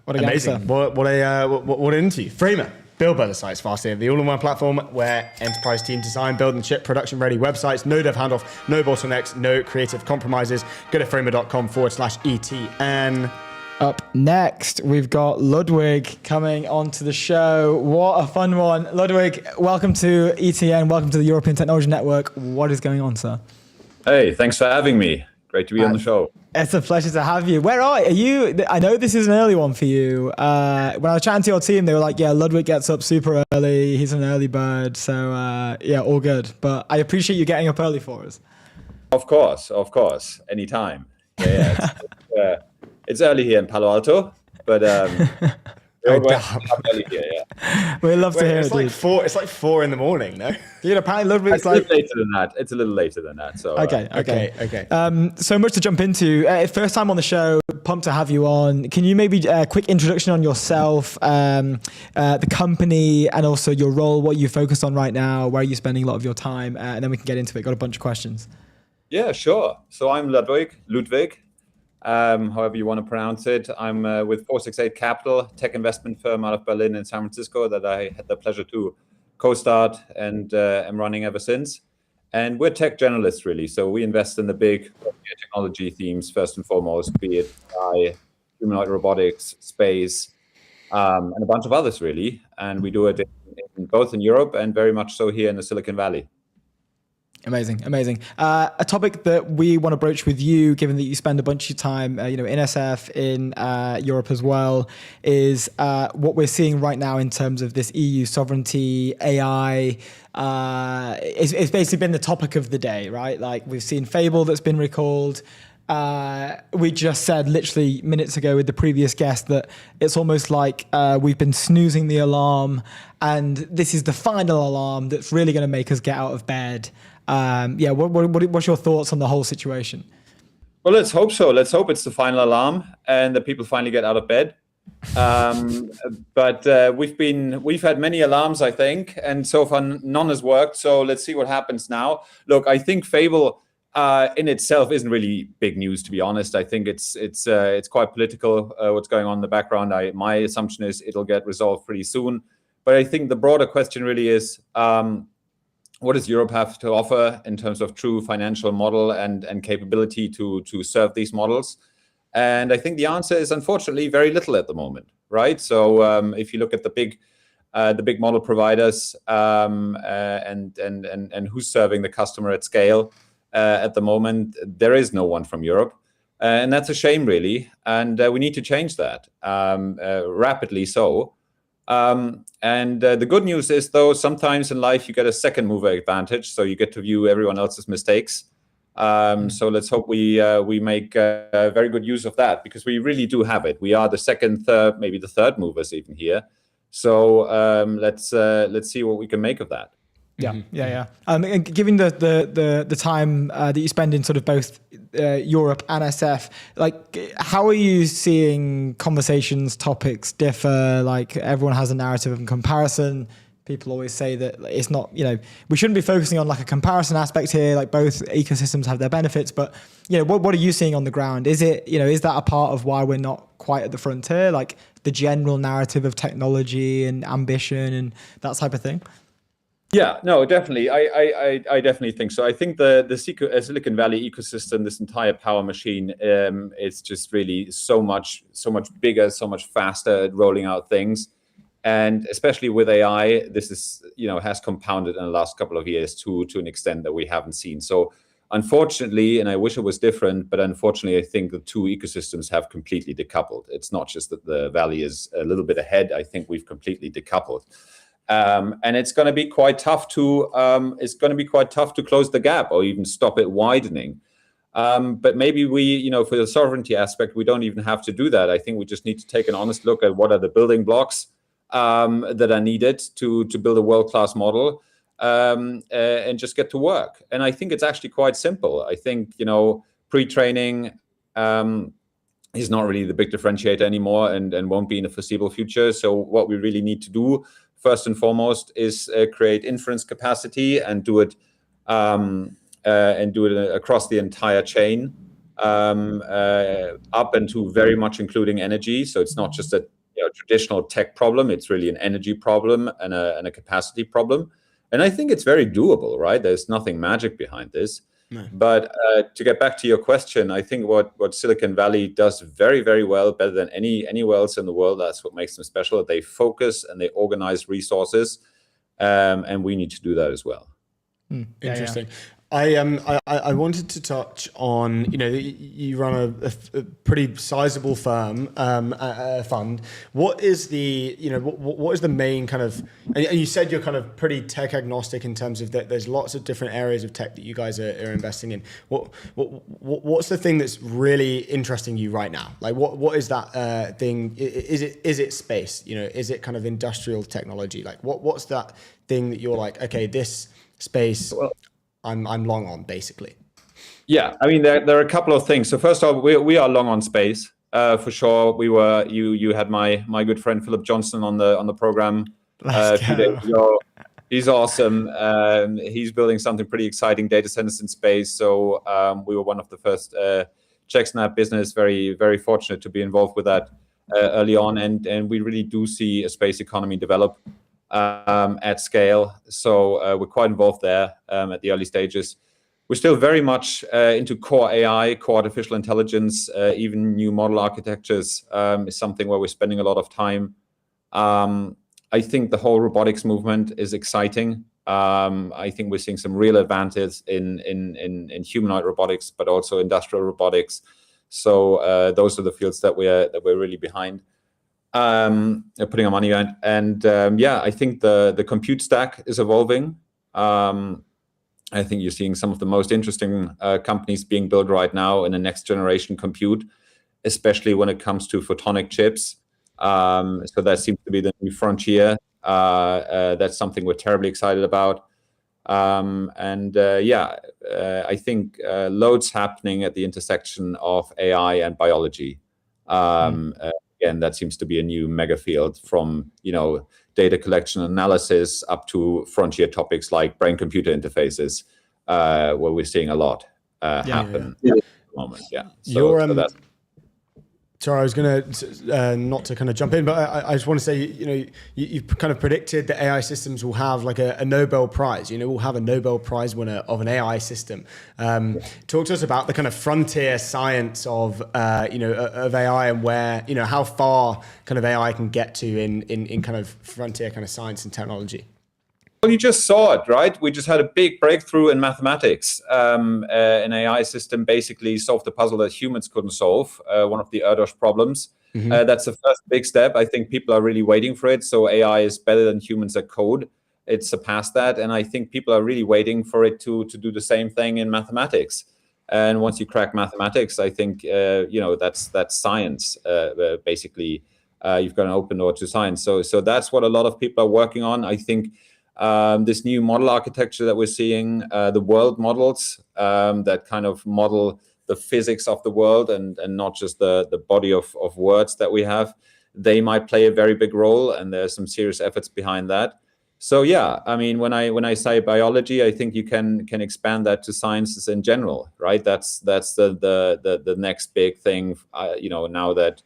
Speaker 1: What a
Speaker 2: amazing.
Speaker 1: gangster.
Speaker 2: What an interview. Framer. Build better sites faster. The all-in-one platform where enterprise teams design, build and ship production-ready websites. No dev handoff, no bottlenecks, no creative compromises. Go to framer.com/ETN.
Speaker 1: Up next, we've got Ludwig coming onto the show. What a fun one. Ludwig, welcome to ETN. Welcome to the European Technology Network. What is going on, sir?
Speaker 9: Hey, thanks for having me. Great to be on the show.
Speaker 1: It's a pleasure to have you. Where are you? I know this is an early one for you. When I was chatting to your team, they were like, yeah, Ludwig gets up super early. He's an early bird. So, all good. But I appreciate you getting up early for us.
Speaker 9: Of course. Anytime. It's early here in Palo Alto, but early here,
Speaker 1: We'd love to hear it,
Speaker 2: like 4 in the morning, no?
Speaker 1: Dude, apparently Ludwig's
Speaker 9: It's a little later than that. It's a little later than that. So
Speaker 1: Okay. So much to jump into. First time on the show. Pumped to have you on. Can you maybe a quick introduction on yourself, the company, and also your role, what you focus on right now, where are you spending a lot of your time, and then we can get into it. Got a bunch of questions.
Speaker 9: Yeah, sure. So I'm Ludwig, however you want to pronounce it. I'm with 468 Capital, tech investment firm out of Berlin and San Francisco that I had the pleasure to co-start and am running ever since. And we're tech generalists, really. So we invest in the big technology themes, first and foremost, be it AI, humanoid robotics, space, and a bunch of others, really. And we do it both in Europe and very much so here in the Silicon Valley.
Speaker 1: Amazing. A topic that we want to broach with you, given that you spend a bunch of time, in SF, in Europe as well, is what we're seeing right now in terms of this EU sovereignty, AI. It's basically been the topic of the day, right? Like we've seen Fable that's been recalled. We just said literally minutes ago with the previous guest that it's almost like we've been snoozing the alarm, and this is the final alarm that's really going to make us get out of bed. What's your thoughts on the whole situation?
Speaker 9: Well, let's hope so. Let's hope it's the final alarm and that people finally get out of bed. But we've had many alarms, I think, and so far none has worked. So let's see what happens now. Look, I think Fable in itself isn't really big news, to be honest. I think it's quite political what's going on in the background. My assumption is it'll get resolved pretty soon. But I think the broader question really is, what does Europe have to offer in terms of true financial model and capability to serve these models? And I think the answer is unfortunately very little at the moment, right? So if you look at the big model providers and who's serving the customer at scale at the moment, there is no one from Europe, and that's a shame, really. And we need to change that rapidly. So. The good news is, though, sometimes in life you get a second mover advantage, so you get to view everyone else's mistakes. So let's hope we make very good use of that, because we really do have it. We are the second, third, maybe the third movers even here. So let's see what we can make of that.
Speaker 1: Yeah, yeah. And given the time that you spend in sort of both Europe and SF, like how are you seeing conversations, topics differ? Like everyone has a narrative of comparison. People always say that it's not, we shouldn't be focusing on like a comparison aspect here. Like both ecosystems have their benefits, but what are you seeing on the ground? Is it, is that a part of why we're not quite at the frontier? Like the general narrative of technology and ambition and that type of thing?
Speaker 9: Yeah, no, definitely. I definitely think so. I think the Silicon Valley ecosystem, this entire power machine, is just really so much bigger, so much faster at rolling out things. And especially with AI, this is, has compounded in the last couple of years to an extent that we haven't seen. So unfortunately, and I wish it was different, but unfortunately, I think the two ecosystems have completely decoupled. It's not just that the Valley is a little bit ahead. I think we've completely decoupled. And it's going to be quite tough to close the gap or even stop it widening. But maybe we, for the sovereignty aspect, we don't even have to do that. I think we just need to take an honest look at what are the building blocks that are needed to build a world-class model, and just get to work. And I think it's actually quite simple. I think, pre-training is not really the big differentiator anymore and won't be in the foreseeable future. So what we really need to do, first and foremost, is create inference capacity and do it across the entire chain, up and to very much including energy. So it's not just a traditional tech problem; it's really an energy problem and a capacity problem. And I think it's very doable, right? There's nothing magic behind this. No. But to get back to your question, I think what Silicon Valley does very, very well, better than anywhere else in the world, that's what makes them special. They focus and they organize resources, and we need to do that as well.
Speaker 2: Interesting. I wanted to touch on, you run a pretty sizable firm, fund. What is the, what is the main kind of, and you said you're kind of pretty tech agnostic in terms of that there's lots of different areas of tech that you guys are investing in. What's the thing that's really interesting you right now? Like what is that thing? Is it space? Is it kind of industrial technology? Like what's that thing that you're like, okay, this space, I'm long on, basically.
Speaker 9: Yeah, I mean there are a couple of things. So first off, we are long on space for sure. We were you had my good friend Philip Johnson on the program a few days ago. He's awesome. He's building something pretty exciting, data centers in space. So we were one of the first CheckSnap business. Very, very fortunate to be involved with that early on, and we really do see a space economy develop at scale. So we're quite involved there at the early stages. We're still very much into core AI, core artificial intelligence, even new model architectures is something where we're spending a lot of time. I think the whole robotics movement is exciting. I think we're seeing some real advances in humanoid robotics, but also industrial robotics. So those are the fields that we're really behind. Putting our money on, and I think the compute stack is evolving. I think you're seeing some of the most interesting companies being built right now in the next generation compute, especially when it comes to photonic chips. So that seems to be the new frontier. That's something we're terribly excited about. I think loads happening at the intersection of AI and biology. Again, that seems to be a new mega field, from data collection analysis up to frontier topics like brain-computer interfaces, where we're seeing a lot happen at the moment. Yeah. So
Speaker 2: Sorry, I was going to not to kind of jump in, but I just want to say, you've kind of predicted that AI systems will have like a Nobel Prize. We'll have a Nobel Prize winner of an AI system. Talk to us about the kind of frontier science of of AI and where how far kind of AI can get to in kind of frontier kind of science and technology.
Speaker 9: Well, you just saw it, right? We just had a big breakthrough in mathematics. An AI system basically solved a puzzle that humans couldn't solve, one of the Erdős problems. Mm-hmm. That's the first big step. I think people are really waiting for it. So AI is better than humans at code. It surpassed that. And I think people are really waiting for it to do the same thing in mathematics. And once you crack mathematics, I think, that's science. Basically, you've got an open door to science. So that's what a lot of people are working on. I think This new model architecture that we're seeing, the world models that kind of model the physics of the world and not just the body of words that we have, they might play a very big role, and there's some serious efforts behind that. So yeah, I mean, when I say biology, I think you can expand that to sciences in general, right? That's the next big thing. Now that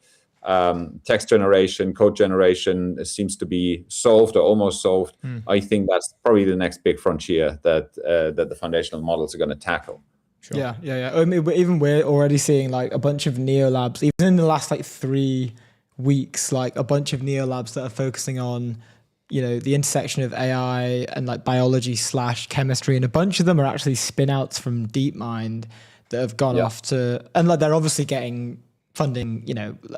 Speaker 9: text generation, code generation seems to be solved or almost solved, I think that's probably the next big frontier that the foundational models are going to tackle.
Speaker 1: Sure. Yeah. I mean, even we're already seeing like a bunch of neo labs, even in the last like 3 weeks, like a bunch of neo labs that are focusing on, the intersection of AI and like biology / chemistry, and a bunch of them are actually spin outs from DeepMind that have gone off to, and like they're obviously getting funding,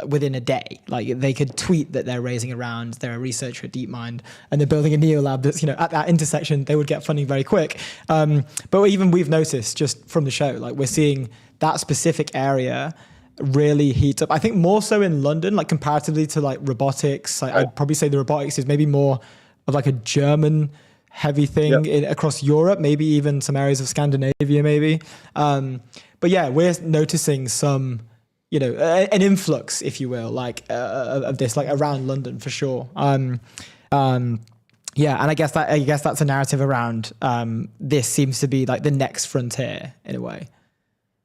Speaker 1: within a day. Like they could tweet that they're raising a round, they're a researcher at DeepMind, and they're building a neo lab that's, at that intersection, they would get funding very quick. But even we've noticed just from the show, like we're seeing that specific area really heat up. I think more so in London, like comparatively to like robotics. I'd probably say the robotics is maybe more of like a German heavy thing across Europe, maybe even some areas of Scandinavia, maybe. But yeah, we're noticing some, an influx, if you will, like of this, like around London for sure. And I guess that's a narrative around this seems to be like the next frontier in a way.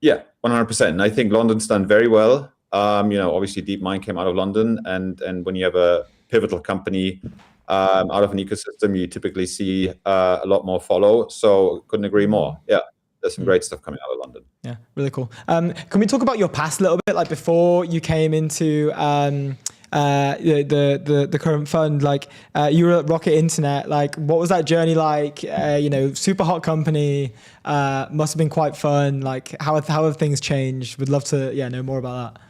Speaker 9: Yeah, 100%. And I think London's done very well. Obviously DeepMind came out of London, and when you have a pivotal company out of an ecosystem, you typically see a lot more follow. So couldn't agree more. Yeah, there's some great stuff coming out of London.
Speaker 1: Yeah, really cool. Can we talk about your past a little bit? Like before you came into the current fund, like you were at Rocket Internet. Like, what was that journey like? Super hot company. Must have been quite fun. Like, how have things changed? Would love to know more about that.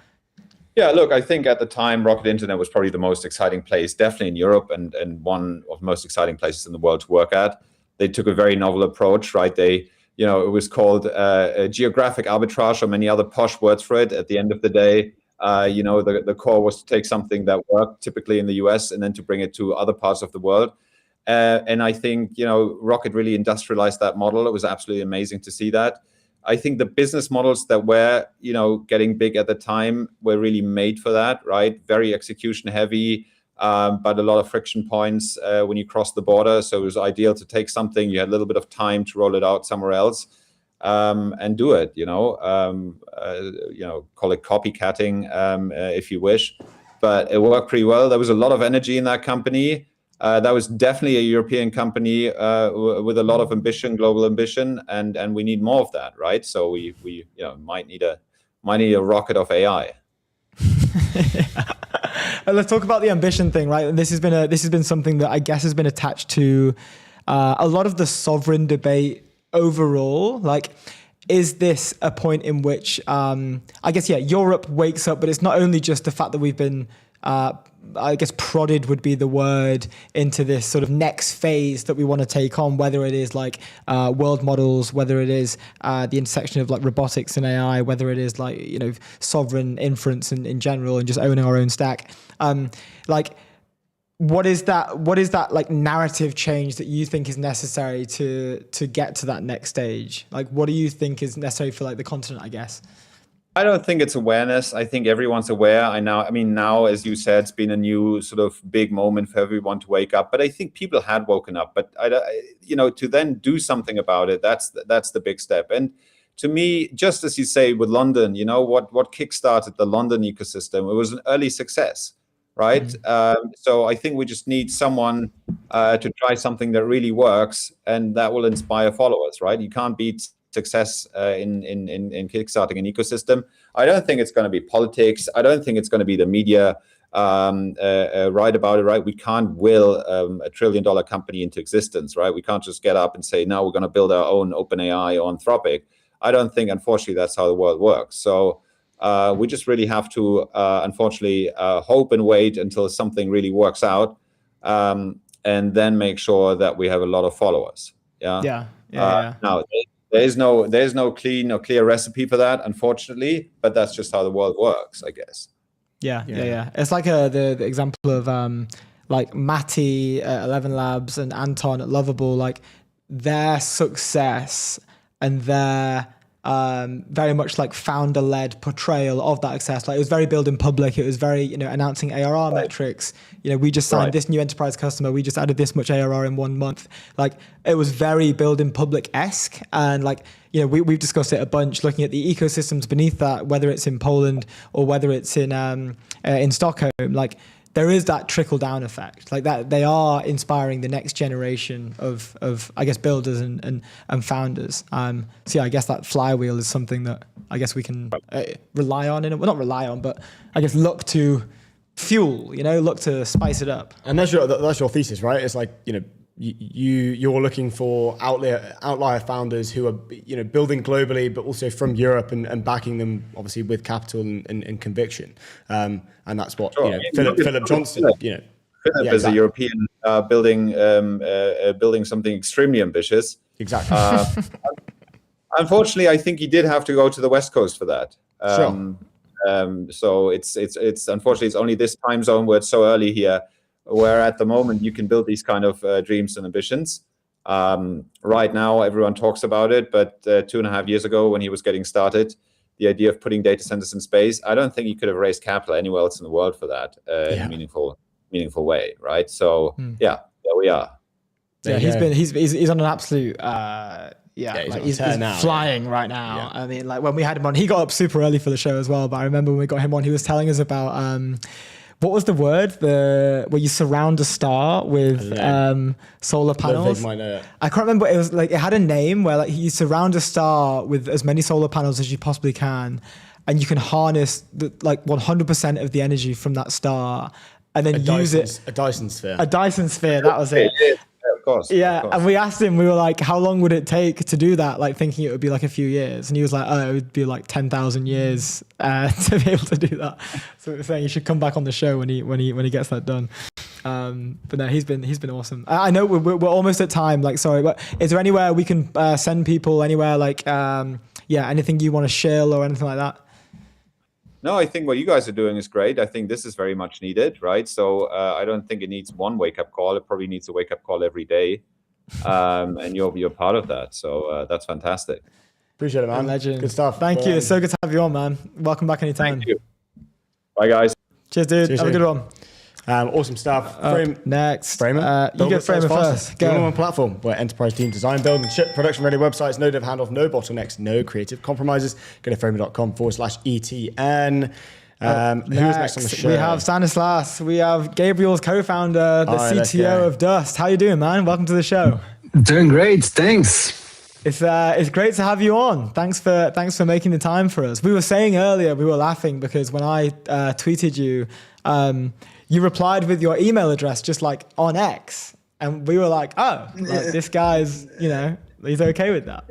Speaker 9: Yeah, look, I think at the time, Rocket Internet was probably the most exciting place, definitely in Europe, and one of the most exciting places in the world to work at. They took a very novel approach, right? It was called a geographic arbitrage, or many other posh words for it. At the end of the day, the core was to take something that worked typically in the US and then to bring it to other parts of the world. And I think, Rocket really industrialized that model. It was absolutely amazing to see that. I think the business models that were, getting big at the time were really made for that, right? Very execution heavy, but a lot of friction points when you cross the border. So it was ideal to take something, you had a little bit of time to roll it out somewhere else and do it, call it copycatting if you wish. But it worked pretty well. There was a lot of energy in that company. That was definitely a European company with a lot of ambition, global ambition, and we need more of that, right? So we might need a rocket of AI.
Speaker 1: Let's talk about the ambition thing, right? This has been something that I guess has been attached to a lot of the sovereign debate overall. Like, is this a point in which Europe wakes up, but it's not only just the fact that we've been prodded would be the word into this sort of next phase that we want to take on, whether it is like world models, whether it is the intersection of like robotics and AI, whether it is like, sovereign inference in general and just owning our own stack. What is that like narrative change that you think is necessary to get to that next stage? Like, what do you think is necessary for like the continent, I guess?
Speaker 9: I don't think it's awareness. I think everyone's aware. Now, as you said, it's been a new sort of big moment for everyone to wake up. But I think people had woken up. But to then do something about it, that's the big step. And to me, just as you say with London, what kickstarted the London ecosystem? It was an early success, right? Mm-hmm. So I think we just need someone to try something that really works, and that will inspire followers, right? You can't beat success in kickstarting an ecosystem. I don't think it's going to be politics. I don't think it's going to be the media right about it, right? We can't will a $1 trillion company into existence, right? We can't just get up and say, no, we're going to build our own OpenAI or Anthropic. I don't think, unfortunately, that's how the world works. So we just really have to, unfortunately, hope and wait until something really works out, and then make sure that we have a lot of followers. Yeah. Now, there's no clean or clear recipe for that, unfortunately, but that's just how the world works, I guess.
Speaker 1: Yeah. It's like the example of like Matty at 11 Labs and Anton at Lovable, like their success and their very much like founder-led portrayal of that success. Like it was very build in public. It was very, announcing ARR metrics. We just signed this new enterprise customer. We just added this much ARR in 1 month. Like it was very build in public-esque. And like, we've discussed it a bunch, looking at the ecosystems beneath that, whether it's in Poland or whether it's in Stockholm. Like there is that trickle down effect, like that they are inspiring the next generation of I guess builders and founders. So yeah, I guess that flywheel is something that I guess we can rely on, well not rely on, but I guess look to fuel, look to spice it up.
Speaker 2: And that's your thesis, right? It's like, you're looking for outlier founders who are building globally, but also from Europe and backing them obviously with capital and conviction. And that's what Philip Johnston. Philip
Speaker 9: is a European building something extremely ambitious.
Speaker 2: Exactly.
Speaker 9: Unfortunately, I think he did have to go to the West Coast for that.
Speaker 2: Sure.
Speaker 9: So it's unfortunately it's only this time zone where it's so early here, where at the moment you can build these kind of dreams and ambitions. Right now, everyone talks about it, but 2.5 years ago when he was getting started, the idea of putting data centers in space, I don't think he could have raised capital anywhere else in the world for that in a meaningful way, right? So there we are.
Speaker 1: Yeah, he's on an absolute he's flying right now.
Speaker 2: Yeah.
Speaker 1: I mean, like when we had him on, he got up super early for the show as well. But I remember when we got him on, he was telling us about what was the word? Where you surround a star with solar panels. I can't remember. It was like it had a name where like you surround a star with as many solar panels as you possibly can, and you can harness like 100% of the energy from that star, and then use it.
Speaker 2: A Dyson sphere.
Speaker 1: A Dyson sphere. That was it.
Speaker 9: Of course.
Speaker 1: And we asked him, we were like, how long would it take to do that? Like thinking it would be like a few years. And he was like, oh, it would be like 10,000 years to be able to do that. So we were saying you should come back on the show when he gets that done. But no, he's been awesome. I know we're almost at time, like, sorry, but is there anywhere we can send people anywhere? Like, anything you want to shill or anything like that?
Speaker 9: No, I think what you guys are doing is great. I think this is very much needed, right? So I don't think it needs one wake-up call. It probably needs a wake-up call every day, and you're part of that. So that's fantastic.
Speaker 2: Appreciate it, man.
Speaker 1: Legend.
Speaker 2: Good stuff.
Speaker 1: Thank you. It's so good to have you on, man. Welcome back anytime.
Speaker 9: Thank you. Bye, guys.
Speaker 1: Cheers, dude. Have a good one.
Speaker 2: Awesome stuff.
Speaker 1: Next.
Speaker 2: Framer.
Speaker 1: You get Framer first.
Speaker 2: Go. All-in-one platform where enterprise teams design, build, and ship production-ready websites. No dev handoff, no bottlenecks, no creative compromises. Go to framer.com/ETN. Who's next on the show?
Speaker 1: We have Stanislas. We have Gabriel's co-founder, the CTO of Dust. How you doing, man? Welcome to the show.
Speaker 8: Doing great. Thanks.
Speaker 1: It's great to have you on. Thanks for making the time for us. We were saying earlier, we were laughing because when I tweeted you, you replied with your email address just like on X, and we were like, oh, like, this guy's, he's okay with that.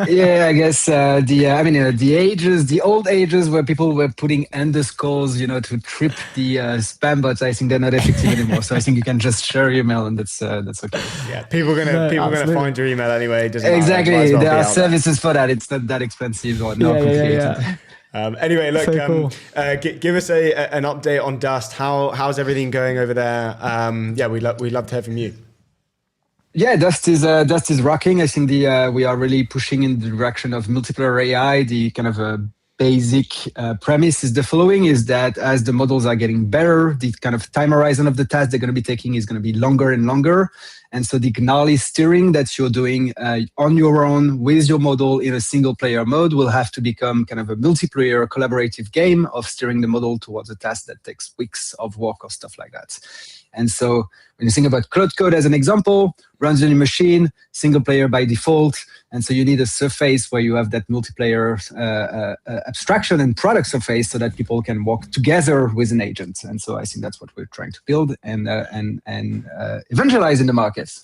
Speaker 8: Yeah, I guess the old ages where people were putting underscores, to trip the spam bots. I think they're not effective anymore. So I think you can just share your email, and that's okay.
Speaker 2: Yeah, people are gonna find your email anyway.
Speaker 8: Exactly, there are services for that. It's not that expensive or not complicated.
Speaker 2: Yeah. Anyway, look,
Speaker 1: so cool.
Speaker 2: Give us an update on Dust. How's everything going over there? We'd love to hear from you.
Speaker 8: Yeah, Dust is rocking. I think we are really pushing in the direction of multiplayer AI. The kind of basic premise is the following: is that as the models are getting better, the kind of time horizon of the task they're going to be taking is going to be longer and longer. And so the gnarly steering that you're doing on your own with your model in a single player mode will have to become kind of a multiplayer collaborative game of steering the model towards a task that takes weeks of work or stuff like that. And so when you think about Cloud Code as an example, runs on your machine, single player by default. And so you need a surface where you have that multiplayer abstraction and product surface so that people can work together with an agent. And so I think that's what we're trying to build and evangelize in the markets.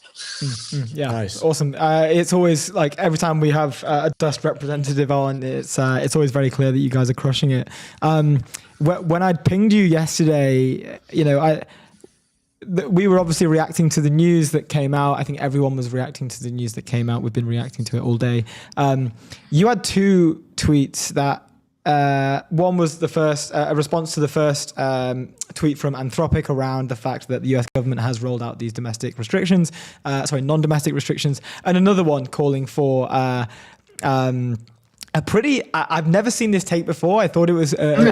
Speaker 1: Yeah,
Speaker 2: nice.
Speaker 1: Awesome. It's always like every time we have a Dust representative on, it's always very clear that you guys are crushing it. When I pinged you yesterday, we were obviously reacting to the news that came out. I think everyone was reacting to the news that came out. We've been reacting to it all day. You had two tweets that One was the first a response to the first tweet from Anthropic around the fact that the US government has rolled out these non-domestic restrictions, and another one calling for a pretty. I've never seen this take before. I thought it was a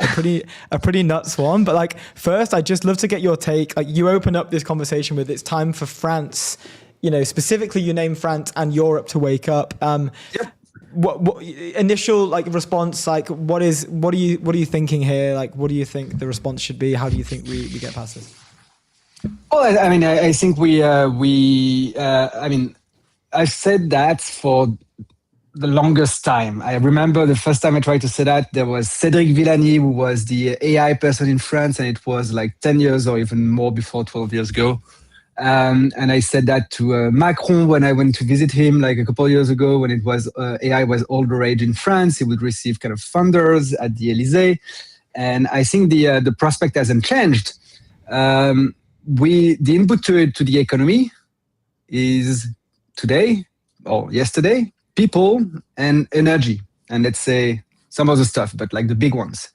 Speaker 1: pretty nuts one. But like, first, I'd just love to get your take. Like, you open up this conversation with, it's time for France. You know, specifically, you name France and Europe to wake up.
Speaker 8: Yep.
Speaker 1: What initial like response? Like, what are you thinking here? Like, what do you think the response should be? How do you think we get past this?
Speaker 10: Well, I mean, I think I mean, I've said that for the longest time. I remember the first time I tried to say that, there was Cédric Villani, who was the AI person in France, and it was like 10 years or even more before, 12 years ago. And I said that to Macron when I went to visit him like a couple of years ago, when it was AI was all the rage in France. He would receive kind of funders at the Élysée. And I think the prospect hasn't changed. The input to the economy is today or yesterday, people and energy, and let's say some other stuff, but like the big ones.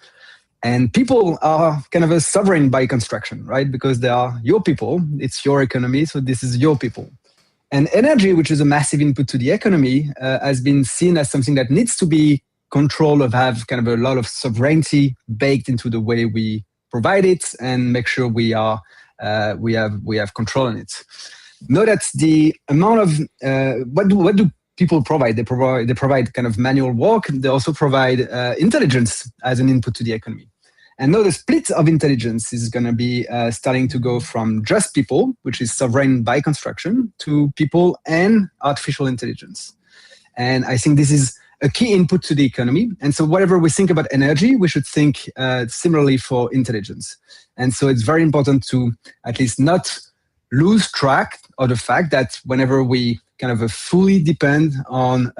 Speaker 10: And people are kind of a sovereign by construction, right? Because they are your people, it's your economy, so this is your people. And energy, which is a massive input to the economy, has been seen as something that needs to be controlled, of have kind of a lot of sovereignty baked into the way we provide it, and make sure we have control on it. Know that the amount of what do people provide? They provide kind of manual work. They also provide intelligence as an input to the economy. And now the split of intelligence is going to be starting to go from just people, which is sovereign by construction, to people and artificial intelligence. And I think this is a key input to the economy. And so whatever we think about energy, we should think similarly for intelligence. And so it's very important to at least not lose track of the fact that whenever we kind of fully depend on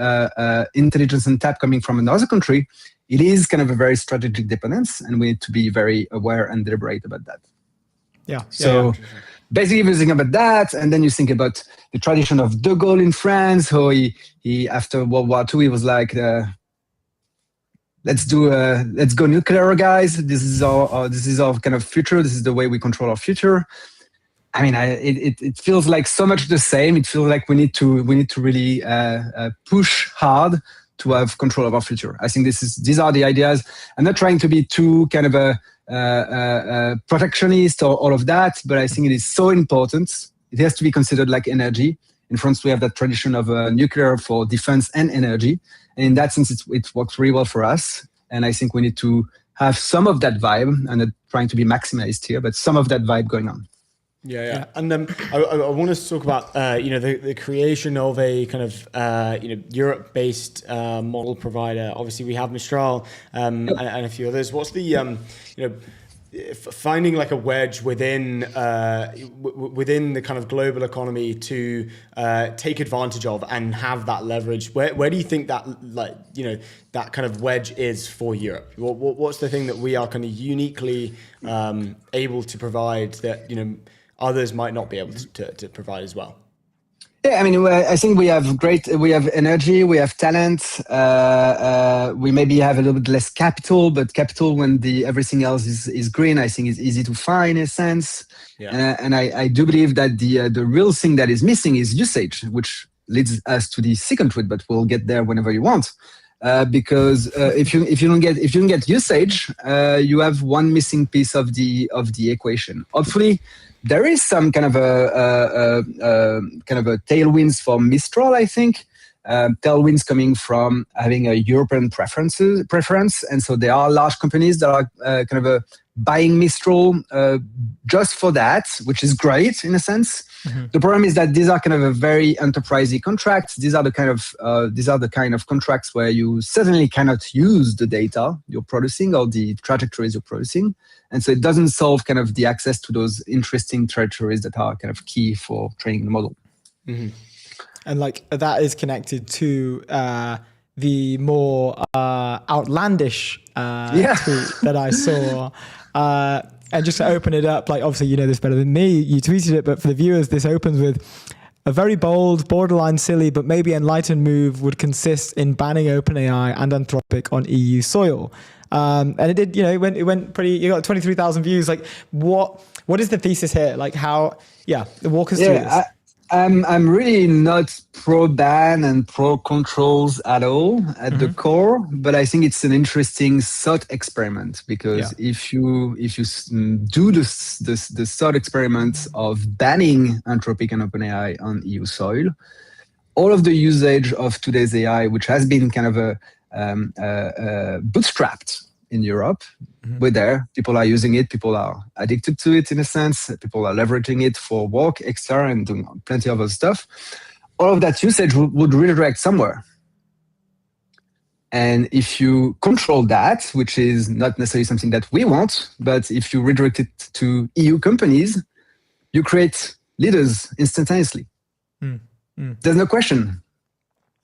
Speaker 10: intelligence and tap coming from another country, it is kind of a very strategic dependence, and we need to be very aware and deliberate about that.
Speaker 1: Yeah.
Speaker 10: So basically, if you think about that, and then you think about the tradition of De Gaulle in France, how he after World War II, he was like, let's go nuclear, guys. This is our kind of future. This is the way we control our future. I mean, it feels like so much the same. It feels like we need to really push hard to have control of our future. I think these are the ideas. I'm not trying to be too kind of a protectionist or all of that, but I think it is so important. It has to be considered like energy. In France, we have that tradition of nuclear for defense and energy. And in that sense, it works really well for us. And I think we need to have some of that vibe. I'm not trying to be maximalist here, but some of that vibe going on.
Speaker 2: Yeah. And I want us to talk about the creation of a kind of Europe-based model provider. Obviously, we have Mistral and a few others. What's the finding like a wedge within the kind of global economy to take advantage of and have that leverage? Where do you think that that kind of wedge is for Europe? What's the thing that we are kind of uniquely able to provide that others might not be able to provide as well?
Speaker 10: Yeah, I mean, I think we have energy, we have talent. We maybe have a little bit less capital, but capital when everything else is green, I think is easy to find in a sense. Yeah. And I do believe that the real thing that is missing is usage, which leads us to the second tweet, but we'll get there whenever you want. Because if you don't get usage, you have one missing piece of the equation. Hopefully, there is some kind of a tailwinds for Mistral, I think. Tailwinds coming from having a European preference, and so there are large companies that are kind of buying Mistral just for that, which is great in a sense. Mm-hmm. The problem is that these are kind of a very enterprisey contracts. These are the kind of contracts where you certainly cannot use the data you're producing or the trajectories you're producing, and so it doesn't solve kind of the access to those interesting trajectories that are kind of key for training the model.
Speaker 1: Mm-hmm. And like that is connected to the more outlandish tweet that I saw. And just to open it up, like obviously you know this better than me, you tweeted it, but for the viewers, this opens with a very bold, borderline silly, but maybe enlightened move would consist in banning OpenAI and Anthropic on EU soil. and it did. You know, it went pretty. You got 23,000 views. Like, what is the thesis here? Like, how? Yeah, walk us through this.
Speaker 10: I'm really not pro ban and pro controls at all at the core, but I think it's an interesting thought experiment because if you do the thought experiment of banning Anthropic and OpenAI on EU soil, all of the usage of today's AI, which has been kind of bootstrapped in Europe, we're there. People are using it. People are addicted to it in a sense. People are leveraging it for work, extra, and doing plenty of other stuff. All of that usage would redirect somewhere. And if you control that, which is not necessarily something that we want, but if you redirect it to EU companies, you create leaders instantaneously. There's no question.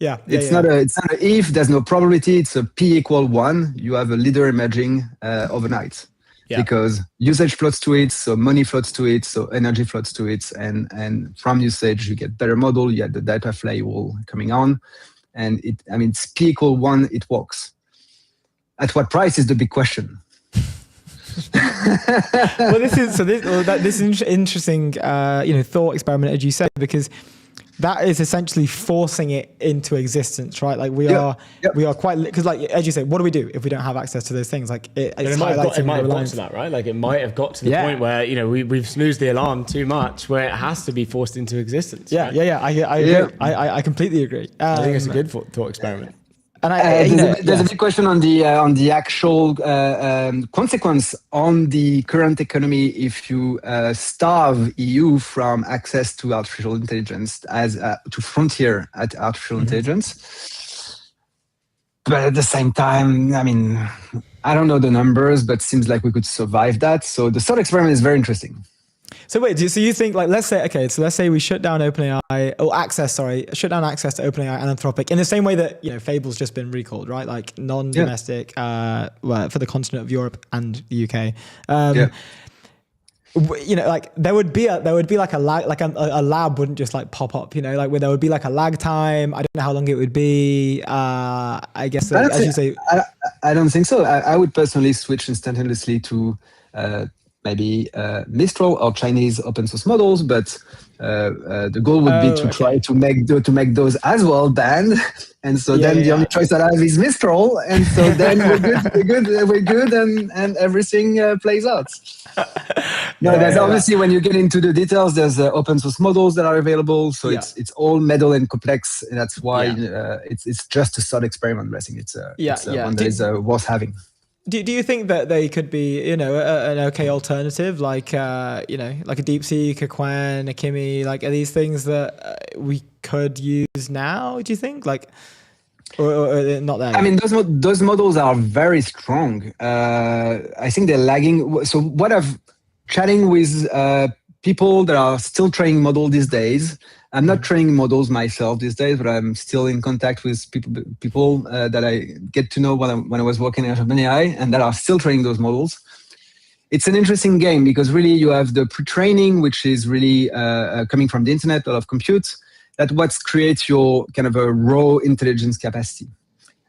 Speaker 10: It's not a if, there's no probability, it's a P = 1. You have a leader emerging overnight. Because usage floats to it, so money floats to it, so energy floats to it, and from usage you get better model, you get the data flywheel coming on, and it's P = 1, it works. At what price is the big question.
Speaker 1: Well, this is interesting, thought experiment, as you say, because that is essentially forcing it into existence, right? Like we are quite, because like, as you say, what do we do if we don't have access to those things? Like it might have got to
Speaker 2: that, right? Like it might have got to the point where, we've snoozed the alarm too much where it has to be forced into existence.
Speaker 1: I agree. I completely agree.
Speaker 2: I think it's a good thought experiment.
Speaker 1: And
Speaker 10: there's a big question on the actual consequence on the current economy if you starve EU from access to artificial intelligence to frontier at artificial intelligence. But at the same time, I don't know the numbers, but seems like we could survive that. So the thought experiment is very interesting.
Speaker 1: So wait, so you think let's say we shut down OpenAI shut down access to OpenAI and Anthropic in the same way that Fable's just been recalled, right? Like non-domestic, for the continent of Europe and the UK. Like there would be like a lag, like a lab wouldn't just like pop up, like where there would be like a lag time. I don't know how long it would be. I guess as you say,
Speaker 10: I don't think so. I would personally switch instantaneously to maybe Mistral or Chinese open source models, but the goal would be to try to make those as well banned. And so the only choice that I have is Mistral, and so then we're good, and everything plays out. There's obviously when you get into the details, there's open source models that are available, so it's all metal and complex, and that's why it's just a thought experiment. I think it's one that is worth having.
Speaker 1: Do you think that they could be, an okay alternative, like like a DeepSeek, a Qwen, a Kimi, like are these things that we could use now? Do you think, like, or not there?
Speaker 10: Those models are very strong. I think they're lagging. So what I've chatting with people that are still training model these days. I'm not training models myself these days, but I'm still in contact with people that I get to know when I was working at OpenAI and that are still training those models. It's an interesting game because really you have the pre-training, which is really coming from the internet, a lot of compute. That's what creates your kind of a raw intelligence capacity.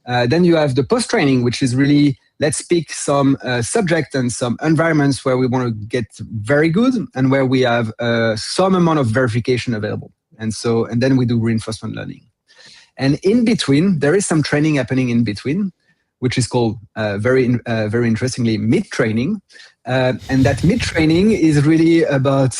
Speaker 10: Then you have the post-training, which is really, let's pick some subject and some environments where we want to get very good and where we have some amount of verification available. And then we do reinforcement learning. And in between, there is some training happening in between, which is called very interestingly mid-training. And that mid-training is really about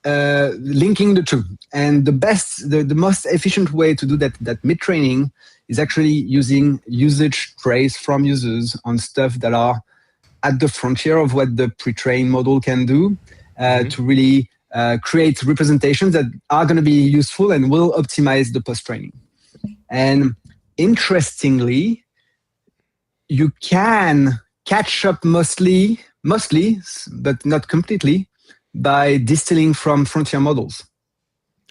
Speaker 10: linking the two. And the most efficient way to do that mid-training is actually using usage trace from users on stuff that are at the frontier of what the pre-trained model can do to really create representations that are going to be useful and will optimize the post-training. And interestingly, you can catch up mostly, but not completely, by distilling from frontier models.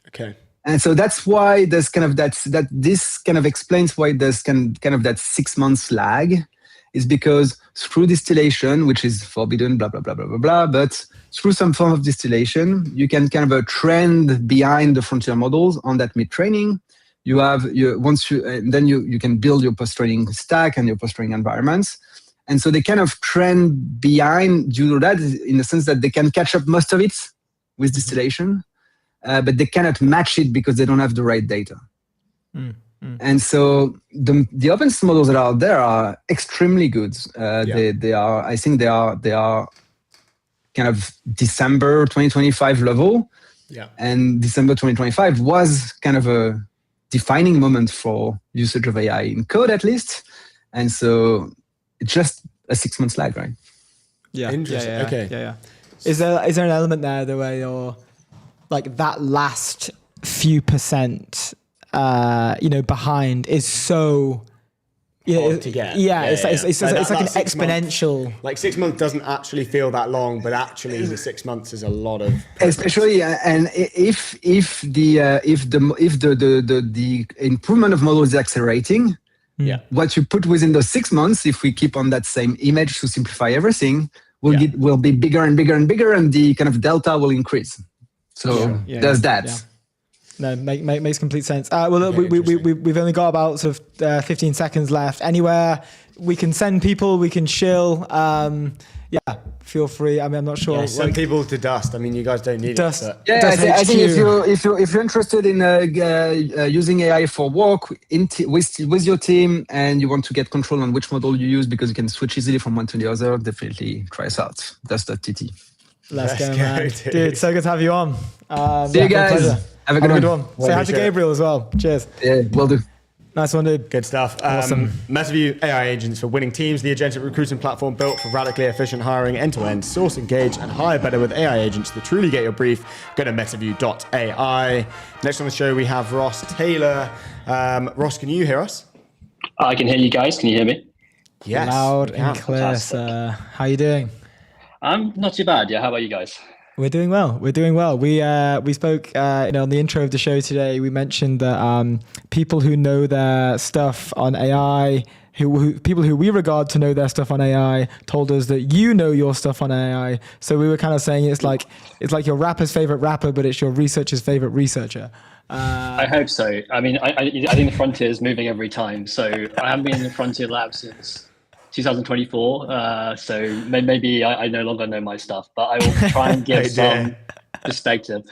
Speaker 2: Okay.
Speaker 10: And so that's why there's kind of this kind of explains why there's kind of that 6 months lag, is because through distillation, which is forbidden, blah, blah, blah, blah, blah, blah, but through some form of distillation, you can kind of trend behind the frontier models on that mid-training, you have and then you can build your post-training stack and your post-training environments. And so they kind of trend behind due to that, in the sense that they can catch up most of it with distillation, but they cannot match it because they don't have the right data. And so the open source models that are out there are extremely good. They are, I think they are kind of December 2025 level. Yeah. And December 2025 was kind of a defining moment for usage of AI in code, at least. And so it's just a 6 months lag, right?
Speaker 1: Yeah.
Speaker 2: Interesting. Okay.
Speaker 1: Yeah. Is there an element there the way you're like that last few percent, behind is so
Speaker 2: hard to get.
Speaker 1: It's like an exponential.
Speaker 2: Like 6 months doesn't actually feel that long, but actually the 6 months is a lot of.
Speaker 10: Especially, and if the improvement of models is accelerating, what you put within those 6 months, if we keep on that same image to simplify everything, will be bigger and bigger and bigger, and the kind of delta will increase. So there's that.
Speaker 1: Yeah. No, makes complete sense. Well, we've only got about sort of 15 seconds left. Anywhere we can send people, we can chill. Feel free. I mean, I'm not sure.
Speaker 2: Yeah, send people to Dust. I mean, you guys don't need
Speaker 1: Dust.
Speaker 2: it.
Speaker 10: Yeah, I think if you're interested in using AI for work with your team, and you want to get control on which model you use because you can switch easily from one to the other, definitely try us out. Dust.tt.
Speaker 1: Let's go, man. Dude, so good to have you on.
Speaker 10: See you guys. Have a good one.
Speaker 1: Say hi to Gabriel as well. Cheers.
Speaker 10: Yeah, will do.
Speaker 1: Nice one, dude.
Speaker 2: Good stuff.
Speaker 1: Awesome.
Speaker 2: Metaview AI agents for winning teams, the agentic recruiting platform built for radically efficient hiring, end-to-end, source, engage, and hire better with AI agents that truly get your brief. Go to metaview.ai. Next on the show, we have Ross Taylor. Ross, can you hear us?
Speaker 11: I can hear you guys. Can you hear me?
Speaker 2: Yes.
Speaker 1: Loud and clear, sir. How you doing?
Speaker 11: I'm not too bad. Yeah. How about you guys?
Speaker 1: We're doing well. We spoke on the intro of the show today. We mentioned that people who know their stuff on AI, people who we regard to know their stuff on AI, told us that you know your stuff on AI. So we were kind of saying it's like your rapper's favorite rapper, but it's your researcher's favorite researcher.
Speaker 11: I hope so. I mean, I think the frontier is moving every time. So I haven't been in the frontier lab since 2024, so maybe I no longer know my stuff, but I will try and give some perspective.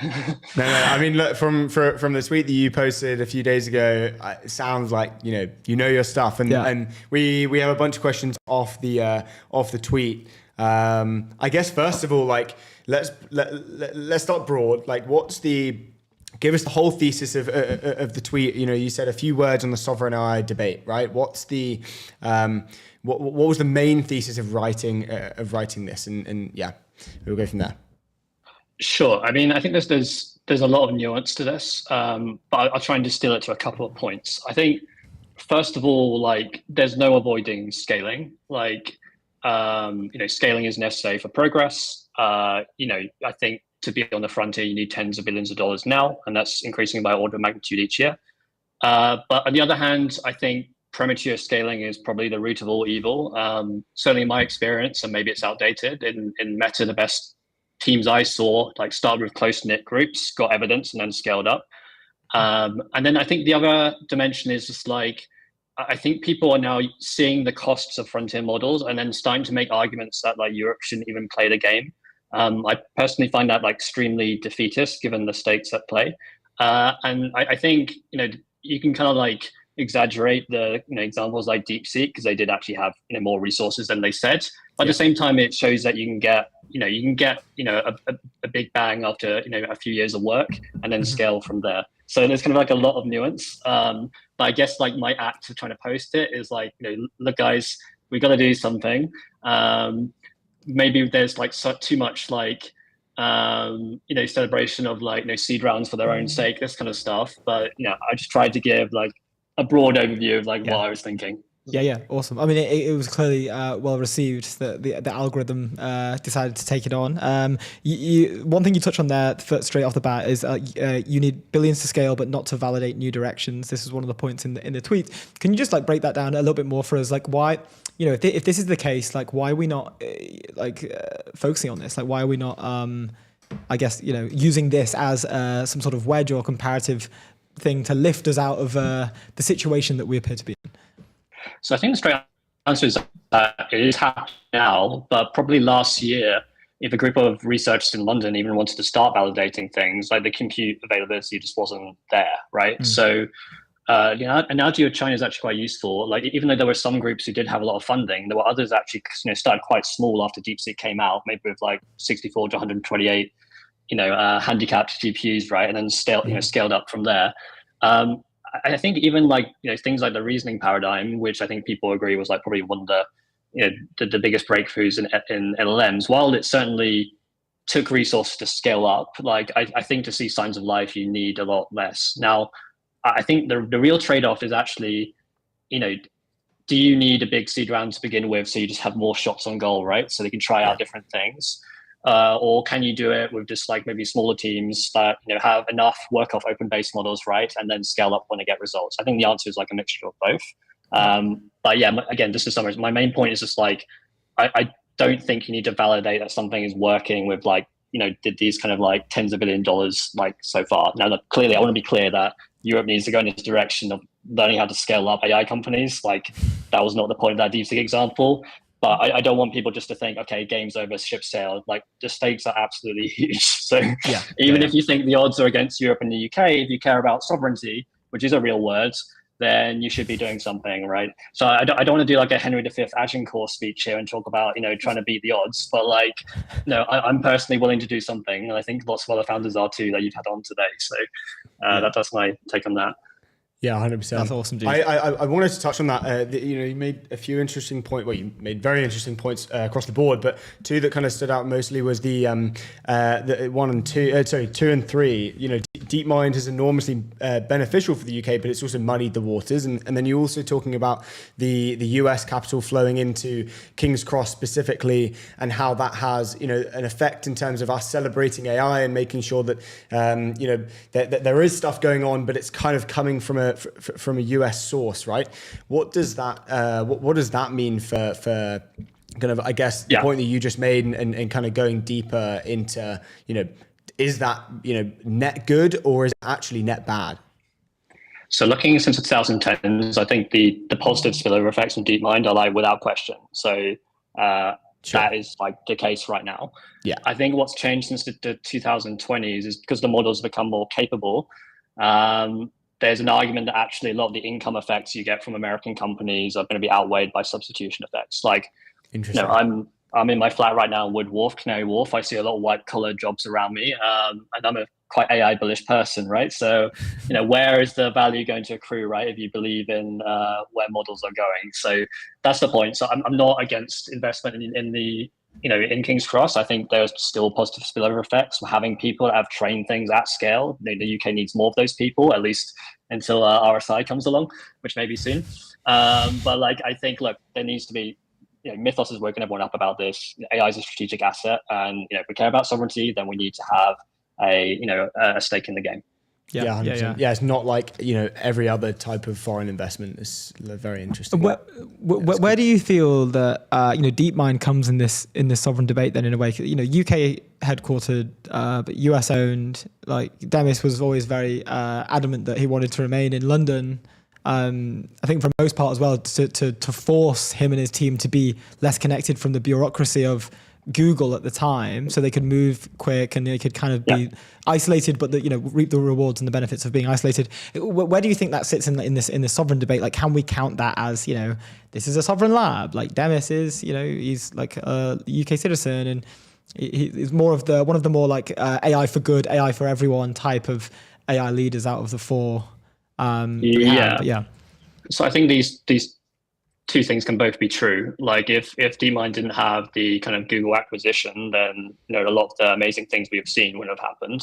Speaker 2: No. I mean, look, from the tweet that you posted a few days ago, it sounds like you know your stuff, and we have a bunch of questions off the tweet. I guess first of all, like let's start broad. Like, give us the whole thesis of the tweet. You said a few words on the sovereign AI debate, right? What's the what was the main thesis of writing this? And we'll go from there.
Speaker 11: Sure. I mean, I think there's a lot of nuance to this, but I'll try and distill it to a couple of points. I think first of all, like there's no avoiding scaling. Like scaling is necessary for progress. I think to be on the frontier, you need tens of billions of dollars now, and that's increasing by order of magnitude each year. But on the other hand, I think premature scaling is probably the root of all evil. Certainly in my experience, and maybe it's outdated, in Meta, the best teams I saw started with close-knit groups, got evidence, and then scaled up. And then I think the other dimension is just I think people are now seeing the costs of frontier models and then starting to make arguments that Europe shouldn't even play the game. I personally find that extremely defeatist given the stakes at play. And I think, you can kind of exaggerate the examples like DeepSeek because they did actually have more resources than they said. But at the same time, it shows that you can get a big bang after a few years of work and then scale from there. So there's kind of a lot of nuance. But I guess my act of trying to post it is look guys, we got to do something. Maybe there's too much celebration of seed rounds for their own sake, this kind of stuff. But I just tried to give a broad overview of what I was thinking.
Speaker 1: Yeah, awesome. I mean, it was clearly well received that the algorithm decided to take it on. One thing you touched on there straight off the bat is you need billions to scale, but not to validate new directions. This is one of the points in the tweet. Can you just break that down a little bit more for us? Why, if this is the case, why are we not focusing on this? Why are we not, using this as some sort of wedge or comparative thing to lift us out of the situation that we appear to be in?
Speaker 11: So I think the straight answer is that it is happening now, but probably last year, if a group of researchers in London even wanted to start validating things, like the compute availability just wasn't there, right? So an analogy of China is actually quite useful. Like, even though there were some groups who did have a lot of funding, there were others actually, started quite small after DeepSeek came out, maybe with like 64 to 128, handicapped GPUs, right? And then scaled up from there. I think even like, things like the reasoning paradigm, which I think people agree was like probably one of the biggest breakthroughs in LLMs, while it certainly took resources to scale up, like I think to see signs of life, you need a lot less. Now, I think the real trade-off is actually, do you need a big seed round to begin with so you just have more shots on goal, right? So they can try out different things. Or can you do it with just like maybe smaller teams that have enough work off open base models, right, and then scale up when they get results? I think the answer is like a mixture of both. But yeah, again, just to summarize, my main point is just like I don't think you need to validate that something is working with like did these kind of like tens of $1 billion like so far. Now, look, clearly, I want to be clear that Europe needs to go in this direction of learning how to scale up AI companies. Like, that was not the point of that DeepSeek example. But I don't want people just to think, okay, game's over, ship sailed. Like, the stakes are absolutely huge. So even if you think the odds are against Europe and the UK, if you care about sovereignty, which is a real word, then you should be doing something, right? So I don't want to do like a Henry V Agincourt speech here and talk about, trying to beat the odds. But like, no, I'm personally willing to do something. And I think lots of other founders are too that you've had on today. So that's my take on that.
Speaker 2: Yeah, 100%.
Speaker 1: That's awesome, dude.
Speaker 2: I wanted to touch on that. You made a few interesting points. Well, you made very interesting points across the board, but two that kind of stood out mostly was the 2 and 3. DeepMind is enormously beneficial for the UK, but it's also muddied the waters. And then you're also talking about the US capital flowing into King's Cross specifically, and how that has an effect in terms of us celebrating AI and making sure that that there is stuff going on, but it's kind of coming from a US source, right? What does that what does that mean for kind of, I guess, the point that you just made, and kind of going deeper into is that net good, or is it actually net bad?
Speaker 11: So looking since the 2010s, I think the positive spillover effects from DeepMind are like without question. So that is like the case right now. Yeah, I think what's changed since the 2020s is because the models have become more capable. There's an argument that actually a lot of the income effects you get from American companies are going to be outweighed by substitution effects. Like, I'm in my flat right now in Wood Wharf, Canary Wharf. I see a lot of white collar jobs around me, and I'm a quite AI bullish person, right? So, where is the value going to accrue, right? If you believe in where models are going. So that's the point. So I'm not against investment in King's Cross. I think there's still positive spillover effects from having people that have trained things at scale. The UK needs more of those people, at least until RSI comes along, which may be soon. But like, I think, look, there needs to be, Mythos is woken everyone up about this. AI is a strategic asset, and if we care about sovereignty, then we need to have a stake in the game.
Speaker 2: Yeah, it's not like every other type of foreign investment. Is very interesting.
Speaker 1: Where do you feel that DeepMind comes in this sovereign debate then, in a way? UK headquartered, but US owned. Like, Demis was always very adamant that he wanted to remain in London. I think for the most part as well, to force him and his team to be less connected from the bureaucracy of Google at the time, so they could move quick and they could kind of be isolated, but reap the rewards and the benefits of being isolated. Where do you think that sits in this sovereign debate? Like, can we count that as this is a sovereign lab? Like, Demis is he's like a UK citizen, and he's more of one of the more like AI for good, AI for everyone type of AI leaders out of the four.
Speaker 11: So I think these two things can both be true. Like, if DeepMind didn't have the kind of Google acquisition, then a lot of the amazing things we have seen wouldn't have happened,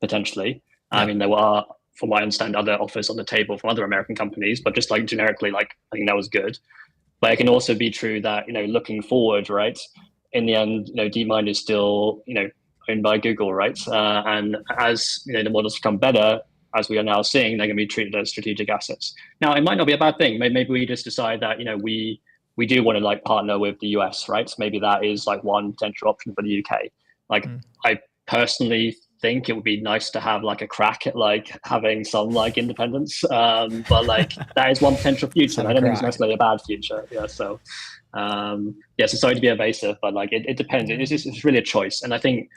Speaker 11: potentially. I mean, there were, from what I understand, other offers on the table from other American companies, but just like generically, like, I think that was good. But it can also be true that looking forward, right, in the end, DeepMind is still owned by Google, right? And as the models become better, as we are now seeing, they're going to be treated as strategic assets. Now, it might not be a bad thing. Maybe we just decide that we do want to like partner with the US, right? So maybe that is like one potential option for the UK. Like, I personally think it would be nice to have like a crack at like having some like independence. But like that is one potential future. I don't think it's necessarily a bad future. Yeah. So yeah, so sorry to be evasive, but like it depends. It's really a choice. And I think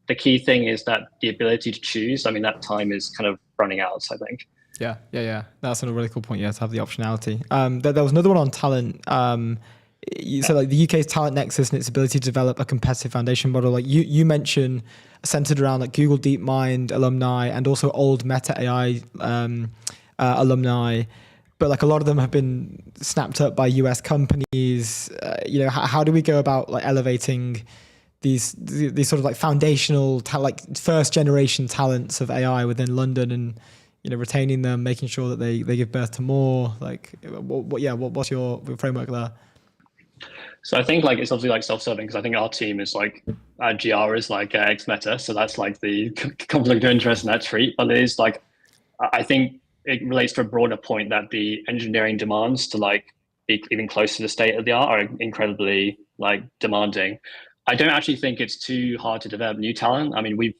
Speaker 11: the key thing is that the ability to choose, I mean, that time is kind of running out, I think.
Speaker 1: Yeah. That's a really cool point. Yeah, to have the optionality. There was another one on talent. You said like the UK's talent nexus and its ability to develop a competitive foundation model. Like you mentioned, centered around like Google DeepMind alumni and also old Meta AI alumni. But like a lot of them have been snapped up by US companies. How do we go about like elevating these sort of like foundational like first generation talents of AI within London and retaining them, making sure that they give birth to more? Like what's your framework there?
Speaker 11: So I think like it's obviously like self-serving because I think our team is like our GR is like ex-Meta, so that's like the conflict of interest in that treat. But it is like I think it relates to a broader point that the engineering demands to like be even close to the state of the art are incredibly like demanding. I don't actually think it's too hard to develop new talent. I mean, we've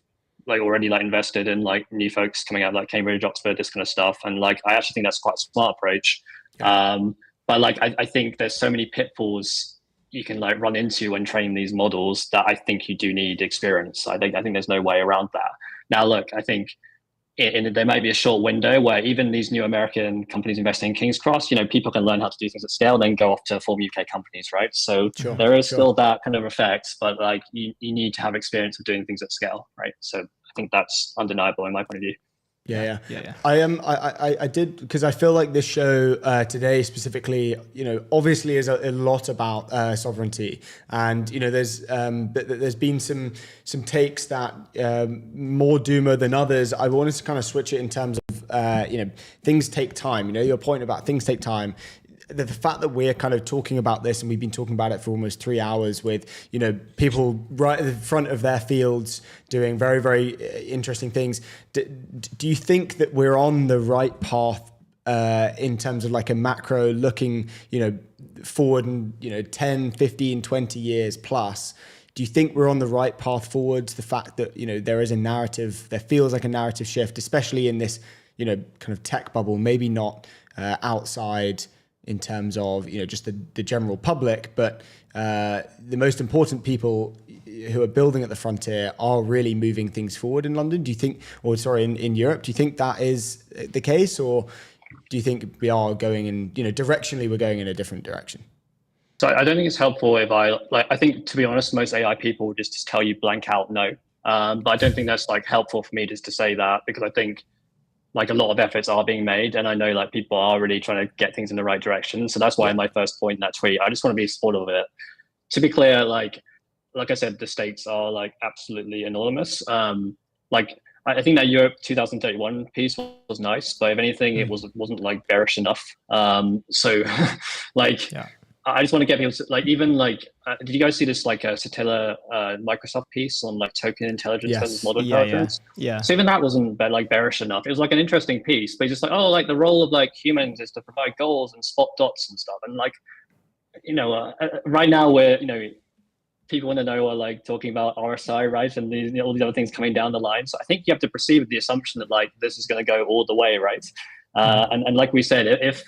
Speaker 11: like already like invested in like new folks coming out like Cambridge, Oxford, this kind of stuff, and like I actually think that's quite a smart approach. But like I think there's so many pitfalls you can like run into when training these models that I think you do need experience. I think there's no way around that. Now, look, I think there might be a short window where even these new American companies investing in King's Cross, people can learn how to do things at scale, then go off to form UK companies, right? So there is still that kind of effect, but like you need to have experience of doing things at scale, right? So I think that's undeniable in my point of view.
Speaker 2: Yeah. I did, because I feel like this show today specifically, obviously is a lot about sovereignty, and there's been some takes that more doomer than others. I wanted to kind of switch it in terms of things take time. Your point about things take time. The fact that we're kind of talking about this, and we've been talking about it for almost 3 hours with, people right at the front of their fields doing very, very interesting things. Do you think that we're on the right path in terms of like a macro looking, forward and, 10, 15, 20 years plus? Do you think we're on the right path forwards? The fact that, there is a narrative, there feels like a narrative shift, especially in this, kind of tech bubble, maybe not outside in terms of just the general public, but the most important people who are building at the frontier are really moving things forward in London. Do you think, in Europe, do you think that is the case, or do you think we are going in, directionally we're going in a different direction?
Speaker 11: So I don't think it's helpful if I think, to be honest, most AI people would just tell you blank out no. But I don't think that's like helpful for me just to say that, because I think like a lot of efforts are being made, and I know like people are really trying to get things in the right direction. So that's why my first point in that tweet, I just want to be supportive of it. To be clear, like I said, the stakes are like absolutely enormous. Like I think that Europe 2031 piece was nice, but if anything, it wasn't like bearish enough. So like. Yeah. I just want to get people to, like, even like, did you guys see this like Satella Microsoft piece on like token intelligence versus model intelligence? Yeah. So even that wasn't like bearish enough. It was like an interesting piece, but it's just like, oh, like the role of like humans is to provide goals and spot dots and stuff. And like, right now we're, people want to know are like talking about RSI, right? And these, all these other things coming down the line. So I think you have to proceed with the assumption that like this is going to go all the way, right? And like we said, if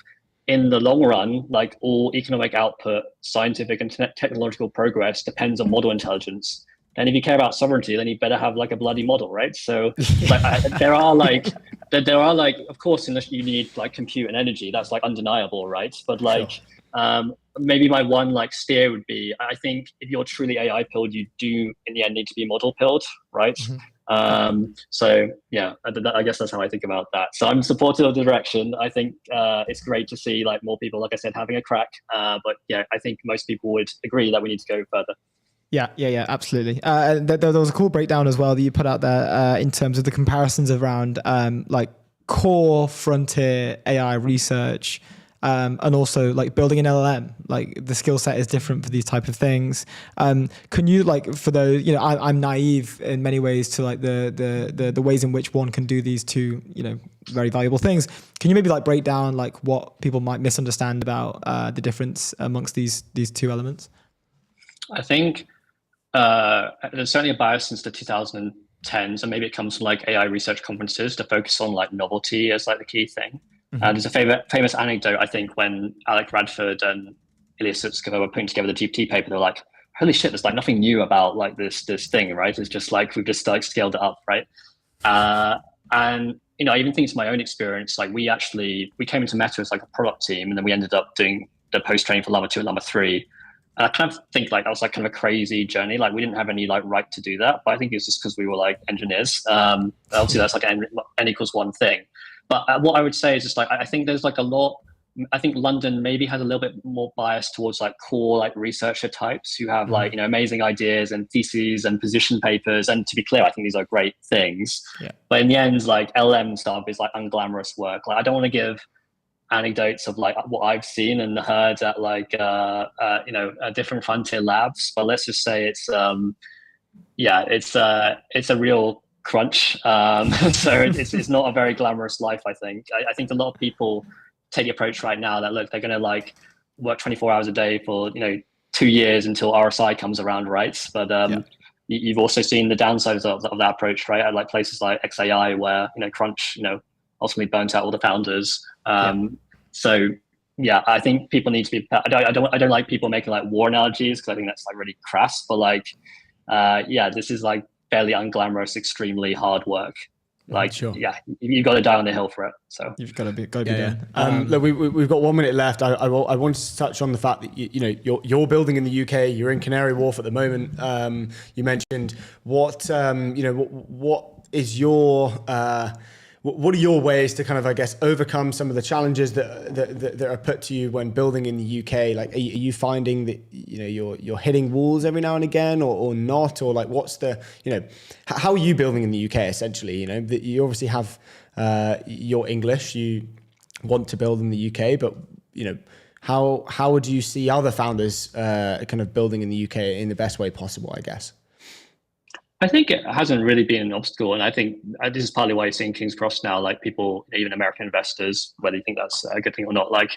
Speaker 11: in the long run, like all economic output, scientific and technological progress depends on model intelligence. And if you care about sovereignty, then you better have like a bloody model, right? So like, there are like, of course, unless you need like compute and energy, that's like undeniable, right? But like, maybe my one like steer would be, I think if you're truly AI pilled, you do in the end need to be model pilled, right? So yeah, I guess that's how I think about that. So I'm supportive of the direction. I think it's great to see like more people, like I said, having a crack. But yeah, I think most people would agree that we need to go further.
Speaker 1: Yeah, absolutely. There was a cool breakdown as well that you put out there in terms of the comparisons around like core frontier AI research. And also like building an LLM, like the skill set is different for these type of things. Can you like, for those, I'm naive in many ways to like the ways in which one can do these two, very valuable things. Can you maybe like break down like what people might misunderstand about the difference amongst these two elements?
Speaker 11: I think there's certainly a bias since the 2010 tends, and maybe it comes from like AI research conferences, to focus on like novelty as like the key thing. There's a famous anecdote, I think, when Alec Radford and Ilya Sutskever were putting together the GPT paper. They were like, holy shit, there's like nothing new about like this thing, right? It's just like, we've just like scaled it up, right? And I even think it's my own experience. Like we came into Meta as like a product team, and then we ended up doing the post training for Llama 2 and Llama 3. And I kind of think like that was like kind of a crazy journey. Like we didn't have any like right to do that, but I think it's just because we were like engineers. Obviously that's like n equals one thing. But what I would say is just like, I think there's like a lot. I think London maybe has a little bit more bias towards like core like researcher types who have like, amazing ideas and theses and position papers. And to be clear, I think these are great things. Yeah. But in the end, like LM stuff is like unglamorous work. Like I don't want to give anecdotes of like what I've seen and heard at like, different frontier labs. But let's just say it's a real crunch. So it's not a very glamorous life, I think. I think a lot of people take the approach right now that look, they're going to like work 24 hours a day for 2 years until RSI comes around, right? But you've also seen the downsides of that approach, right? At like places like XAI where crunch ultimately burnt out all the founders. So yeah, I think people need to be. I don't like people making like war analogies because I think that's like really crass. But like this is like fairly unglamorous, extremely hard work. Like, you've got to die on the hill for it. So
Speaker 1: you've got to be done.
Speaker 2: Look, we've got 1 minute left. I wanted to touch on the fact that you're building in the UK. You're in Canary Wharf at the moment. You mentioned what is your what are your ways to kind of, I guess, overcome some of the challenges that are put to you when building in the UK? Like, are you finding that you're hitting walls every now and again, or not, or like what's the how are you building in the UK? Essentially, you obviously have your English. You want to build in the UK, but how would you see other founders kind of building in the UK in the best way possible? I guess.
Speaker 11: I think it hasn't really been an obstacle, and I think this is partly why you're seeing King's Cross now. Like people, even American investors, whether you think that's a good thing or not, like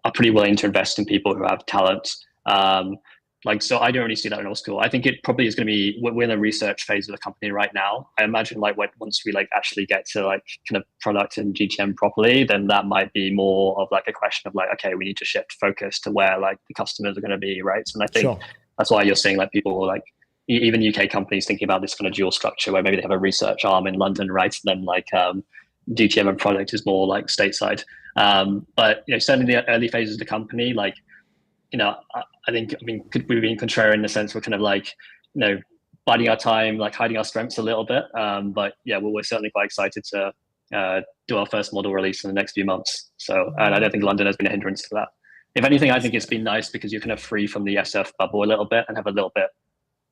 Speaker 11: are pretty willing to invest in people who have talent. So I don't really see that in obstacle. I think it probably is going to be, we're in the research phase of the company right now. I imagine like once we like actually get to like kind of product and GTM properly, then that might be more of like a question of like, okay, we need to shift focus to where like the customers are going to be, right? And I think that's why you're seeing like people like even UK companies thinking about this kind of dual structure where maybe they have a research arm in London, right? And then like DTM and product is more like stateside. But certainly in the early phases of the company, like, I think could we be contrarian in the sense we're kind of like, biding our time, like hiding our strengths a little bit. But yeah, we're certainly quite excited to do our first model release in the next few months. So, and I don't think London has been a hindrance to that. If anything, I think it's been nice because you're kind of free from the SF bubble a little bit and have a little bit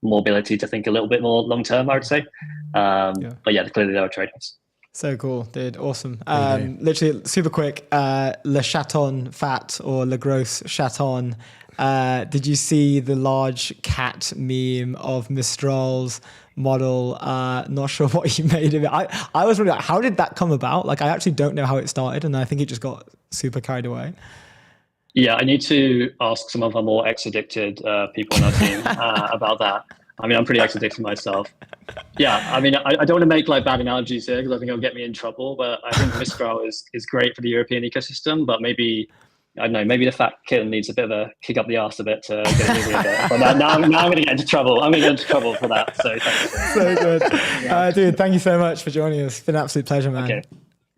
Speaker 11: more ability to think a little bit more long term, I would say. But yeah, clearly there are trade-offs.
Speaker 1: So cool, dude. Awesome. Literally super quick. Le Chaton Fat or Le Gros Chaton. Did you see the large cat meme of Mistral's model? Not sure what you made of it. I was wondering, how did that come about? Like, I actually don't know how it started, and I think it just got super carried away.
Speaker 11: Yeah, I need to ask some of our more X-addicted people on our team about that. I mean, I'm pretty X-addicted myself. Yeah, I mean, I don't want to make like bad analogies here because I think it'll get me in trouble, but I think Mistral is great for the European ecosystem, but maybe, I don't know, maybe the fat kitten needs a bit of a kick up the arse a bit to get it a bit. But now I'm going to get into trouble. I'm going to get into trouble for that. So thanks.
Speaker 1: So good. Dude, thank you so much for joining us. It's been an absolute pleasure, man.
Speaker 11: Okay.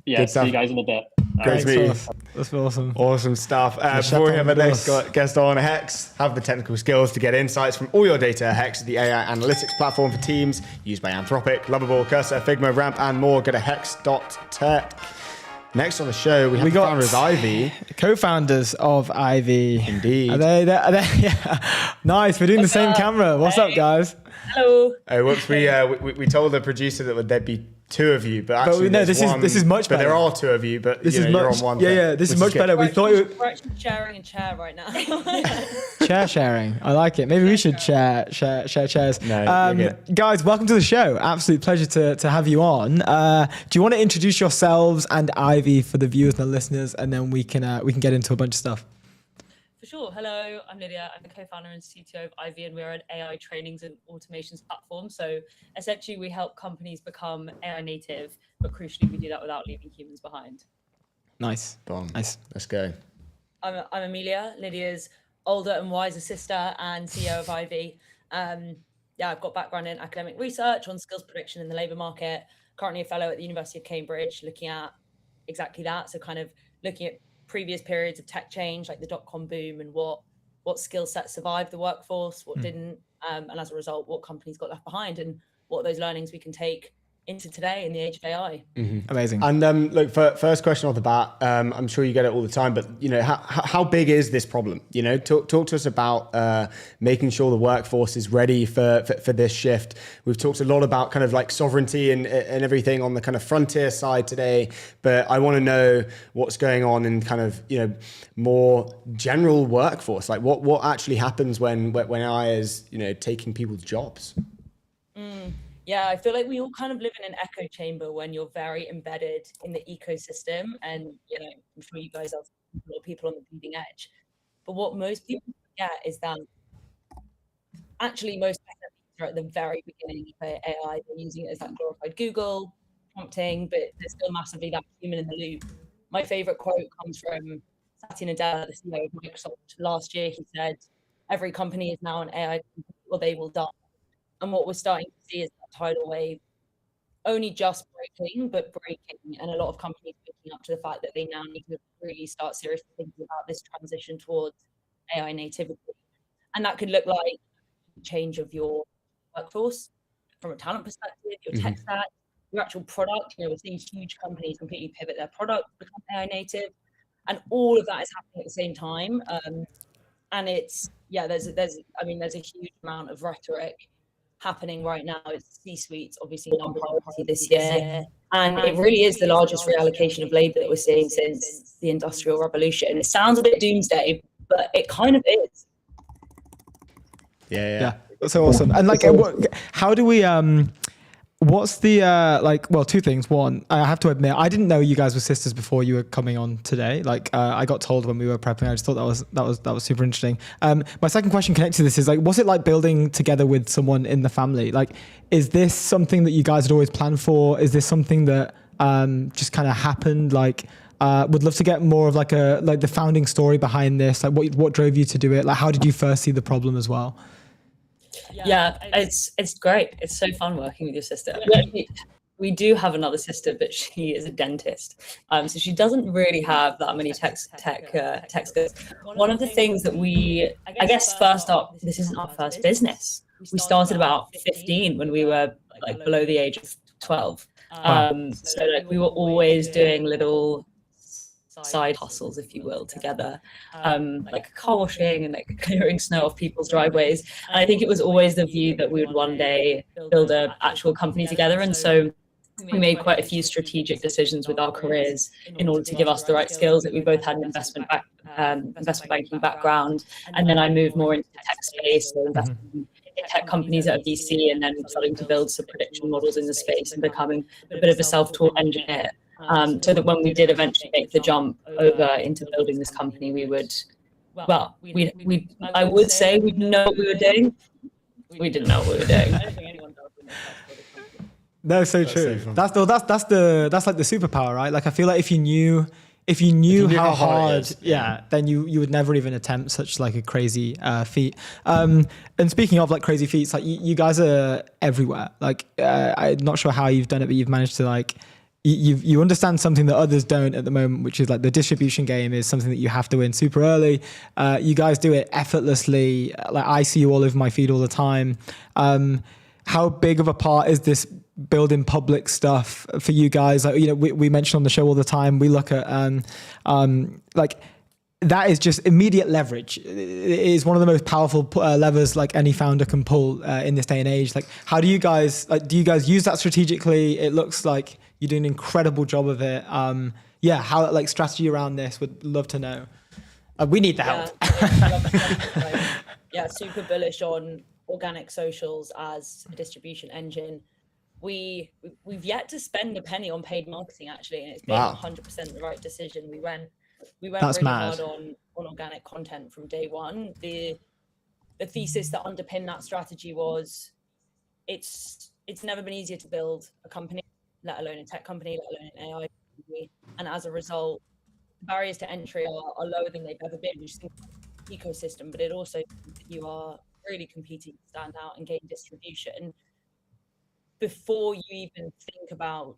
Speaker 11: Yeah, see you guys in a bit.
Speaker 2: Great to meet you.
Speaker 1: That's awesome.
Speaker 2: Awesome stuff. Before we have our next guest on, Hex, have the technical skills to get insights from all your data. Hex is the AI analytics platform for teams used by Anthropic, Lovable, Cursor, Figma, Ramp, and more. Go to hex.tech. Next on the show, we have the founders of ivee.
Speaker 1: Co-founders of ivee.
Speaker 2: Indeed.
Speaker 1: Are they yeah. Nice. We're doing the same camera. What's up, guys?
Speaker 12: Hello.
Speaker 2: Oh, whoops. We told the producer that there'd be two of you, but actually
Speaker 1: this is much better.
Speaker 2: But there are two of you, but you're on one.
Speaker 1: Yeah, this is much better. We thought
Speaker 12: we're actually sharing a chair right now.
Speaker 1: Chair sharing. I like it. Maybe we should share chairs.
Speaker 2: No,
Speaker 1: guys, welcome to the show. Absolute pleasure to have you on. Do you want to introduce yourselves and ivee for the viewers and the listeners, and then we can get into a bunch of stuff?
Speaker 12: For sure. Hello, I'm Lydia. I'm the co-founder and CTO of Ivee, and we're an AI trainings and automations platform. So essentially, we help companies become AI native, but crucially, we do that without leaving humans behind.
Speaker 1: Nice.
Speaker 2: Bomb.
Speaker 1: Nice.
Speaker 2: Let's go.
Speaker 12: I'm Amelia, Lydia's older and wiser sister and CEO of Ivee. I've got background in academic research on skills prediction in the labour market. Currently a fellow at the University of Cambridge, looking at exactly that. So kind of looking at previous periods of tech change, like the dot-com boom, and what skill sets survived the workforce, what didn't, and as a result, what companies got left behind, and what those learnings we can take into today in the age of AI.
Speaker 1: Amazing.
Speaker 2: And look, first question off the bat, I'm sure you get it all the time, but how big is this problem? Talk to us about making sure the workforce is ready for this shift. We've talked a lot about kind of like sovereignty and everything on the kind of frontier side today, but I want to know what's going on in kind of more general workforce. Like what actually happens when AI is taking people's jobs?
Speaker 12: Yeah, I feel like we all kind of live in an echo chamber when you're very embedded in the ecosystem, and I'm sure you guys are a lot of people on the bleeding edge. But what most people forget is that actually most SMEs are at the very beginning of AI. They're using it as that glorified Google prompting, but there's still massively that human in the loop. My favorite quote comes from Satya Nadella, the CEO of Microsoft. Last year, he said, "Every company is now an AI company, or they will die." And what we're starting to see is that tidal wave only just breaking, but breaking. And a lot of companies waking up to the fact that they now need to really start seriously thinking about this transition towards AI nativity. And that could look like change of your workforce from a talent perspective, your tech stack, your actual product. We're seeing huge companies completely pivot their product to become AI native. And all of that is happening at the same time. And it's, there's a huge amount of rhetoric happening right now. It's C-suites, obviously number one priority this year. And it really is the largest reallocation of labour that we're seeing since the Industrial Revolution. It sounds a bit doomsday, but it kind of is.
Speaker 2: Yeah.
Speaker 1: That's so awesome. And how do we, what's the, two things. One, I have to admit, I didn't know you guys were sisters before you were coming on today. I got told when we were prepping. I just thought that was super interesting. My second question connected to this is what's it like building together with someone in the family? Is this something that you guys had always planned for? Is this something that just kind of happened? Would love to get more of the founding story behind this. What drove you to do it? How did you first see the problem as well?
Speaker 12: Yeah, it's great. It's so fun working with your sister. We do have another sister, but she is a dentist, so she doesn't really have that many tech skills. One of the things that I guess first up, this isn't our first business. We started about 15 when we were below the age of 12. So we were always doing little side hustles, if you will, together, like car washing and clearing snow off people's driveways. And I think it was always the view that we would one day build an actual company together. And so we made quite a few strategic decisions with our careers in order to give us the right skills. That we both had an investment banking background, and then I moved more into the tech space, so investing in tech companies at a VC, and then starting to build some prediction models in the space and becoming a bit of a self-taught engineer. So that when we did eventually make the jump over into building this company, we would, I would say we'd know what we were doing. We didn't know what we were doing. I don't think anyone does.
Speaker 1: No, so true. That's like the superpower, right? I feel like if you knew how hard, then you would never even attempt such a crazy feat. And speaking of crazy feats, you guys are everywhere. I'm not sure how you've done it, but you've managed to you understand something that others don't at the moment, which is the distribution game is something that you have to win super early. You guys do it effortlessly. I see you all over my feed all the time. How big of a part is this building public stuff for you guys? We mention on the show all the time, we look at that is just immediate leverage. It is one of the most powerful levers any founder can pull in this day and age. How do you guys use that strategically? It looks like you do an incredible job of it. How strategy around this, would love to know. We need the help.
Speaker 12: Super bullish on organic socials as a distribution engine. We've yet to spend a penny on paid marketing actually, and it's been 100% the right decision. We went we went
Speaker 1: That's
Speaker 12: really
Speaker 1: mad.
Speaker 12: hard on organic content from day one. The thesis that underpinned that strategy was it's never been easier to build a company, let alone a tech company, let alone an AI company. And as a result, barriers to entry are lower than they've ever been, which is the ecosystem, but it also means that you are really competing to stand out and gain distribution. Before you even think about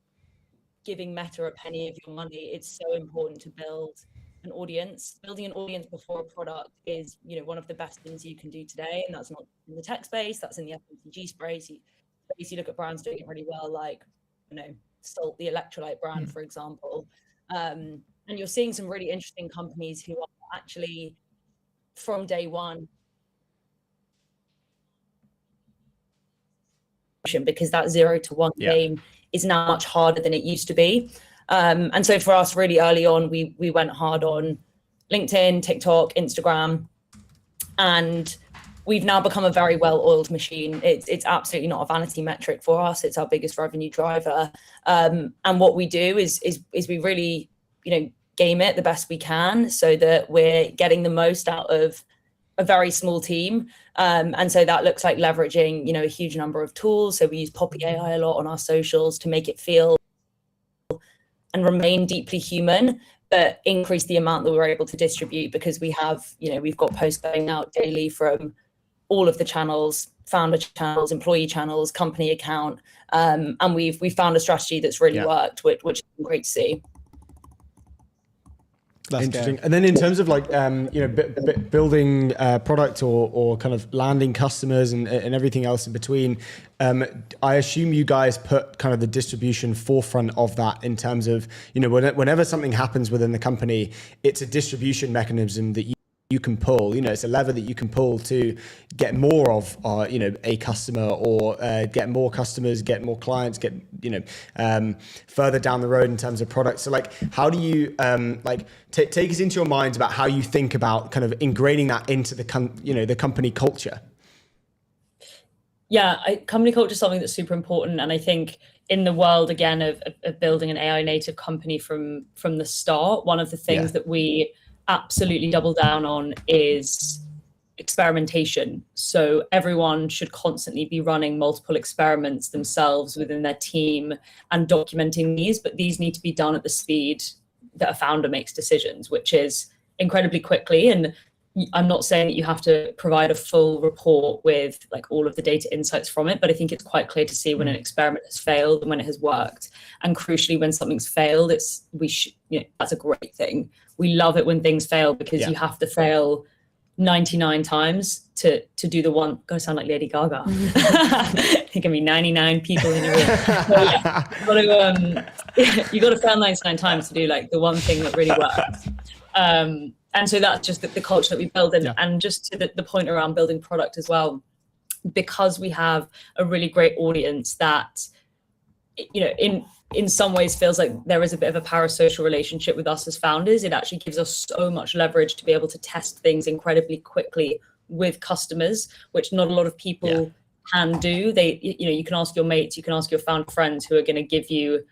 Speaker 12: giving Meta a penny of your money, it's so important to build an audience. Building an audience before a product is, one of the best things you can do today. And that's not in the tech space, that's in the FMCG space. You look at brands doing it really well, like, Salt, the electrolyte brand, for example. And you're seeing some really interesting companies who are actually from day one, because that 0 to 1 game is now much harder than it used to be. And so for us, really early on, we went hard on LinkedIn, TikTok, Instagram, and we've now become a very well-oiled machine. It's absolutely not a vanity metric for us. It's our biggest revenue driver. And what we do is we really, game it the best we can so that we're getting the most out of a very small team. And so that looks like leveraging, a huge number of tools. So we use Poppy AI a lot on our socials to make it feel and remain deeply human, but increase the amount that we're able to distribute, because we have, we've got posts going out daily from all of the channels, founder channels, employee channels, company account. And we've found a strategy that's really worked, which is great to see.
Speaker 2: That's interesting. And then in terms of building product or kind of landing customers and everything else in between, I assume you guys put kind of the distribution forefront of that in terms of, whenever something happens within the company, it's a distribution mechanism that you can pull. It's a lever that you can pull to get more of, a customer or get more customers, get more clients, get, further down the road in terms of products. So how do you take us into your minds about how you think about kind of ingraining that into the company culture?
Speaker 12: Yeah, company culture is something that's super important. And I think in the world, again, of building an AI native company from the start, one of the things that we absolutely double down on is experimentation. So everyone should constantly be running multiple experiments themselves within their team and documenting these, but these need to be done at the speed that a founder makes decisions, which is incredibly quickly. And I'm not saying that you have to provide a full report with all of the data insights from it, but I think it's quite clear to see when an experiment has failed and when it has worked. And crucially, when something's failed, that's a great thing. We love it when things fail, because you have to fail 99 times to do the one. Gotta sound like Lady Gaga. There can be 99 people in a room. You got to fail 99 times to do the one thing that really works. And so that's just the culture that we build. And just to the point around building product as well, because we have a really great audience that, in some ways feels like there is a bit of a parasocial relationship with us as founders. It actually gives us so much leverage to be able to test things incredibly quickly with customers, which not a lot of people can do. You can ask your mates, you can ask your founder friends who are going to give you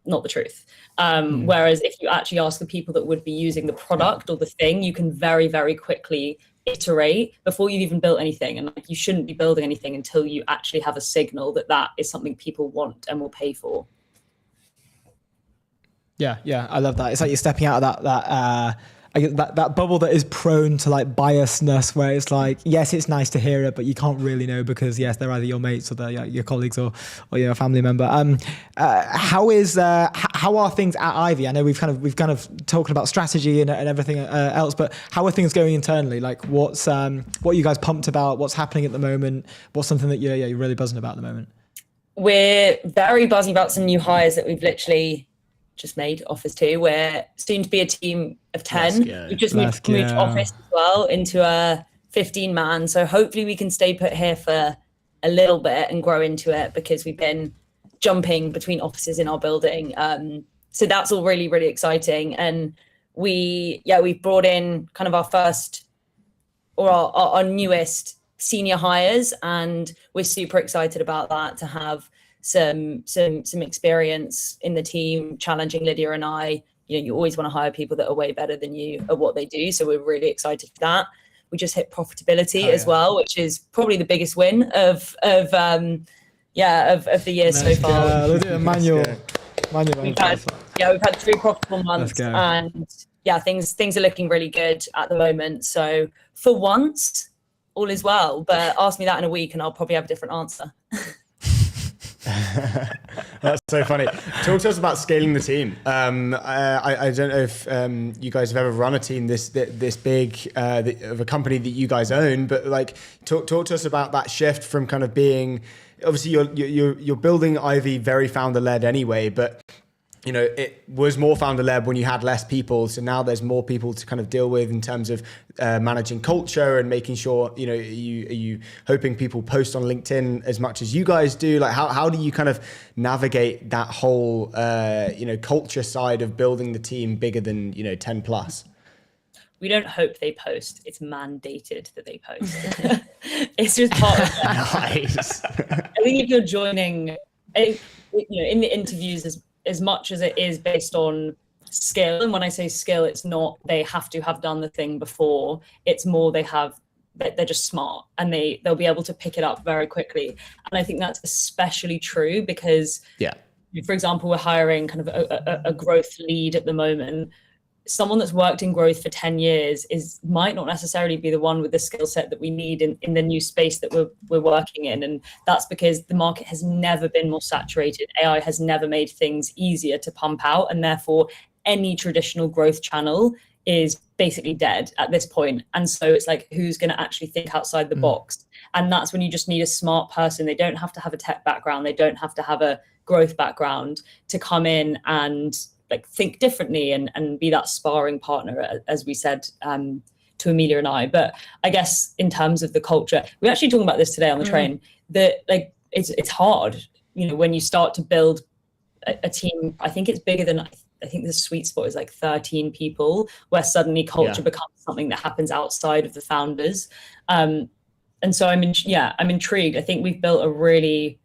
Speaker 12: not the truth. Whereas if you actually ask the people that would be using the product or the thing, you can very, very quickly iterate before you've even built anything. And you shouldn't be building anything until you actually have a signal that is something people want and will pay for.
Speaker 1: Yeah, I love that. It's like you're stepping out of that bubble that is prone to biasness, where it's yes, it's nice to hear it, but you can't really know, because yes, they're either your mates or they're your colleagues or your family member. How are things at Ivee? I know we've kind of talking about strategy and everything else, but how are things going internally? What are you guys pumped about? What's happening at the moment? What's something that you're really buzzing about at the moment?
Speaker 12: We're very buzzing about some new hires that we've literally just made offers to. We're soon to be a team of 10. We've just moved office as well into a 15-man. So hopefully we can stay put here for a little bit and grow into it, because we've been jumping between offices in our building. So that's all really, really exciting. And we've brought in kind of our first or our newest senior hires, and we're super excited about that, to have some experience in the team, challenging Lydia and I, you always want to hire people that are way better than you at what they do. So we're really excited for that. We just hit profitability as well, which is probably the biggest win of the year so far.
Speaker 1: Look at Manuel.
Speaker 12: We've had 3 profitable months, and things are looking really good at the moment. So for once, all is well. But ask me that in a week, and I'll probably have a different answer.
Speaker 2: That's so funny. Talk to us about scaling the team. I don't know if you guys have ever run a team this big of a company that you guys own, but like talk to us about that shift from kind of being, obviously you're building Ivee very founder led anyway, but it was more founder led when you had less people. So now there's more people to kind of deal with in terms of managing culture and making sure, are you hoping people post on LinkedIn as much as you guys do? Like how do you kind of navigate that whole, culture side of building the team bigger than, 10 plus?
Speaker 12: We don't hope they post. It's mandated that they post. It's just part of that.
Speaker 2: Nice.
Speaker 12: I think if you're joining, in the interviews, as much as it is based on skill, and when I say skill, it's not they have to have done the thing before, it's more they're just smart and they'll be able to pick it up very quickly. And I think that's especially true because, for example, we're hiring kind of a growth lead at the moment. Someone that's worked in growth for 10 years might not necessarily be the one with the skill set that we need in the new space that we're working in. And that's because the market has never been more saturated. AI has never made things easier to pump out. And therefore, any traditional growth channel is basically dead at this point. And so it's like, who's going to actually think outside the box? And that's when you just need a smart person. They don't have to have a tech background. They don't have to have a growth background to come in and think differently and be that sparring partner, as we said to Amelia and I. But I guess in terms of the culture, we were actually talking about this today on the train, that it's hard, when you start to build a team. I think it's bigger than, I think the sweet spot is 13 people, where suddenly culture becomes something that happens outside of the founders. And so I'm intrigued. I think we've built a really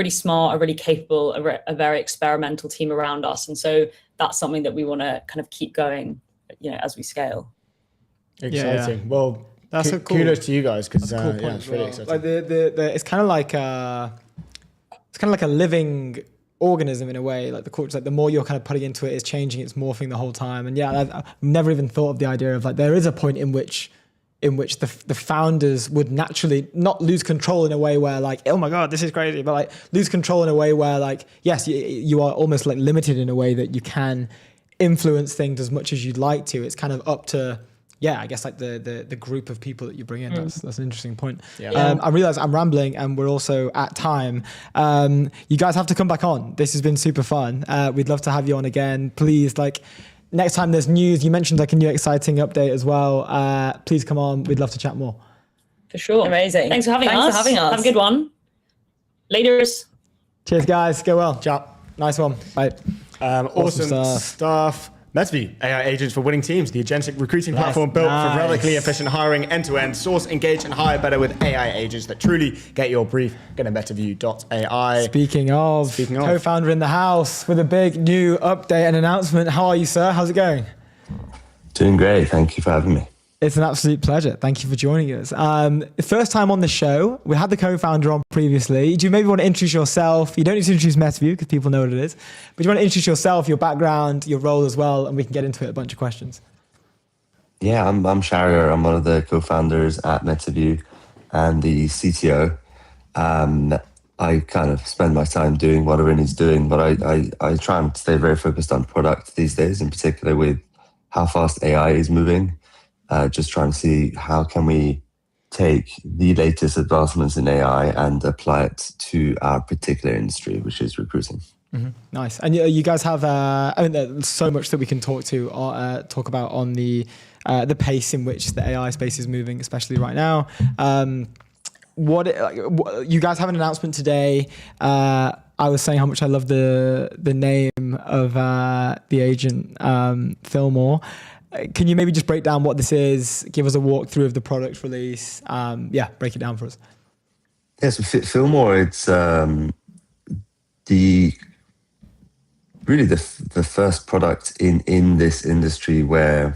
Speaker 12: smart, a really capable, a very experimental team around us. And so that's something that we want to kind of keep going, as we scale.
Speaker 2: Exciting. Yeah. Well, that's cool. Kudos to you guys, because it's really exciting.
Speaker 1: Like it's kind of like a living organism in a way. Like the culture, the more you're kind of putting into it, it's changing, it's morphing the whole time. And I've never even thought of the idea of there is a point in which the founders would naturally not lose control in a way where oh my God, this is crazy, but lose control in a way where yes, you are almost limited in a way that you can influence things as much as you'd like to. It's kind of up to, I guess the group of people that you bring in. That's an interesting point. I realize I'm rambling and we're also at time. You guys have to come back on. This has been super fun. We'd love to have you on again. Please, next time there's news, you mentioned a new exciting update as well. Please come on. We'd love to chat more.
Speaker 12: For sure. Amazing. Thanks for having us. Have a good one. Laters.
Speaker 1: Cheers, guys. Go well. Ciao. Nice one. Bye.
Speaker 2: Awesome stuff. Metaview, AI agents for winning teams, the agentic recruiting platform built for radically efficient hiring, end-to-end, source, engage, and hire better with AI agents that truly get your brief. Go to metaview.ai.
Speaker 1: Speaking of, co-founder in the house with a big new update and announcement. How are you, sir? How's it going?
Speaker 13: Doing great. Thank you for having me.
Speaker 1: It's an absolute pleasure. Thank you for joining us. First time on the show. We had the co-founder on previously. Do you maybe want to introduce yourself? You don't need to introduce Metaview because people know what it is. But do you want to introduce yourself, your background, your role as well, and we can get into it, a bunch of questions.
Speaker 13: Yeah, I'm Sharhriar. I'm one of the co-founders at Metaview and the CTO. I kind of spend my time doing whatever he's doing, but I try and stay very focused on product these days, in particular with how fast AI is moving. Just trying to see how can we take the latest advancements in AI and apply it to our particular industry, which is recruiting.
Speaker 1: Mm-hmm. Nice. And you guys have, there's so much that we can talk about on the pace in which the AI space is moving, especially right now. You guys have an announcement today. I was saying how much I love the name of the agent, Fillmore. Can you maybe just break down what this is? Give us a walkthrough of the product release. Break it down for us.
Speaker 13: Yes, Fillmore, it's the really the first product in this industry where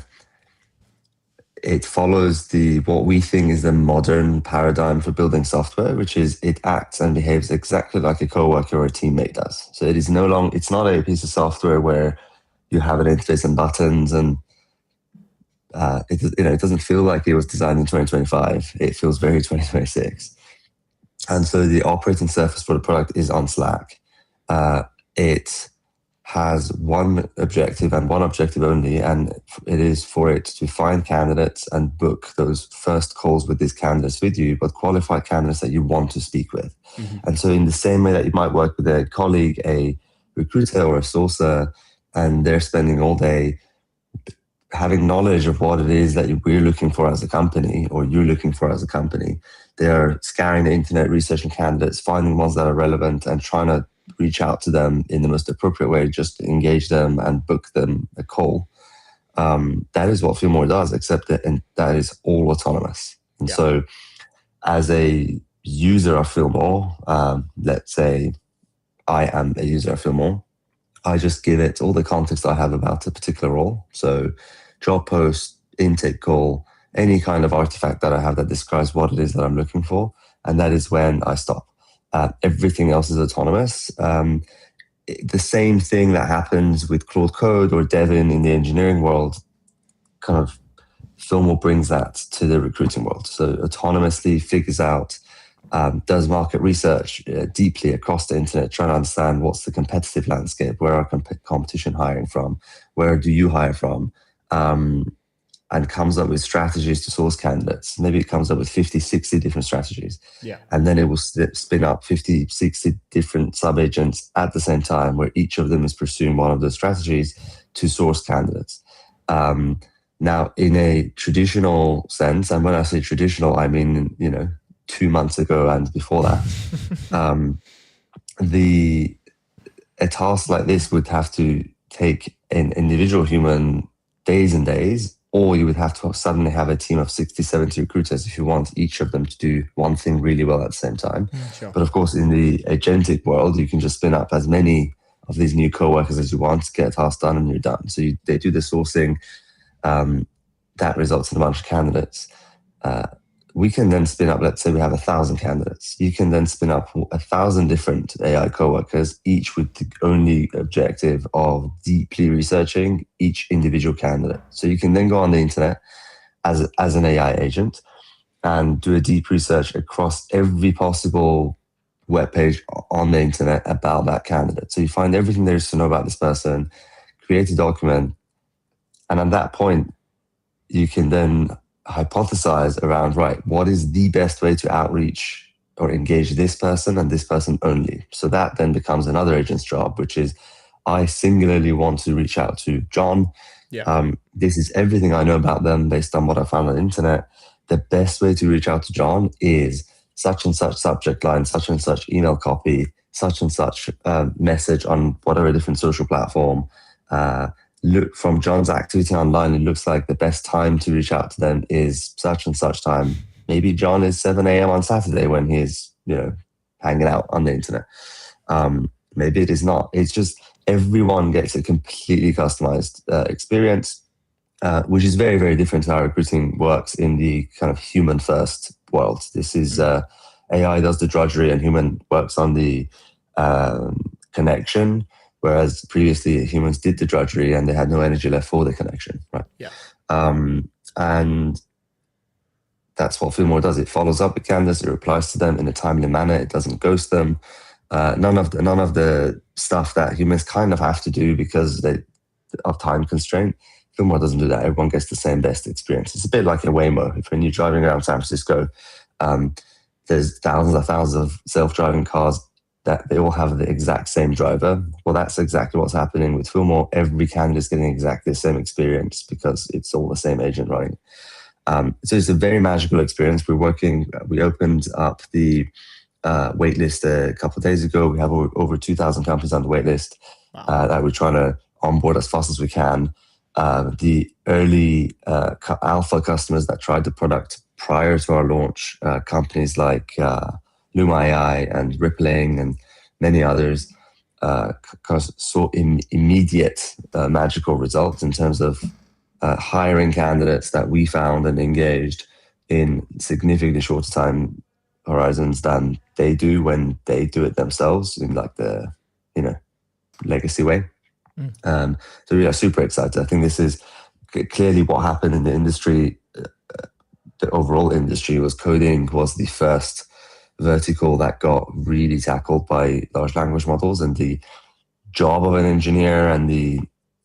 Speaker 13: it follows what we think is the modern paradigm for building software, which is it acts and behaves exactly like a coworker or a teammate does. So it is it's not a piece of software where you have an interface and buttons, and it doesn't feel like it was designed in 2025. It feels very 2026. And so the operating surface for the product is on Slack. It has one objective and one objective only, and it is for it to find candidates and book those first calls with these candidates with you, but qualified candidates that you want to speak with. Mm-hmm. And so in the same way that you might work with a colleague, a recruiter or a sourcer, and they're spending all day having knowledge of what it is that we're looking for as a company, or you're looking for as a company, they're scouring the internet, researching candidates, finding ones that are relevant, and trying to reach out to them in the most appropriate way, just engage them and book them a call. That is what Feelmore does, except that is all autonomous. And so as a user of Feelmore, let's say I am a user of Feelmore, I just give it all the context I have about a particular role. So job post, intake call, any kind of artifact that I have that describes what it is that I'm looking for. And that is when I stop. Everything else is autonomous. The same thing that happens with Claude Code or Devin in the engineering world, kind of Feelmore brings that to the recruiting world. So autonomously figures out, does market research deeply across the internet, trying to understand what's the competitive landscape, where are competition hiring from, where do you hire from, and comes up with strategies to source candidates. Maybe it comes up with 50, 60 different strategies. Yeah. And then it will spin up 50, 60 different sub-agents at the same time, where each of them is pursuing one of those strategies to source candidates. Now, in a traditional sense, and when I say traditional, I mean, 2 months ago and before that, a task like this would have to take an individual human days and days, or you would have to suddenly have a team of 60, 70 recruiters if you want each of them to do one thing really well at the same time. Sure. But of course, in the agentic world, you can just spin up as many of these new co-workers as you want, get a task done, and you're done. So they do the sourcing. That results in a bunch of candidates. We can then spin up, let's say we have 1,000 candidates. You can then spin up 1,000 different AI coworkers, each with the only objective of deeply researching each individual candidate. So you can then go on the internet as an AI agent and do a deep research across every possible webpage on the internet about that candidate. So you find everything there is to know about this person, create a document, and at that point, you can then hypothesize around, right, what is the best way to outreach or engage this person and this person only? So that then becomes another agent's job, which is I singularly want to reach out to John. Yeah. This is everything I know about them based on what I found on the internet. The best way to reach out to John is such and such subject line, such and such email copy, such and such message on whatever different social platform. Look, from John's activity online, it looks like the best time to reach out to them is such and such time. Maybe John is 7 a.m. on Saturday when he's, hanging out on the internet. Maybe it is not. It's just everyone gets a completely customized experience, which is very, very different to how recruiting works in the kind of human first world. This is AI does the drudgery and human works on the connection. Whereas previously humans did the drudgery and they had no energy left for the connection, right? Yeah. And that's what Feelmore does. It follows up with candidates, it replies to them in a timely manner, it doesn't ghost them. None of the stuff that humans kind of have to do because of time constraint. Feelmore doesn't do that. Everyone gets the same best experience. It's a bit like a Waymo. If when you're driving around San Francisco, there's thousands of self-driving cars that they all have the exact same driver. Well, that's exactly what's happening with Feelmore. Every candidate is getting exactly the same experience because it's all the same agent running. So it's a very magical experience. We opened up the waitlist a couple of days ago. We have over 2,000 companies on the waitlist that we're trying to onboard as fast as we can. The early alpha customers that tried the product prior to our launch, companies like Luma AI and Rippling and many others, saw immediate magical results in terms of hiring candidates that we found and engaged in significantly shorter time horizons than they do when they do it themselves in like the legacy way. So we are super excited. I think this is clearly what happened in the industry. The overall industry was coding was the first vertical that got really tackled by large language models, and the job of an engineer and the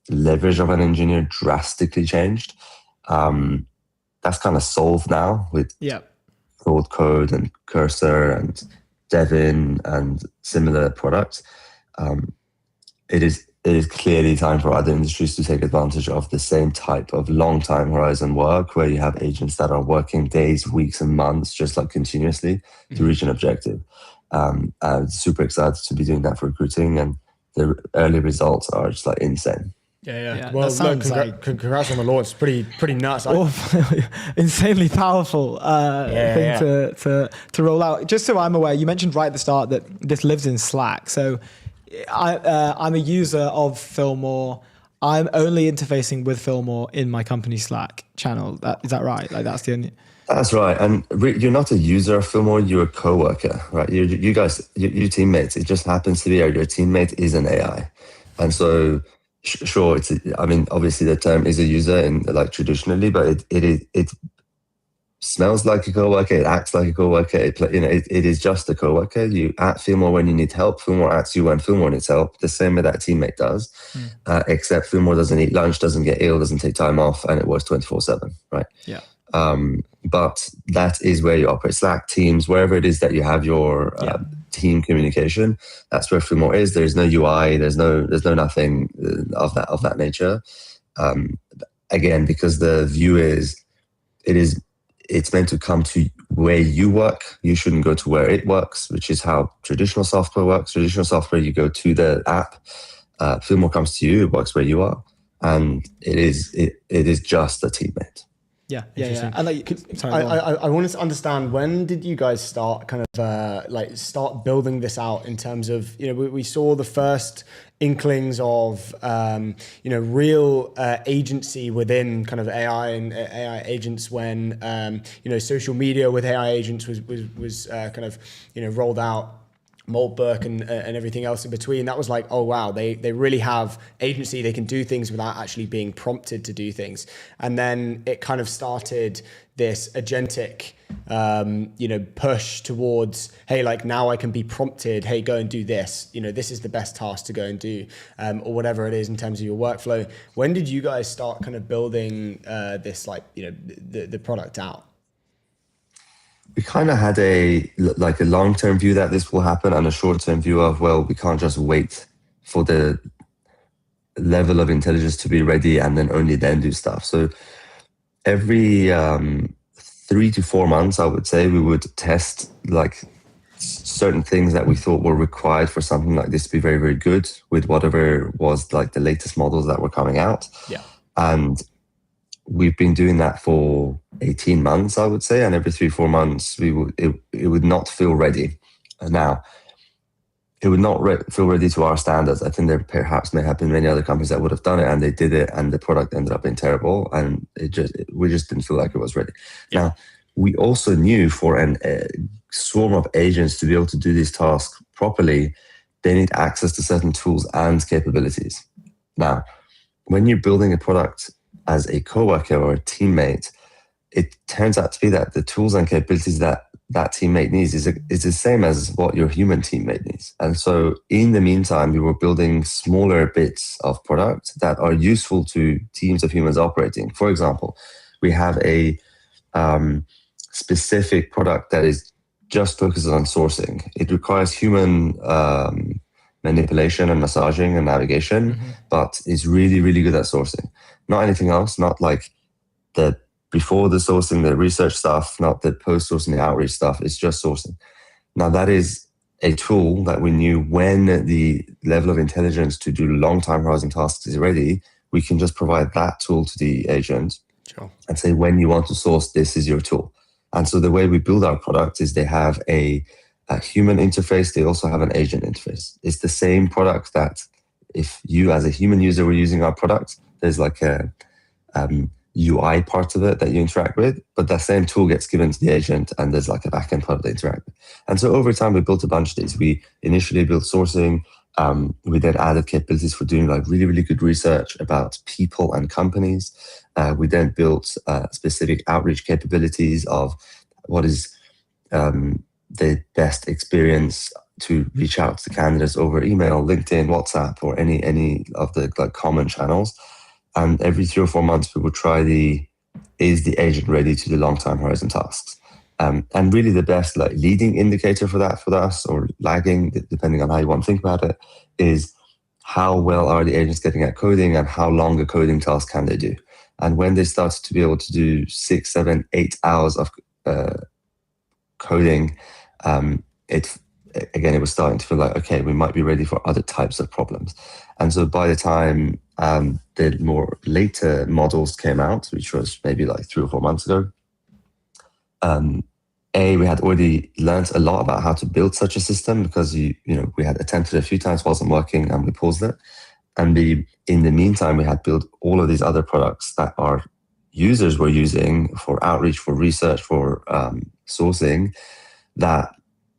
Speaker 13: leverage of an engineer drastically changed. That's kind of solved now with Claude Code and Cursor and Devin and similar products. It is clearly time for other industries to take advantage of the same type of long time horizon work where you have agents that are working days, weeks, and months, just like continuously to reach an objective. I'm super excited to be doing that for recruiting, and the early results are just like insane.
Speaker 2: Yeah. Well, look, congrats on the launch. It's pretty nuts.
Speaker 1: Insanely powerful thing to roll out. Just so I'm aware, you mentioned right at the start that this lives in Slack. So I'm a user of Fillmore. I'm only interfacing with Fillmore in my company Slack channel. Is that right? Like that's the only.
Speaker 13: That's right. And you're not a user of Fillmore, you're a coworker, right? You guys, your teammates, it just happens to be your teammate is an AI. And so sure, obviously the term is a user in like traditionally, but it smells like a coworker, it acts like a coworker, it is just a coworker. You at Fillmore when you need help, Fillmore at you when Fillmore needs help, the same way that teammate does, except Fillmore doesn't eat lunch, doesn't get ill, doesn't take time off, and it works 24/7, right?
Speaker 1: Yeah.
Speaker 13: But that is where you operate. Slack, Teams, wherever it is that you have your team communication, that's where Fillmore is. There's no UI, there's no nothing of that nature. Again, because the view is it's meant to come to where you work. You shouldn't go to where it works, which is how traditional software works. Traditional software, you go to the app. Fillmore comes to you, it works where you are, and it is just a teammate.
Speaker 1: Yeah.
Speaker 2: I wanted to understand, when did you guys start kind of start building this out in terms of, we saw the first inklings of, real agency within kind of AI and AI agents when, social media with AI agents was kind of, rolled out. Maltberg and everything else in between. That was like, oh wow, they really have agency. They can do things without actually being prompted to do things. And then it kind of started this agentic, push towards, hey, like now I can be prompted, hey, go and do this. This is the best task to go and do, or whatever it is in terms of your workflow. When did you guys start kind of building this, the product out?
Speaker 13: We kind of had a long-term view that this will happen and a short-term view of, well, we can't just wait for the level of intelligence to be ready and then only then do stuff. So every 3 to 4 months, I would say, we would test like certain things that we thought were required for something like this to be very, very good with whatever was like the latest models that were coming out.
Speaker 1: Yeah.
Speaker 13: And we've been doing that for 18 months, I would say, and every 3-4 months it would not feel ready. Now, it would not feel ready to our standards. I think there perhaps may have been many other companies that would have done it, and they did it, and the product ended up being terrible, and we just didn't feel like it was ready. Yeah. Now, we also knew for a swarm of agents to be able to do these tasks properly, they need access to certain tools and capabilities. Now, when you're building a product as a coworker or a teammate, it turns out to be that the tools and capabilities that teammate needs is the same as what your human teammate needs. And so in the meantime, we were building smaller bits of product that are useful to teams of humans operating. For example, we have a specific product that is just focused on sourcing. It requires human manipulation and massaging and navigation, but is really, really good at sourcing. Not anything else, not like the before the sourcing, the research stuff, not the post-sourcing, the outreach stuff. It's just sourcing. Now, that is a tool that we knew when the level of intelligence to do long time horizon tasks is ready, we can just provide that tool to the agent and say, when you want to source, this is your tool. And so the way we build our product is they have a human interface, they also have an agent interface. It's the same product that if you as a human user were using our product, there's like a UI part of it that you interact with, but that same tool gets given to the agent and there's like a backend part that interact with. And so over time, we built a bunch of these. We initially built sourcing. We then added capabilities for doing like really, really good research about people and companies. We then built specific outreach capabilities of what is the best experience to reach out to candidates over email, LinkedIn, WhatsApp, or any of the like common channels. And every 3 or 4 months, we would try is the agent ready to do long-term horizon tasks? And really the best like leading indicator for that for us, or lagging, depending on how you want to think about it, is how well are the agents getting at coding and how long a coding task can they do? And when they start to be able to do 6, 7, 8 hours of coding, it was starting to feel like, okay, we might be ready for other types of problems. And so by the time the more later models came out, which was maybe like 3 or 4 months ago, we had already learned a lot about how to build such a system, because we had attempted a few times, wasn't working, and we paused it. And in the meantime, we had built all of these other products that our users were using for outreach, for research, for sourcing, that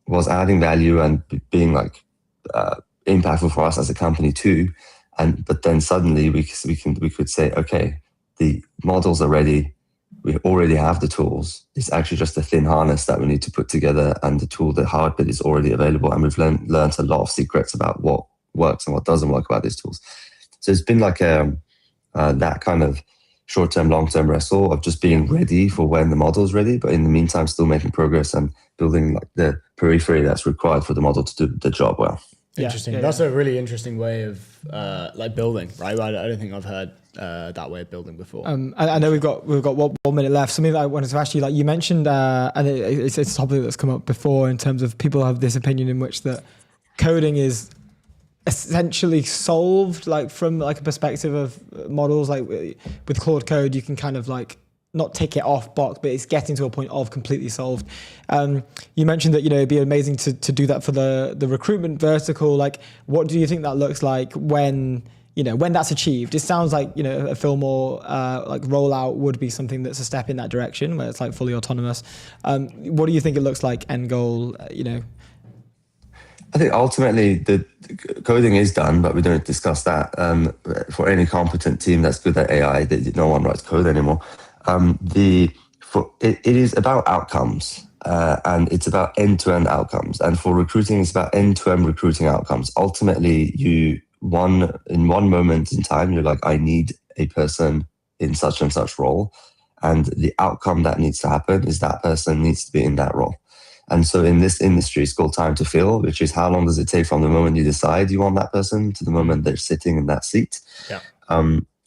Speaker 13: was adding value and being like impactful for us as a company too. But then suddenly we could say, okay, the models are ready. We already have the tools. It's actually just a thin harness that we need to put together, and the hard bit is already available. And we've learned a lot of secrets about what works and what doesn't work about these tools. So it's been like that kind of short-term, long-term wrestle of just being ready for when the model's ready, but in the meantime, still making progress and building like the periphery that's required for the model to do the job well.
Speaker 2: Interesting. That's a really interesting way of like building, right? I don't think I've heard that way of building before.
Speaker 1: I know we've got 1 minute left. Something that I wanted to ask you, like you mentioned, and it's a topic that's come up before in terms of people have this opinion in which that coding is essentially solved, like from like a perspective of models. Like with Claude Code, you can kind of like not tick it off box, but it's getting to a point of completely solved. You mentioned that it'd be amazing to do that for the recruitment vertical. Like, what do you think that looks like when that's achieved? It sounds like a Fillmore like rollout would be something that's a step in that direction, where it's like fully autonomous. What do you think it looks like end goal?
Speaker 13: I think ultimately the coding is done, but we don't discuss that. For any competent team that's good at AI, no one writes code anymore. It is about outcomes, and it's about end-to-end outcomes. And for recruiting, it's about end-to-end recruiting outcomes. Ultimately, in one moment in time, you're like, I need a person in such and such role. And the outcome that needs to happen is that person needs to be in that role. And so in this industry, it's called time to fill, which is how long does it take from the moment you decide you want that person to the moment they're sitting in that seat.
Speaker 2: Yeah.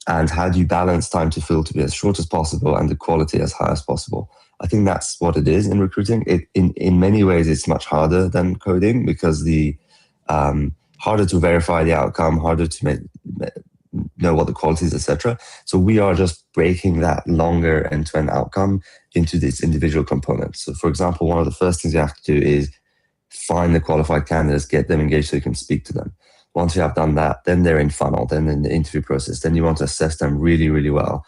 Speaker 13: And how do you balance time to fill to be as short as possible and the quality as high as possible? I think that's what it is in recruiting. In many ways, it's much harder than coding, because the harder to verify the outcome, harder to know what the quality is, etc. So we are just breaking that longer end-to-end outcome into these individual components. So for example, one of the first things you have to do is find the qualified candidates, get them engaged so you can speak to them. Once you have done that, then they're in funnel, then in the interview process, then you want to assess them really, really well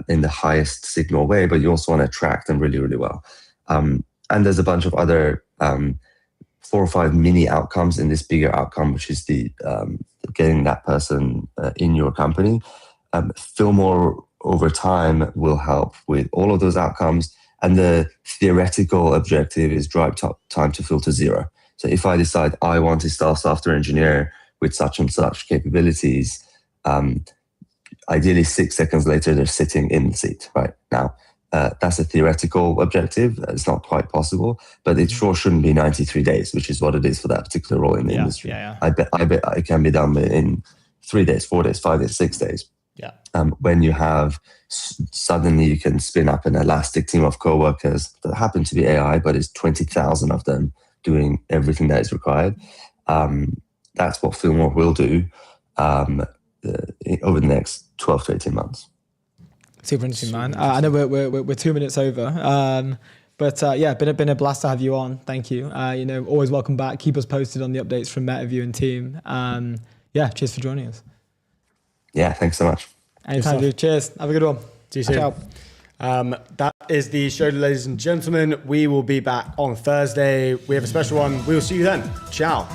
Speaker 13: in the highest signal way, but you also want to track them really, really well. And there's a bunch of other 4 or 5 mini outcomes in this bigger outcome, which is the getting that person in your company. Fillmore over time will help with all of those outcomes. And the theoretical objective is drive time to fill to 0. So if I decide I want a staff software engineer with such and such capabilities, ideally 6 seconds later, they're sitting in the seat right now. That's a theoretical objective. It's not quite possible, but it sure shouldn't be 93 days, which is what it is for that particular role in the industry.
Speaker 2: Yeah.
Speaker 13: I bet it can be done in 3 days, 4 days, 5 days, 6 days.
Speaker 2: Yeah.
Speaker 13: When you have suddenly you can spin up an elastic team of coworkers that happen to be AI, but it's 20,000 of them doing everything that is required. That's what Fillmore will do over the next 12 to 18 months.
Speaker 1: Super interesting, man. I know we're 2 minutes over. But yeah, been a blast to have you on. Thank you. You know, always welcome back. Keep us posted on the updates from Metaview and team. Yeah, cheers for joining us.
Speaker 13: Yeah, thanks so much.
Speaker 1: Anytime, dude. Cheers. Have a good one.
Speaker 2: See you soon.
Speaker 1: Ciao.
Speaker 2: That is the show, ladies and gentlemen. We will be back on Thursday. We have a special one. We will see you then. Ciao.